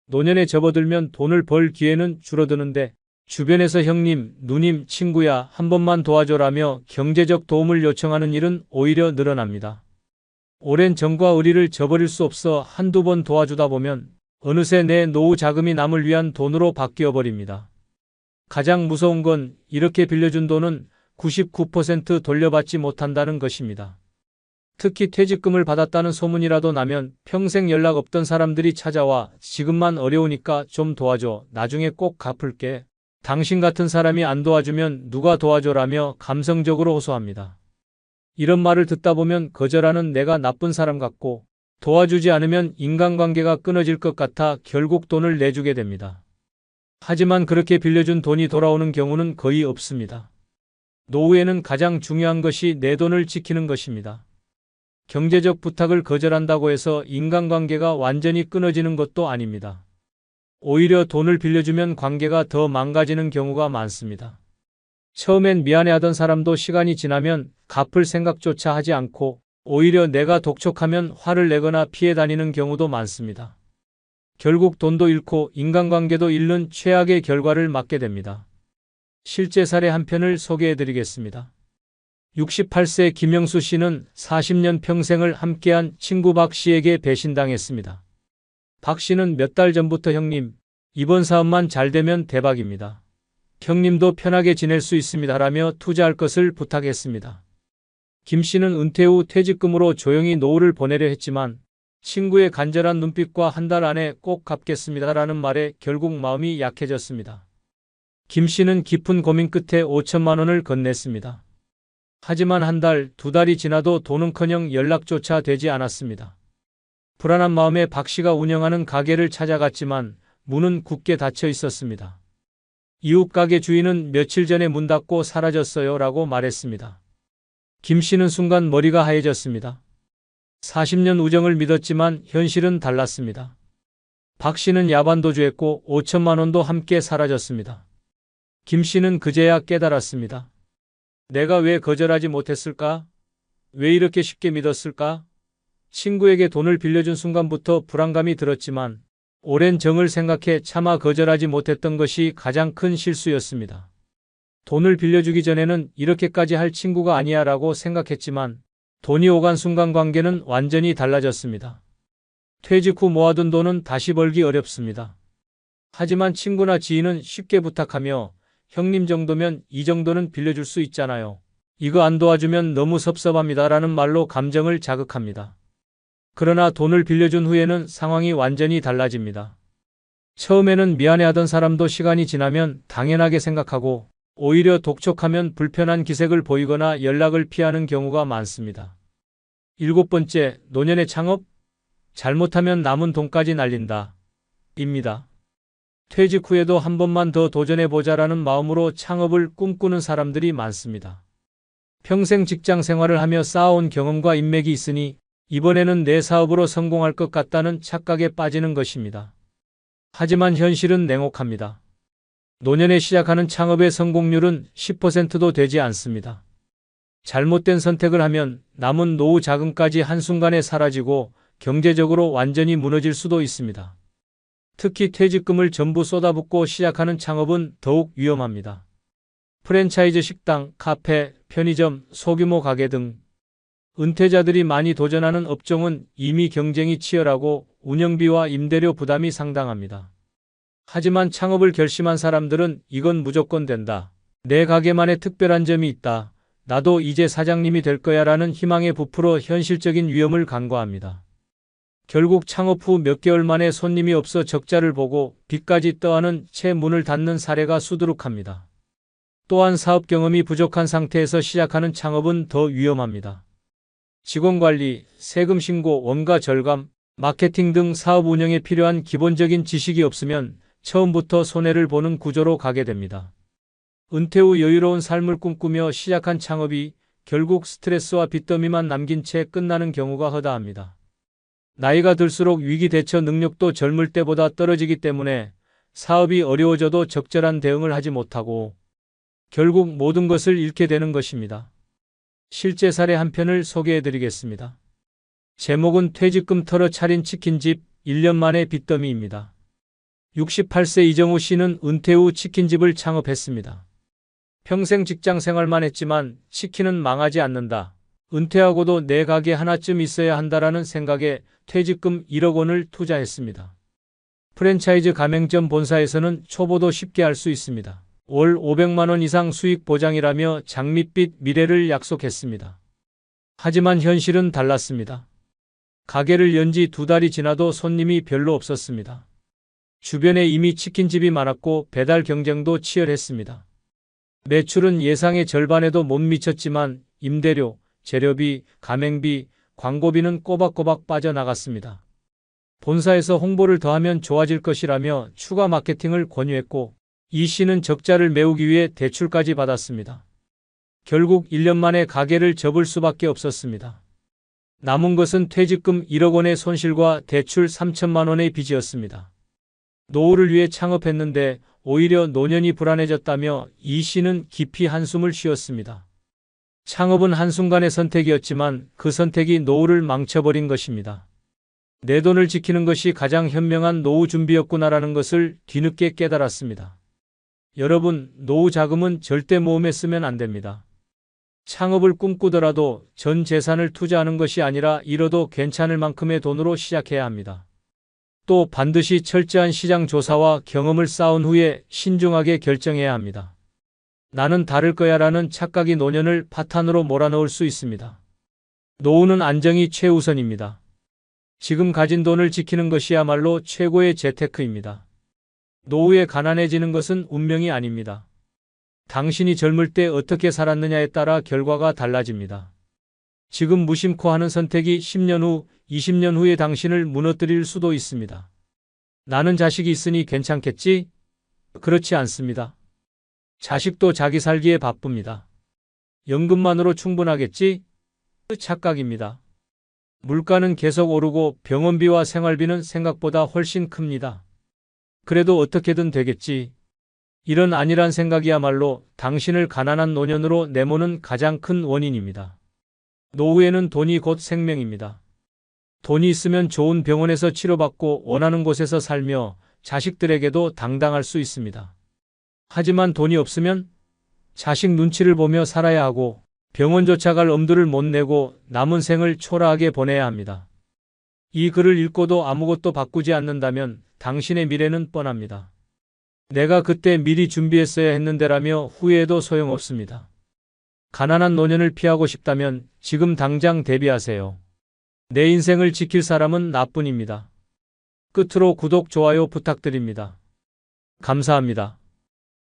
노년에 접어들면 돈을 벌 기회는 줄어드는데 주변에서 형님, 누님, 친구야 한 번만 도와줘라며 경제적 도움을 요청하는 일은 오히려 늘어납니다. 오랜 정과 의리를 저버릴 수 없어 한두 번 도와주다 보면 어느새 내 노후 자금이 남을 위한 돈으로 바뀌어 버립니다. 가장 무서운 건 이렇게 빌려준 돈은 99% 돌려받지 못한다는 것입니다. 특히 퇴직금을 받았다는 소문이라도 나면 평생 연락 없던 사람들이 찾아와 지금만 어려우니까 좀 도와줘, 나중에 꼭 갚을게, 당신 같은 사람이 안 도와주면 누가 도와줘라며 감성적으로 호소합니다. 이런 말을 듣다 보면 거절하는 내가 나쁜 사람 같고 도와주지 않으면 인간관계가 끊어질 것 같아 결국 돈을 내주게 됩니다. 하지만 그렇게 빌려준 돈이 돌아오는 경우는 거의 없습니다. 노후에는 가장 중요한 것이 내 돈을 지키는 것입니다. 경제적 부탁을 거절한다고 해서 인간관계가 완전히 끊어지는 것도 아닙니다. 오히려 돈을 빌려주면 관계가 더 망가지는 경우가 많습니다. 처음엔 미안해하던 사람도 시간이 지나면 갚을 생각조차 하지 않고 오히려 내가 독촉하면 화를 내거나 피해 다니는 경우도 많습니다. 결국 돈도 잃고 인간관계도 잃는 최악의 결과를 맞게 됩니다. 실제 사례 한 편을 소개해드리겠습니다. 68세 김영수 씨는 40년 평생을 함께한 친구 박 씨에게 배신당했습니다. 박 씨는 몇 달 전부터 형님, 이번 사업만 잘 되면 대박입니다. 형님도 편하게 지낼 수 있습니다라며 투자할 것을 부탁했습니다. 김 씨는 은퇴 후 퇴직금으로 조용히 노후를 보내려 했지만 친구의 간절한 눈빛과 한 달 안에 꼭 갚겠습니다라는 말에 결국 마음이 약해졌습니다. 김 씨는 깊은 고민 끝에 5천만 원을 건넸습니다. 하지만 한 달, 두 달이 지나도 돈은커녕 연락조차 되지 않았습니다. 불안한 마음에 박 씨가 운영하는 가게를 찾아갔지만 문은 굳게 닫혀 있었습니다. 이웃 가게 주인은 며칠 전에 문 닫고 사라졌어요 라고 말했습니다. 김 씨는 순간 머리가 하얘졌습니다. 40년 우정을 믿었지만 현실은 달랐습니다. 박 씨는 야반도주했고 5천만 원도 함께 사라졌습니다. 김 씨는 그제야 깨달았습니다. 내가 왜 거절하지 못했을까? 왜 이렇게 쉽게 믿었을까? 친구에게 돈을 빌려준 순간부터 불안감이 들었지만 오랜 정을 생각해 차마 거절하지 못했던 것이 가장 큰 실수였습니다. 돈을 빌려주기 전에는 이렇게까지 할 친구가 아니야 라고 생각했지만 돈이 오간 순간 관계는 완전히 달라졌습니다. 퇴직 후 모아둔 돈은 다시 벌기 어렵습니다. 하지만 친구나 지인은 쉽게 부탁하며 형님 정도면 이 정도는 빌려줄 수 있잖아요. 이거 안 도와주면 너무 섭섭합니다 라는 말로 감정을 자극합니다. 그러나 돈을 빌려준 후에는 상황이 완전히 달라집니다. 처음에는 미안해하던 사람도 시간이 지나면 당연하게 생각하고 오히려 독촉하면 불편한 기색을 보이거나 연락을 피하는 경우가 많습니다. 7번째, 노년의 창업? 잘못하면 남은 돈까지 날린다. 입니다. 퇴직 후에도 한 번만 더 도전해보자라는 마음으로 창업을 꿈꾸는 사람들이 많습니다. 평생 직장 생활을 하며 쌓아온 경험과 인맥이 있으니 이번에는 내 사업으로 성공할 것 같다는 착각에 빠지는 것입니다. 하지만 현실은 냉혹합니다. 노년에 시작하는 창업의 성공률은 10%도 되지 않습니다. 잘못된 선택을 하면 남은 노후 자금까지 한순간에 사라지고 경제적으로 완전히 무너질 수도 있습니다. 특히 퇴직금을 전부 쏟아붓고 시작하는 창업은 더욱 위험합니다. 프랜차이즈 식당, 카페, 편의점, 소규모 가게 등 은퇴자들이 많이 도전하는 업종은 이미 경쟁이 치열하고 운영비와 임대료 부담이 상당합니다. 하지만 창업을 결심한 사람들은 이건 무조건 된다. 내 가게만의 특별한 점이 있다. 나도 이제 사장님이 될 거야 라는 희망에 부풀어 현실적인 위험을 간과합니다. 결국 창업 후 몇 개월 만에 손님이 없어 적자를 보고 빚까지 떠안은 채 문을 닫는 사례가 수두룩합니다. 또한 사업 경험이 부족한 상태에서 시작하는 창업은 더 위험합니다. 직원 관리, 세금 신고, 원가 절감, 마케팅 등 사업 운영에 필요한 기본적인 지식이 없으면 처음부터 손해를 보는 구조로 가게 됩니다. 은퇴 후 여유로운 삶을 꿈꾸며 시작한 창업이 결국 스트레스와 빚더미만 남긴 채 끝나는 경우가 허다합니다. 나이가 들수록 위기 대처 능력도 젊을 때보다 떨어지기 때문에 사업이 어려워져도 적절한 대응을 하지 못하고 결국 모든 것을 잃게 되는 것입니다. 실제 사례 한 편을 소개해드리겠습니다. 제목은 퇴직금 털어 차린 치킨집 1년 만에 빚더미입니다. 68세 이정우 씨는 은퇴 후 치킨집을 창업했습니다. 평생 직장 생활만 했지만 치킨은 망하지 않는다. 은퇴하고도 내 가게 하나쯤 있어야 한다라는 생각에 퇴직금 1억 원을 투자했습니다. 프랜차이즈 가맹점 본사에서는 초보도 쉽게 할 수 있습니다. 월 500만 원 이상 수익 보장이라며 장밋빛 미래를 약속했습니다. 하지만 현실은 달랐습니다. 가게를 연 지 2달이 지나도 손님이 별로 없었습니다. 주변에 이미 치킨집이 많았고 배달 경쟁도 치열했습니다. 매출은 예상의 절반에도 못 미쳤지만 임대료, 재료비, 가맹비, 광고비는 꼬박꼬박 빠져나갔습니다. 본사에서 홍보를 더하면 좋아질 것이라며 추가 마케팅을 권유했고 이 씨는 적자를 메우기 위해 대출까지 받았습니다. 결국 1년 만에 가게를 접을 수밖에 없었습니다. 남은 것은 퇴직금 1억 원의 손실과 대출 3천만 원의 빚이었습니다. 노후를 위해 창업했는데 오히려 노년이 불안해졌다며 이 씨는 깊이 한숨을 쉬었습니다. 창업은 한순간의 선택이었지만 그 선택이 노후를 망쳐버린 것입니다. 내 돈을 지키는 것이 가장 현명한 노후 준비였구나라는 것을 뒤늦게 깨달았습니다. 여러분, 노후 자금은 절대 모험에 쓰면 안 됩니다. 창업을 꿈꾸더라도 전 재산을 투자하는 것이 아니라 잃어도 괜찮을 만큼의 돈으로 시작해야 합니다. 또 반드시 철저한 시장 조사와 경험을 쌓은 후에 신중하게 결정해야 합니다. 나는 다를 거야 라는 착각이 노년을 파탄으로 몰아넣을 수 있습니다. 노후는 안정이 최우선입니다. 지금 가진 돈을 지키는 것이야말로 최고의 재테크입니다. 노후에 가난해지는 것은 운명이 아닙니다. 당신이 젊을 때 어떻게 살았느냐에 따라 결과가 달라집니다. 지금 무심코 하는 선택이 10년 후, 20년 후에 당신을 무너뜨릴 수도 있습니다. 나는 자식이 있으니 괜찮겠지? 그렇지 않습니다. 자식도 자기 살기에 바쁩니다. 연금만으로 충분하겠지? 착각입니다. 물가는 계속 오르고 병원비와 생활비는 생각보다 훨씬 큽니다. 그래도 어떻게든 되겠지. 이런 안일한 생각이야말로 당신을 가난한 노년으로 내모는 가장 큰 원인입니다. 노후에는 돈이 곧 생명입니다. 돈이 있으면 좋은 병원에서 치료받고 원하는 곳에서 살며 자식들에게도 당당할 수 있습니다. 하지만 돈이 없으면 자식 눈치를 보며 살아야 하고 병원조차 갈 엄두를 못 내고 남은 생을 초라하게 보내야 합니다. 이 글을 읽고도 아무것도 바꾸지 않는다면 당신의 미래는 뻔합니다. 내가 그때 미리 준비했어야 했는데라며 후회해도 소용없습니다. 가난한 노년을 피하고 싶다면 지금 당장 대비하세요. 내 인생을 지킬 사람은 나뿐입니다. 끝으로 구독, 좋아요 부탁드립니다. 감사합니다.